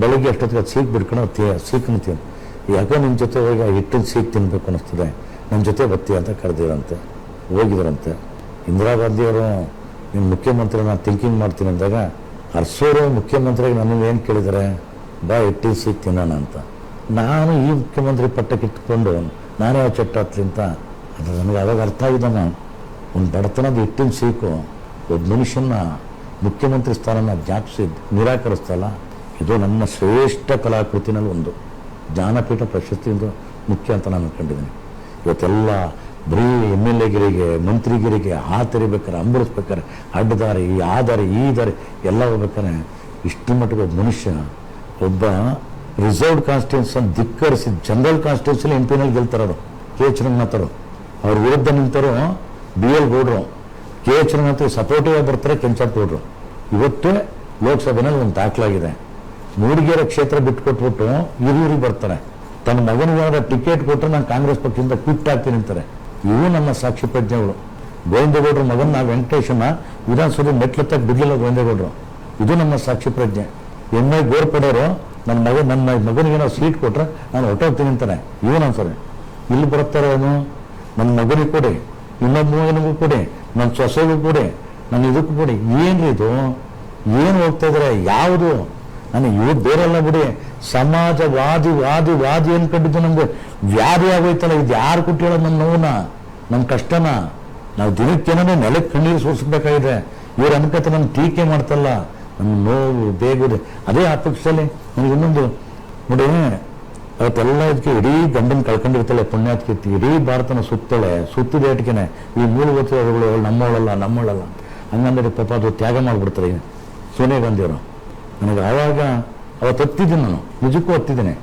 ಬೆಳಗ್ಗೆ ಅಷ್ಟೊತ್ತಿಗೆ ಅದು ಸೀಕ್ ಬಿಡ್ಕೊಂಡು ಸೀಕನ್ನು ತಿಂದು ಯಾಕೋ ನಿಮ್ಮ ಜೊತೆ ಹೋಗಿ ಆ ಹಿಟ್ಟಿನ ಸೀಕ್ ತಿನ್ನಬೇಕು ಅನ್ನಿಸ್ತದೆ, ನನ್ನ ಜೊತೆ ಬರ್ತೀಯ ಅಂತ ಕರೆದಿರಂತೆ. ಹೋಗಿದ್ರಂತೆ. ಇಂದಿರಾ ಗಾಂಧಿಯವರು ನಿಮ್ಮ ಮುಖ್ಯಮಂತ್ರಿ ನಾನು ಥಿಂಕಿಂಗ್ ಮಾಡ್ತೀನಿ ಅಂದಾಗ ಹರ್ಸೋರು ಮುಖ್ಯಮಂತ್ರಿಗೆ ನನ್ನನ್ನು ಏನು ಕೇಳಿದ್ದಾರೆ, ಬಾ ಹಿಟ್ಟಿನ ಸೀಕ್ ತಿನ್ನೋಣ ಅಂತ. ನಾನು ಈ ಮುಖ್ಯಮಂತ್ರಿ ಪಟ್ಟಕ್ಕೆ ಇಟ್ಕೊಂಡು ನಾನೇ ಆ ಚಟ್ಟ ಹತ್ತಲಿ ಅಂತ ಅದು ನನಗೆ ಅವಾಗ ಅರ್ಥ ಆಗಿದ್ದಾನ. ಒಂದು ಬಡತನದ ಹಿಟ್ಟಿನ ಸೀಕು ಒಬ್ಬ ಮನುಷ್ಯನ ಮುಖ್ಯಮಂತ್ರಿ ಸ್ಥಾನನ ಜ್ಞಾಪಿಸಿ ನಿರಾಕರಿಸ್ತಲ್ಲ, ಇದು ನನ್ನ ಶ್ರೇಷ್ಠ ಕಲಾಕೃತಿನಲ್ಲಿ ಒಂದು ಜ್ಞಾನಪೀಠ ಪ್ರಶಸ್ತಿಯಿಂದ ಮುಖ್ಯ ಅಂತ ನಾನು ಕಂಡಿದ್ದೀನಿ. ಇವತ್ತೆಲ್ಲ ಬರೀ MLA-ಗಿರಿಗೆ, ಮಂತ್ರಿಗಿರಿಗೆ ತೆರಿಬೇಕಾರೆ, ಅಂಬಳಿಸ್ಬೇಕಾರೆ, ಅಡ್ಡದಾರಿ, ಆ ದಾರಿ, ಈ ದಾರಿ ಎಲ್ಲ ಹೋಗ್ಬೇಕಾದ್ರೆ ಇಷ್ಟು ಮಟ್ಟಿಗೆ ಒಬ್ಬ ಮನುಷ್ಯ ಒಬ್ಬ ರಿಸರ್ವ್ಡ್ ಕಾನ್ಸ್ಟಿಟ್ಯೂನ್ಸನ್ನು ಧಿಕ್ಕರಿಸಿ ಜನರಲ್ ಕಾನ್ಸ್ಟಿಟ್ಯೂನ್ಸಿಲಿ MP ನಲ್ಲಿ ಗೆಲ್ತಾರವರು ಕೆ ಎಚ್ ರಂಗನಾಥರು. ಅವ್ರ ವಿರುದ್ಧ ನಿಂತರು BL ಗೌಡ್ರು. ಕೆ ಎಚ್ ರಂಗನಾಥ್ ಸಪೋರ್ಟಿವ್ ಆಗಿ ಬರ್ತಾರೆ ಕೆಂಚಪ್ಪಗೌಡರು. ಇವತ್ತೇ ಲೋಕಸಭೆನಲ್ಲಿ ಒಂದು ದಾಖಲಾಗಿದೆ. ಮೂಡಿಗೆರೆ ಕ್ಷೇತ್ರ ಬಿಟ್ಕೊಟ್ಬಿಟ್ಟು ಹಿರಿಯೂರಿಗೆ ಬರ್ತಾರೆ. ತನ್ನ ಮಗನಿಗೆ ಟಿಕೆಟ್ ಕೊಟ್ಟರೆ ನಾನು ಕಾಂಗ್ರೆಸ್ ಪಕ್ಷದಿಂದ ಕ್ವಿಟ್ ಆಗ್ತೀನಿ ಅಂತಾರೆ. ಇವು ನಮ್ಮ ಸಾಕ್ಷಿ ಪ್ರಜ್ಞೆಗಳು. ಗೋವಿಂದೇಗೌಡರ ಮಗನ ವೆಂಕಟೇಶನ ವಿಧಾನಸಭೆ ಮೆಟ್ಲತ್ತಾಗ ಬಿಡ್ಲಿಲ್ಲ ಗೋವಿಂದೇಗೌಡರು. ಇದು ನಮ್ಮ ಸಾಕ್ಷಿ ಪ್ರಜ್ಞೆ. ಎಮ್ಮೆ ಗೋರ್ಪಡೆಯವರು ನನ್ನ ಮಗನಿಗೆ ನಾವು ಸೀಟ್ ಕೊಟ್ರೆ ನಾನು ಹೊಟ್ಟೋಗ್ತೀನಿ ಅಂತಾನೆ. ಇವನು ಅಂತಾರೆ. ಇಲ್ಲಿ ಬರ್ತಾರೆ ಅವನು, ನನ್ನ ಮಗನಿಗೆ ಕೊಡಿ, ಇನ್ನೊಬ್ಬ ಮಗನಿಗೂ ಕೊಡಿ, ನನ್ನ ಸೊಸೆಗೂ ಕೊಡಿ, ನನ್ನ ಇದಕ್ಕೂ ಕೊಡಿ. ಏನ್ರಿ ಇದು? ಏನು ಹೋಗ್ತಾ ಇದಾರೆ? ಯಾವುದು? ನನಗೆ ಇವು ಬೇರೆಲ್ಲ ಬಿಡಿ. ಸಮಾಜವಾದಿ ವಾದಿ ವಾದಿ ಅನ್ಕೊಂಡಿದ್ದು ನಮ್ಗೆ ವ್ಯಾಧಿ ಆಗೋಯ್ತಲ್ಲ. ಇದು ಯಾರು ಕೊಟ್ಟು ಹೇಳೋದು ನಮ್ಮ ನೋವನ್ನ, ನಮ್ಮ ಕಷ್ಟನ? ನಾವು ದಿನಕ್ಕೇನೋ ನೆಲಕ್ಕೆ ಕಣ್ಣೀರು ಸೋರಿಸ್ಬೇಕಾಗಿದೆ. ಇವ್ರು ಅನ್ಕತೆ ನಮ್ಮ ಟೀಕೆ ಮಾಡ್ತಲ್ಲ, ನಮ್ಮ ನೋವು ಬೇಗುದೆ. ಅದೇ ಆ ಪಕ್ಷದಲ್ಲಿ ನನಗೆ ಇನ್ನೊಂದು ನೋಡಿ, ಅವತ್ತೆಲ್ಲ ಇದಕ್ಕೆ ಇಡೀ ಗಂಡನ ಕಳ್ಕೊಂಡಿರ್ತಾಳೆ ಪುಣ್ಯಾತ್ಕೀರ್ತಿ. ಇಡೀ ಭಾರತನ ಸುತ್ತಾಳೆ. ಸುತ್ತಿದ ಏಟಿಗೆನೆ ಈ ಮೂಲಭೂತಗಳು ನಮ್ಮವಳಲ್ಲ ಹಂಗಂದ್ರೆ ಪಾಪ ಅದು ತ್ಯಾಗ ಮಾಡಿಬಿಡ್ತಾರೆ ಸೋನಿಯಾ ಗಾಂಧಿಯವರು. ನನಗೆ ಆವಾಗ ಅವತ್ತು ಹತ್ತಿದ್ದೀನಿ, ನಾನು ನಿಜಕ್ಕೂ ಹತ್ತಿದ್ದೀನಿ.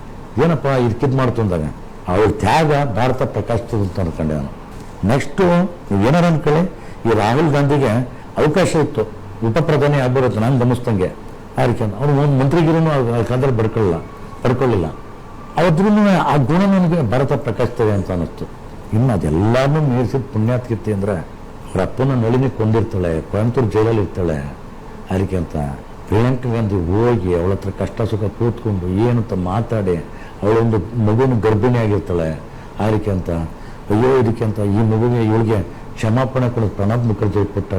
ಏನಪ್ಪ ಇದಕ್ಕಿದ್ ಮಾಡ್ತು ಅಂದಾಗ ಅವಳ ತ್ಯಾಗ ಭಾರತ ಪ್ರಕಾಶಿಸ್ತದೆ ಅಂತ ಅನ್ಕೊಂಡೆ ನಾನು. ನೆಕ್ಸ್ಟು ಏನಾರು ಅನ್ಕೊಳ್ಳಿ, ಈ ರಾಹುಲ್ ಗಾಂಧಿಗೆ ಅವಕಾಶ ಇತ್ತು ಉಪ ಪ್ರಧಾನಿ ಆಗ್ಬರುತ್ತೆ ನಾನು ಗಮನಿಸ್ದಂಗೆ. ಆರಿಕೆ ಅವನು ಒಂದು ಮಂತ್ರಿಗಿರಿನೂ ಆ ಕಾಲದಲ್ಲಿ ಪಡ್ಕೊಳ್ಳಿಲ್ಲ. ಅವತ್ತಿಗೂ ಆ ಗುಣ ನನಗೆ ಭಾರತ ಪ್ರಕಾಶಿಸ್ತದೆ ಅಂತ ಅನ್ನಿಸ್ತು. ಇನ್ನು ಅದೆಲ್ಲನೂ ಮೀರಿಸಿದ ಪುಣ್ಯಾತ್ಕೀರ್ತಿ ಅಂದರೆ ಅವ್ರ ಅಪ್ಪನ ನಳಿನಿ ಕೊಂದಿರ್ತಾಳೆ, ಕೊಯಂತೂರು ಜೈಲಲ್ಲಿ ಇರ್ತಾಳೆ ಆರಿಕೆ ಅಂತ. ಪ್ರಿಯಾಂಕಾ ಗಾಂಧಿ ಹೋಗಿ ಅವಳ ಹತ್ರ ಕಷ್ಟ ಸುಖ ಕೂತ್ಕೊಂಡು ಏನಂತ ಮಾತಾಡಿ ಅವಳೊಂದು ಮಗುನ ಗರ್ಭಿಣಿ ಆಗಿರ್ತಾಳೆ ಆರಿಕೆ ಅಂತ. ಅಯ್ಯೋ ಇದಕ್ಕೆ ಅಂತ ಈ ಮಗುವಿಗೆ ಇವಳಿಗೆ ಕ್ಷಮಾಪಣೆ ಕೊಡೋದು ಪ್ರಣಬ್ ಮುಖರ್ಜಿ ಕೊಟ್ಟ.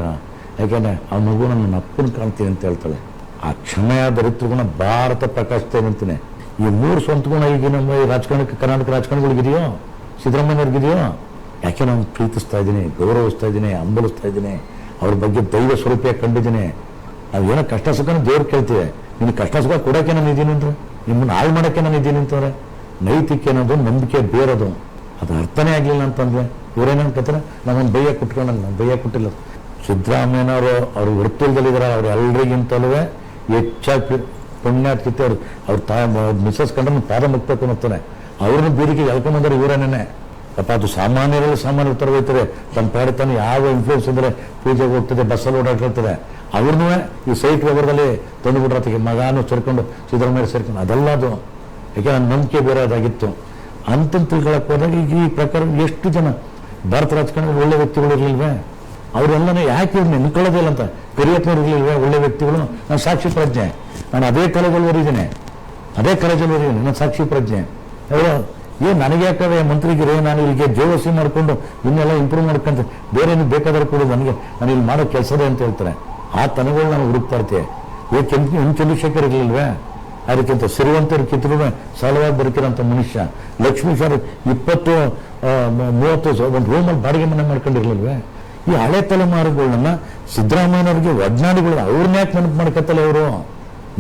ಯಾಕೆಂದರೆ ಆ ಮಗು ನನ್ನ ಅಪ್ಪನ ಕಾಣ್ತೀನಿ ಅಂತ ಹೇಳ್ತಾಳೆ. ಆ ಕ್ಷಮೆಯ ದರಿದ್ರಗುಣ ಭಾರತ ಪ್ರಕಾಶಿಸ್ತೇನೆ ಅಂತೀನಿ. ಈ ಮೂರು ಸ್ವಂತ ಗುಣ ಈಗ ನಮ್ಮ ರಾಜಕಾರಣಕ್ಕೆ ಕರ್ನಾಟಕ ರಾಜಕಾರಣಿಗಳಿಗಿದೆಯೋ, ಸಿದ್ದರಾಮಯ್ಯವ್ರಿಗಿದೆಯೋ? ಯಾಕೆ ನಾನು ಪ್ರೀತಿಸ್ತಾ ಇದ್ದೀನಿ, ಗೌರವಿಸ್ತಾ ಇದ್ದೀನಿ, ಹಂಬಲಿಸ್ತಾ ಇದ್ದೀನಿ, ಅವ್ರ ಬಗ್ಗೆ ದೈವ ಸ್ವರೂಪಿಯಾಗಿ ಕಂಡಿದ್ದೀನಿ. ನಾವು ಏನೋ ಕಷ್ಟ ಸುಖನ ದೇವ್ರು ಕೇಳ್ತೀವಿ. ನಿನ್ನ ಕಷ್ಟ ಸುಖ ಕೊಡೋಕೆ ನಾನು ಇದ್ದೀನಿ ಅಂದ್ರೆ, ನಿಮ್ಮನ್ನು ಹಾಳು ಮಾಡೋಕ್ಕೆ ನಾನು ಇದ್ದೀನಿ ಅಂತಂದ್ರೆ, ನೈತಿಕೆ ಅನ್ನೋದು ನಂಬಿಕೆ ಬೇರೋದು. ಅದು ಅರ್ಥನೇ ಆಗಲಿಲ್ಲ ಅಂತಂದ್ರೆ ಇವ್ರೇನಂತಾರೆ ನಮ್ಮನ್ನು ಬೈಯ ಕೊಟ್ಕೊಂಡಂಗೆ. ನಾನು ಬೈಯ ಕೊಟ್ಟಿಲ್ಲ. ಸಿದ್ದರಾಮಯ್ಯನವರು ಅವ್ರು ವೃತ್ತಿಲ್ದಲ್ಲಿದ್ದಾರೆ. ಅವ್ರು ಎಲ್ರಿಗಿಂತಲೂ ಹೆಚ್ಚಾಗಿ ಪುಣ್ಯಾತ್ಕಿತ್ತೆ. ಅವ್ರ ಮಿಸಸ್ ಕಂಡ್ರೆ ಪಾದ ಮುಕ್ಬೇಕು ಅನ್ನತ್ತಾನೆ. ಅವ್ರನ್ನ ಬೀದಿಗೆ ಎಳ್ಕೊಂಬಂದ್ರೆ ಇವರೇನೇ ಪಾಪ. ಅದು ಸಾಮಾನ್ಯರಲ್ಲಿ ಥರ ಹೋಗ್ತದೆ. ತನ್ನ ಪಾಡಿ ತಾನು ಯಾವ ಇನ್ಫ್ಲೂಯೆನ್ಸ್ ಇದ್ರೆ ಪೂಜೆಗೆ ಹೋಗ್ತದೆ, ಬಸ್ಸಲ್ಲಿ ಓಡಾಡ್ತಿರ್ತದೆ. ಅವ್ರನ್ನೂ ಈ ಸೈಟ್ ವ್ಯವಹಾರದಲ್ಲಿ ತಂದುಬಿಟ್ರತಿಗೆ ಮಗಾನು ಸೇರ್ಕೊಂಡು ಸಿದ್ದರಾಮಯ್ಯ ಸೇರ್ಕೊಂಡು ಅದೆಲ್ಲ ಅದು. ಯಾಕೆ ನನ್ನ ನಂಬಿಕೆ ಬೇರೆ ಅದಾಗಿತ್ತು ಅಂತ ತಿಳ್ಕೊಳಕ್ಕೆ ಹೋದಾಗ ಈಗ ಈ ಪ್ರಕಾರ ಎಷ್ಟು ಜನ ಭಾರತ ರಾಜಕಾರಣಿ ಒಳ್ಳೆ ವ್ಯಕ್ತಿಗಳು ಇರಲಿಲ್ವೇ? ಅವರೆಲ್ಲನೇ ಯಾಕೆ ಇವ್ರು ನೆನ್ಕೊಳ್ಳೋದಿಲ್ಲ ಅಂತ. ಕರಿಯಪ್ಪನವ್ರು ಇರಲಿಲ್ವೇ ಒಳ್ಳೆ ವ್ಯಕ್ತಿಗಳು? ನಾನು ಸಾಕ್ಷಿ ಪ್ರಜ್ಞೆ. ನಾನು ಅದೇ ಕಾಲೇಜಲ್ಲಿ ಓದಿದ್ದೀನಿ, ನಾನು ಸಾಕ್ಷಿ ಪ್ರಜ್ಞೆ. ಅವರು ನನಗೆ ಯಾಕಂದ್ರೆ ಮಂತ್ರಿಗಿರೇ ನಾನು ಇಲ್ಲಿಗೆ ಜೋಸಿ ಮಾಡಿಕೊಂಡು ಇನ್ನೆಲ್ಲ ಇಂಪ್ರೂವ್ ಮಾಡ್ಕೊಂತ ಬೇರೇನು ಬೇಕಾದ್ರೆ ಕೂಡ ನಾನು ಇಲ್ಲಿ ಮಾಡೋ ಕೆಲಸದೇ ಅಂತ ಹೇಳ್ತಾರೆ. ಆ ತನಗಳು ನಾನು ಹುಡುಕ್ತಾ ಇರ್ತೀವಿ. ಎಂ ಚಂದ್ರಶೇಖರ್ ಇರಲಿಲ್ವೇ? ಅದಕ್ಕಿಂತ ಸಿರಿವಂತರು ಕಿತ್ತರೂ ಸಾಲವಾಗಿ ಬದುಕಿರೋಂಥ ಮನುಷ್ಯ. ಲಕ್ಷ್ಮೀ ಸರ್ 20-30 ಒಂದು ರೂಮಲ್ಲಿ ಬಾಡಿಗೆ ಮನೆ ಮಾಡ್ಕೊಂಡಿರ್ಲಿಲ್ವೇ? ಈ ಹಳೆ ತಲೆಮಾರುಗಳನ್ನ ಸಿದ್ದರಾಮಯ್ಯನವ್ರಿಗೆ ಒಡ್ನಾಡಿಗಳು ಅವ್ರನ್ನ ಯಾಕೆ ನೆನಪು ಮಾಡ್ಕೊತಲ್ಲ? ಅವರು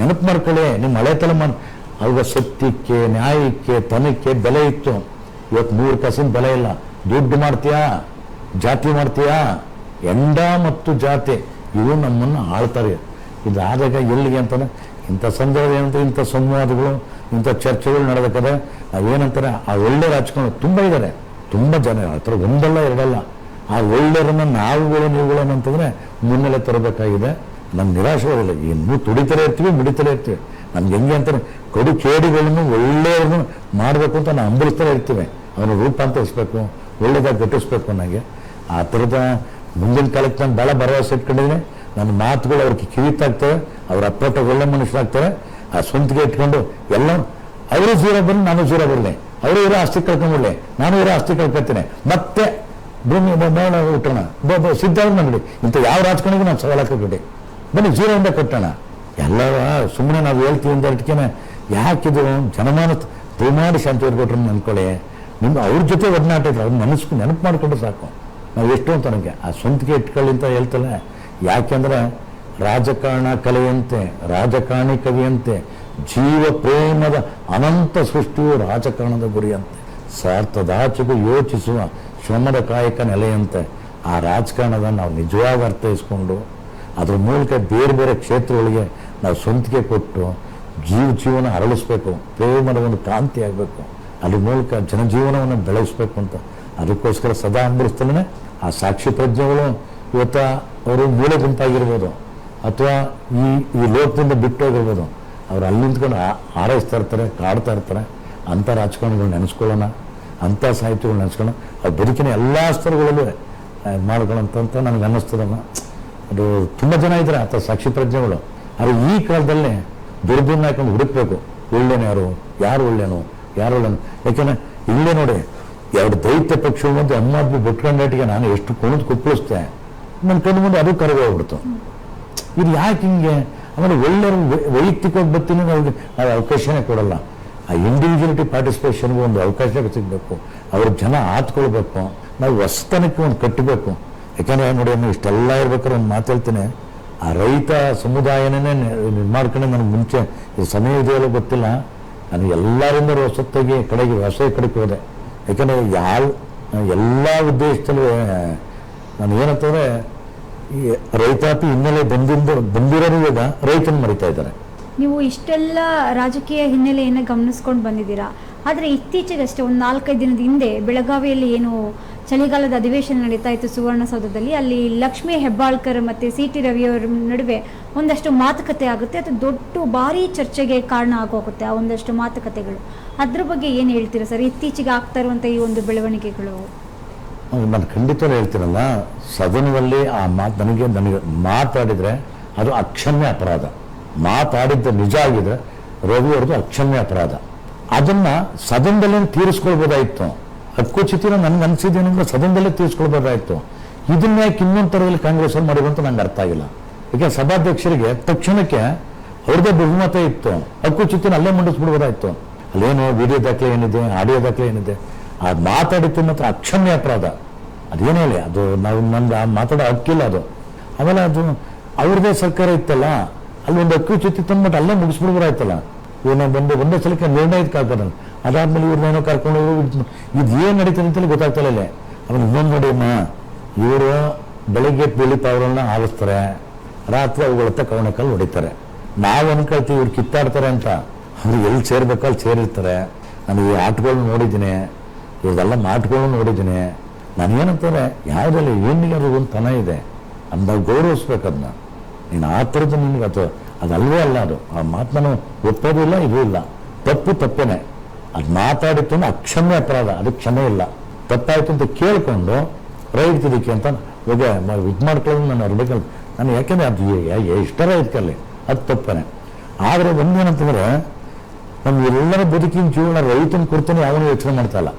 ನೆನಪು ಮಾಡ್ಕೊಳ್ಳಿ. ನಿಮ್ಮ ಹಳೆ ತಲೆಮಾರು ಅವಾಗ ಸತ್ಯಕ್ಕೆ, ನ್ಯಾಯಕ್ಕೆ, ತನಕ್ಕೆ ಬೆಲೆ ಇತ್ತು. ಇವತ್ತು 100 ಕಾಸಿನ ಬೆಲೆ ಇಲ್ಲ. ದುಡ್ಡು ಮಾಡ್ತೀಯಾ, ಜಾತಿ ಮಾಡ್ತೀಯಾ? ಎಂಡ ಮತ್ತು ಜಾತಿ ಇವು ನಮ್ಮನ್ನು ಆಳ್ತಾರೆ. ಇದಾದಾಗ ಎಲ್ಲಿಗೆ ಅಂತಂದ್ರೆ ಇಂಥ ಸಂದರ್ಭ ಏನಂತಾರೆ, ಇಂಥ ಸಂವಾದಗಳು, ಇಂಥ ಚರ್ಚೆಗಳು ನಡೆದಕ್ಕದೆ ನಾವೇನಂತಾರೆ ಆ ಒಳ್ಳೆ ರಾಜಕಾರಣ ತುಂಬ ಇದ್ದಾರೆ. ತುಂಬ ಜನ ಆ ಥರ ಒಂದಲ್ಲ ಎರಡಲ್ಲ. ಆ ಒಳ್ಳೆಯರನ್ನ ನೀವುಗಳು ಅಂತಂದರೆ ಮುನ್ನೆಲೆ ತರಬೇಕಾಗಿದೆ. ನಮ್ಮ ನಿರಾಶವಾದಿಲ್ಲ. ಇನ್ನೂ ತುಡಿತಲೇ ಇರ್ತೀವಿ, ಮುಡಿತಲೇ ಇರ್ತೀವಿ. ನಮ್ಗೆ ಹೆಂಗೆ ಅಂತಾರೆ ಕಡು ಕೇಡಿಗಳನ್ನು ಒಳ್ಳೆಯವ್ರನ್ನು ಮಾಡಬೇಕು ಅಂತ ನಾವು ಹಂಬಲಿಸ್ತಲೇ ಇರ್ತೀವಿ. ಅವನು ರೂಪಾಂತರಿಸ್ಬೇಕು, ಒಳ್ಳೆದಾಗಿ ಗಟ್ಟಿಸ್ಬೇಕು ಅನ್ನೋಂಗೆ. ಆ ಥರದ ಮುಂದಿನ ಕಾಲಕ್ಕೆ ನಾನು ಭಾಳ ಭರವಸೆ ಇಟ್ಕೊಂಡಿದ್ದೀನಿ. ನನ್ನ ಮಾತುಗಳು ಅವ್ರಿಗೆ ಕಿವಿತಾಗ್ತವೆ. ಅವ್ರ ಅಪ್ಪಟ ಒಳ್ಳೆ ಮನುಷ್ಯರಾಗ್ತಾರೆ. ಆ ಸ್ವಂತಿಗೆ ಇಟ್ಕೊಂಡು ಎಲ್ಲ ಅವರು ಜೀರೋ ಬರಲಿ, ನಾನು ಜೀರೋ ಬರಲಿ. ಅವರು ಇರೋ ಆಸ್ತಿ ಕಳ್ಕೊಂಡ್ಬಿಡ್ಲಿ, ನಾನು ಇರೋ ಆಸ್ತಿ ಕಳ್ಕೊತೀನಿ. ಮತ್ತೆ ಭೂಮಿ ಹುಟ್ಟೋಣ, ಸಿದ್ಧಾರ್ಥ ಮಾಡಿ ಇಂಥ ಯಾವ ರಾಜಕಾರಣಿಗೂ ನಾನು ಸವಾಲು ಹಾಕೋಬಿಡಿ. ಬನ್ನಿ ಜೀರೋಯಿಂದ ಕಟ್ಟೋಣ. ಎಲ್ಲವ ಸುಮ್ಮನೆ ನಾವು ಹೇಳ್ತೀವಿ ಅಂತ ಇಟ್ಕೇನೆ ಯಾಕಿದು ಜನಮಾನ ದಯಮಾಡಿ ಶಾಂತಿ ಕೊಟ್ರು ಅಂದ್ಕೊಳ್ಳಿ. ನಿಮ್ಗೆ ಅವ್ರ ಜೊತೆ ಒಡನಾಟ ಇದ್ರೆ ಅವ್ರು ನೆನಪು ಮಾಡಿಕೊಂಡು ಸಾಕು. ನಾವು ಎಷ್ಟು ಅಂತ ನನಗೆ ಆ ಸ್ವಂತಿಗೆ ಇಟ್ಕೊಳ್ಳಿ ಅಂತ ಹೇಳ್ತಲ್ಲ. ಯಾಕೆಂದ್ರೆ ರಾಜಕಾರಣ ಕಲೆಯಂತೆ, ರಾಜಕಾರಣಿ ಕವಿಯಂತೆ, ಜೀವ ಪ್ರೇಮದ ಅನಂತ ಸೃಷ್ಟಿಯು ರಾಜಕಾರಣದ ಗುರಿಯಂತೆ, ಸ್ವಾರ್ಥದಾಚೆಗೂ ಯೋಚಿಸುವ ಶ್ರಮದ ಕಾಯಕ ನೆಲೆಯಂತೆ ಆ ರಾಜಕಾರಣದ ನಾವು ನಿಜವಾಗಿ ಅರ್ಥೈಸ್ಕೊಂಡು ಅದ್ರ ಮೂಲಕ ಬೇರೆ ಬೇರೆ ಕ್ಷೇತ್ರಗಳಿಗೆ ನಾವು ಸ್ವಂತಿಗೆ ಕೊಟ್ಟು ಜೀವನ ಅರಳಿಸ್ಬೇಕು. ಪ್ರೇಮದ ಒಂದು ಕಾಂತಿ ಆಗಬೇಕು. ಅದ್ರ ಮೂಲಕ ಜನಜೀವನವನ್ನು ಬೆಳೆಸಬೇಕು ಅಂತ ಅದಕ್ಕೋಸ್ಕರ ಸದಾ ಹಂಬಲಿಸ್ತಾನೆ. ಆ ಸಾಕ್ಷಿ ಪ್ರಜ್ಞೆಗಳು ಇವತ್ತು ಅವರು ಮೂಲೆ ಗುಂಪಾಗಿರ್ಬೋದು ಅಥವಾ ಈ ಲೋಕದಿಂದ ಬಿಟ್ಟು ಹೋಗಿರ್ಬೋದು, ಅವ್ರು ಅಲ್ಲಿ ನಿಂತ್ಕೊಂಡು ಹಾರೈಸ್ತಾ ಇರ್ತಾರೆ, ಕಾಡ್ತಾ ಇರ್ತಾರೆ. ಅಂಥ ರಾಜಕಾರಣಿಗಳು ನೆನೆಸ್ಕೊಳ್ಳೋಣ, ಅಂಥ ಸಾಹಿತ್ಯಗಳು ನೆನೆಸ್ಕೊಳ್ಳೋಣ. ಅವ್ರ ಬದುಕಿನ ಎಲ್ಲ ಸ್ತರಗಳಲ್ಲೂ ಮಾಡ್ಕೊಳ್ಳೋಂತ ನನಗೆ ಅನ್ನಿಸ್ತದಮ್ಮ. ಅದು ತುಂಬ ಜನ ಇದ್ದಾರೆ ಅಂಥ ಸಾಕ್ಷಿ ಪ್ರಜ್ಞೆಗಳು. ಆದರೆ ಈ ಕಾಲದಲ್ಲಿ ದುರ್ಬಿನ್ನ ಹಾಕೊಂಡು ಹುಡುಕ್ಬೇಕು, ಒಳ್ಳೆನು ಯಾರು ಒಳ್ಳೆನು. ಯಾಕೆಂದರೆ ಇಲ್ಲೇ ನೋಡಿ, ಎರಡು ದೈತ್ಯ ಪಕ್ಷಗಳು ಮತ್ತು ಆಮ್ ಆದ್ಮಿ ಬಿಟ್ಕೊಂಡಾಟಿಗೆ ನಾನು ಎಷ್ಟು ಕುಣಿದು ಕುಪ್ಪಳಿಸ್ತೆ, ನನ್ನ ಕಣ್ಣು ಮುಂದೆ ಅದು ಕರಗೋಗ್ಬಿಡ್ತು. ಇದು ಯಾಕೆ ಹಿಂಗೆ? ಆಮೇಲೆ ಒಳ್ಳೆಯವರು ವೈಯಕ್ತಿಕವಾಗಿ ಬರ್ತೀನಿ, ಅವ್ರಿಗೆ ಅವಕಾಶನೇ ಕೊಡಲ್ಲ. ಆ ಇಂಡಿವಿಜುವಲಿಟಿ ಪಾರ್ಟಿಸಿಪೇಷನ್ಗೂ ಒಂದು ಅವಕಾಶ ಸಿಗಬೇಕು, ಅವ್ರ ಜನ ಆತ್ಕೊಳ್ಬೇಕು, ನಾವು ಹೊಸತನಕ್ಕೆ ಒಂದು ಕಟ್ಟಬೇಕು. ಯಾಕಂದರೆ ನೋಡಿ, ನಾನು ಇಷ್ಟೆಲ್ಲ ಇರ್ಬೇಕಾದ್ರೆ ಒಂದು ಮಾತು ಹೇಳ್ತೀನಿ, ಆ ರೈತ ಸಮುದಾಯನೇ ಮಾಡ್ಕೊಂಡು ನನಗೆ ಮುಂಚೆ ಈ ಸಮಯ ಇದೆಯಲ್ಲ ಗೊತ್ತಿಲ್ಲ, ನನಗೆ ಎಲ್ಲರಿಂದ ಹೊಸತ್ತಾಗಿ ಕಡೆಗೆ ಕಡೆಗೆ ಹೋದೆ. ಯಾಕಂದರೆ ಎಲ್ಲ ಉದ್ದೇಶದಲ್ಲೂ ನಾನು ಏನಂತಂದರೆ, ಈ ರೈತಾಪಿ ಹಿನ್ನೆಲೆ ಬಂದಿರೋರು ಇವಾಗ ರೈತನ ಮರಿತಾ ಇದ್ದಾರೆ. ನೀವು ಇಷ್ಟೆಲ್ಲ ರಾಜಕೀಯ ಹಿನ್ನೆಲೆಯನ್ನು ಗಮನಿಸ್ಕೊಂಡು ಬಂದಿದ್ದೀರಾ. ಆದರೆ ಇತ್ತೀಚೆಗಷ್ಟೇ ಒಂದು 4-5 ದಿನದ ಹಿಂದೆ ಬೆಳಗಾವಿಯಲ್ಲಿ ಏನು ಚಳಿಗಾಲದ ಅಧಿವೇಶನ ನಡೀತಾ ಇತ್ತು ಸುವರ್ಣಸೌಧದಲ್ಲಿ, ಅಲ್ಲಿ ಲಕ್ಷ್ಮೀ ಹೆಬ್ಬಾಳ್ಕರ್ ಮತ್ತು CT ರವಿಯವರ ನಡುವೆ ಒಂದಷ್ಟು ಮಾತುಕತೆ ಆಗುತ್ತೆ. ಅದು ದೊಡ್ಡ ಭಾರಿ ಚರ್ಚೆಗೆ ಕಾರಣ ಆಗೋಗುತ್ತೆ ಆ ಒಂದಷ್ಟು ಮಾತುಕತೆಗಳು. ಅದ್ರ ಬಗ್ಗೆ ಏನು ಹೇಳ್ತೀರಾ ಸರ್, ಇತ್ತೀಚೆಗೆ ಆಗ್ತಾ ಇರುವಂಥ ಈ ಒಂದು ಬೆಳವಣಿಗೆಗಳು? ನಾನು ಖಂಡಿತವೂ ಹೇಳ್ತೀನಲ್ಲ, ಸದನದಲ್ಲಿ ಆ ನನಗೆ ಮಾತಾಡಿದರೆ ಅದು ಅಕ್ಷಮ್ಯ ಅಪರಾಧ. ಮಾತಾಡಿದ್ದು ನಿಜ ಆಗಿದೆ, ರವಿ ಅವ್ರದ್ದು ಅಕ್ಷಮ್ಯ ಅಪರಾಧ. ಅದನ್ನು ಸದನದಲ್ಲೇ ತೀರಿಸ್ಕೊಳ್ಬೋದಾಯಿತು. ಹಕ್ಕುಚ್ಯುತಿನ ನನಗೆ ಅನಿಸಿದ್ದೇನೆಂದ್ರೆ ಸದನದಲ್ಲೇ ತೀರಿಸ್ಕೊಳ್ಬೋದಾಯಿತು. ಇದನ್ನ ಯಾಕೆ ಇನ್ನೊಂದು ಥರದಲ್ಲಿ ಕಾಂಗ್ರೆಸ್ ಅವ್ರು ಮಾಡಿದ್ರು ಅಂತ ನಂಗೆ ಅರ್ಥ ಆಗಿಲ್ಲ. ಯಾಕೆ ಸಭಾಧ್ಯಕ್ಷರಿಗೆ ತಕ್ಷಣಕ್ಕೆ ಅವ್ರದ್ದೇ ಬಹುಮತ ಇತ್ತು, ಹಕ್ಕುಚ್ಯುತಿನ ಅಲ್ಲೇ ಮಂಡಿಸ್ಬಿಡ್ಬೋದಾಯಿತು. ಅಲ್ಲೇನು ವಿಡಿಯೋ ದಾಖಲೆ ಏನಿದೆ, ಆಡಿಯೋ ದಾಖಲೆ ಏನಿದೆ, ಅದು ಮಾತಾಡಿತ್ತು ಮಾತ್ರ ಅಕ್ಷಮ್ಯ ಅಪರಾಧ. ಅದೇನೇ ಹೇಳಿ, ಅದು ನಮ್ಗೆ ಮಾತಾಡೋ ಹಕ್ಕಿಲ್ಲ ಅದು. ಆಮೇಲೆ ಅದು ಅವ್ರದ್ದೇ ಸರ್ಕಾರ ಇತ್ತಲ್ಲ, ಅಲ್ಲಿ ಒಂದು ಹಕ್ಕುಚ್ಯುತಿ ತಂದ್ಬಿಟ್ಟು ಅಲ್ಲೇ ಮುಗಿಸ್ಬಿಡ್ಬೋದಾಯ್ತಲ್ಲ. ಇವ್ರನ್ನ ಒಂದೇ ಸಲಕ್ಕೆ ನಿರ್ಣಯಕ್ಕೆ ಹಾಕೋದು, ಅದಾದ್ಮೇಲೆ ಇವ್ರನ್ನೇನೋ ಕರ್ಕೊಂಡು ಇದು ಏನು ನಡೀತದೆ ಅಂತಲೇ ಗೊತ್ತಾಗ್ತಲ್ಲ. ಆಮೇಲೆ ಇನ್ನೊಂದು ನೋಡಿ, ಇವರು ಬೆಳಿಗ್ಗೆ ಪೀಳಿತ ಅವರನ್ನ ಆರಿಸ್ತಾರೆ, ರಾತ್ರಿ ಅವುಗಳತ್ತ ಕವಣಕಲ್ಲಿ ಹೊಡಿತಾರೆ. ನಾವು ಅನ್ಕೊಳ್ತೀವಿ ಇವ್ರು ಕಿತ್ತಾಡ್ತಾರೆ ಅಂತ. ಅವ್ರು ಎಲ್ಲಿ ಸೇರ್ಬೇಕು ಅಲ್ಲಿ ಸೇರಿರ್ತಾರೆ. ನಾನು ಈ ಆಟಗಳನ್ನ ನೋಡಿದ್ದೀನಿ, ಇವ್ರದೆಲ್ಲ ಮಾತುಗಳನ್ನ ನೋಡಿದ್ದೀನಿ. ನಾನೇನಂತಾರೆ, ಯಾವುದಲ್ಲಿ ಹೆಣ್ಣಿಗೆ ಒಂದು ತನ ಇದೆ, ಅಂದಾಗ ಗೌರವಿಸ್ಬೇಕು ಅದನ್ನ. ನೀನು ಆ ಥರದ್ದು ನಿನ್ಗೆ ಅದಲ್ವೇ ಅಲ್ಲ. ಅದು ಆ ಮಾತು ನಾನು ಒಪ್ಪೋದು ಇಲ್ಲ, ಇದು ಇಲ್ಲ. ತಪ್ಪೇನೆ. ಅದು ಮಾತಾಡಿತ್ತು ಅಂದ್ರೆ ಅಕ್ಷಮ್ಯ ಅಪರಾಧ, ಅದಕ್ಕೆ ಕ್ಷಮೆ ಇಲ್ಲ. ತಪ್ಪಾಯ್ತು ಅಂತ ಕೇಳ್ಕೊಂಡು ರೈತದಕ್ಕೆ ಅಂತ ಹೋಗಿ ಇದು ಮಾಡ್ಕೊಳ್ಳೋದು ನಾನು ಅರ್ಬೇಕಲ್ಲ. ನಾನು ಯಾಕೆಂದರೆ ಅದು ಎಷ್ಟರ ಇಟ್ಕೊಳ್ಳಿ, ಅದು ತಪ್ಪನೆ. ಆದರೆ ಒಂದೇನಂತಂದ್ರೆ, ನಮ್ಮ ಎಲ್ಲರ ಬದುಕಿನ ಜೀವನ ರೈತನ ಕುರಿತಾನೆ ಯಾವನು ಯೋಚನೆ ಮಾಡ್ತಾ ಇಲ್ಲ.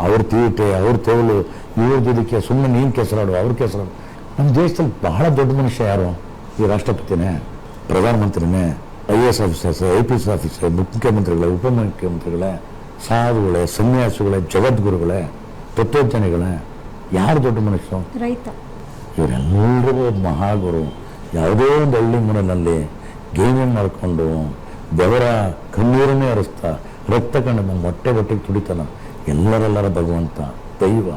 ಅವ್ರ ತೀಟೆ, ಅವ್ರ ತೋಳು, ಇವ್ರದಕ್ಕೆ ಸುಮ್ಮನೆ ನೀನು ಕೆಸರಾಡು, ಅವ್ರ ಕೆಸರಾಡು. ನಮ್ಮ ದೇಶದಲ್ಲಿ ಬಹಳ ದೊಡ್ಡ ಮನುಷ್ಯ ಯಾರು? ಈ ರಾಷ್ಟ್ರಪತಿನೇ, ಪ್ರಧಾನಮಂತ್ರಿನೇ, IAS ಆಫೀಸರ್ಸ್, IPS ಆಫೀಸರ್, ಮುಖ್ಯಮಂತ್ರಿಗಳೇ, ಉಪಮುಖ್ಯಮಂತ್ರಿಗಳೇ, ಸಾಧುಗಳೇ, ಸನ್ಯಾಸಿಗಳೇ, ಜಗದ್ಗುರುಗಳೇ, ತತ್ವಜ್ಞಾನಿಗಳೇ, ಯಾರು ದೊಡ್ಡ ಮನುಷ್ಯರು? ರೈತ. ಇವರೆಲ್ಲರಿಗೂ ಮಹಾಗುರು. ಯಾವುದೋ ಒಂದು ಹಳ್ಳಿ ಮನೆಯಲ್ಲಿ ಗೇಮಿಂಗ್ ಮಾಡಿಕೊಂಡು ಬೆವರ ಕಣ್ಣೀರನ್ನೇ ಹರಿಸ್ತಾ ರಕ್ತ ಕಂಡು ನಮ್ಮ ಹೊಟ್ಟೆಗೆ ತುಡಿತಾನ ಎಲ್ಲರೆಲ್ಲರ ಭಗವಂತ ದೈವ.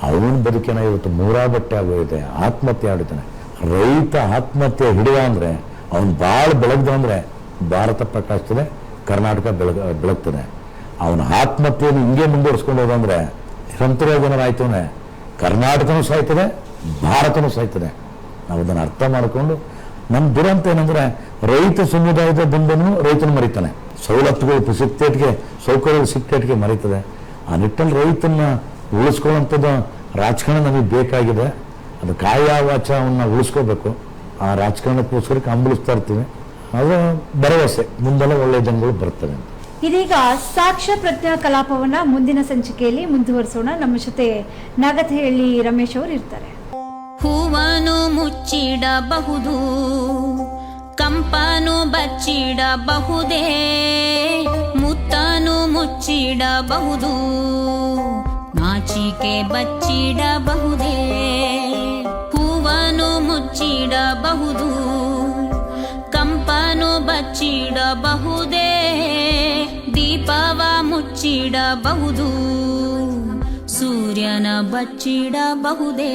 ಅವನ ಬದುಕಿನ ಇವತ್ತು ಮೂರಾಬಟ್ಟೆ ಆಗೋಗಿದೆ, ಆತ್ಮಹತ್ಯೆ ಆಡಿದ್ದಾನೆ. ರೈತ ಆತ್ಮಹತ್ಯೆ ಹಿಡಿದ ಅಂದರೆ ಅವನು ಭಾಳ ಬೆಳಗ್ದ ಅಂದರೆ ಭಾರತ ಪ್ರಕಾಶಿಸ್ತದೆ, ಕರ್ನಾಟಕ ಬೆಳಗ್ತದೆ. ಅವನ ಆತ್ಮಹತ್ಯೆಯನ್ನು ಹಿಂಗೆ ಮುಂದುವರಿಸ್ಕೊಂಡು ಹೋದಂದ್ರೆ ನಿರಂತರವಾಗಿ ಏನಾರಾಯ್ತು ಅಂದರೆ ಕರ್ನಾಟಕನೂ ಸಾಯ್ತದೆ, ಭಾರತನೂ ಸಾಯ್ತದೆ. ನಾವು ಅದನ್ನು ಅರ್ಥ ಮಾಡಿಕೊಂಡು, ನಮ್ಮ ದುರಂತ ಏನಂದರೆ ರೈತ ಸಮುದಾಯದ ಬಂದನು ರೈತನ ಮರಿತಾನೆ. ಸವಲತ್ತುಗಳು ಸಿಕ್ತೇಟಿಗೆ, ಸೌಕರ್ಯಗಳು ಸಿಕ್ತೇಟಿಗೆ ಮರೀತದೆ. ಆ ನಿಟ್ಟಲ್ಲಿ ರೈತನ ಉಳಿಸ್ಕೊಳ್ಳೋಂಥದ್ದು ರಾಜಕಾರಣ ನಮಗೆ ಬೇಕಾಗಿದೆ. ಅದು ಕಾಯ ವಾಚ ಅವನ್ನ ಉಳಿಸ್ಕೋಬೇಕು. ಆ ರಾಜಕಾರಣಕ್ಕೋಸ್ಕರ ಹಂಬಲಿಸ್ತಾ ಇರ್ತೀವಿ. ಅದು ಭರವಸೆ, ಮುಂದೆಲ್ಲ ಒಳ್ಳೆಯ ಜನಗಳು ಬರ್ತವೆ ಅಂತ. ಇದೀಗ ಸಾಕ್ಷ್ಯ ಪ್ರಜ್ಞಾ ಕಲಾಪವನ್ನ ಮುಂದಿನ ಸಂಚಿಕೆಯಲ್ಲಿ ಮುಂದುವರಿಸೋಣ. ನಮ್ಮ ಜೊತೆ ನಾಗತಿಹಳ್ಳಿ ರಮೇಶ್ ಅವರು ಇರ್ತಾರೆ. ಹೂವನ್ನು ಮುಚ್ಚಿಡಬಹುದು, ಕಂಪನು ಬಚ್ಚಿಡಬಹುದೇ, ಮುತ್ತನು ಮುಚ್ಚಿಡಬಹುದು, ನಾಚಿಕೆ ಬಚ್ಚಿಡಬಹುದೇ. ಹೂವನ್ನು ಮುಚ್ಚಿಡಬಹುದು, ಕಂಪನು ಬಚ್ಚಿಡಬಹುದೇ, ದೀಪವ ಮುಚ್ಚಿಡಬಹುದು, ಸೂರ್ಯನ ಬಚ್ಚಿಡಬಹುದೇ.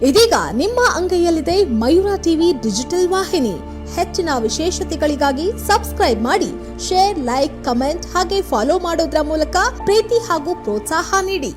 ಇದೀಗ ನಿಮ್ಮ ಅಂಗೈಯಲ್ಲಿದೆ ಮಯೂರ ಟಿವಿ ಡಿಜಿಟಲ್ ವಾಹಿನಿ. ಹೆಚ್ಚಿನ ವಿಶೇಷತೆಗಳಿಗಾಗಿ ಸಬ್ಸ್ಕ್ರೈಬ್ ಮಾಡಿ, ಶೇರ್, ಲೈಕ್, ಕಮೆಂಟ್ ಹಾಗೆ ಫಾಲೋ ಮಾಡೋದ್ರ ಮೂಲಕ ಪ್ರೀತಿ ಹಾಗೂ ಪ್ರೋತ್ಸಾಹ ನೀಡಿ.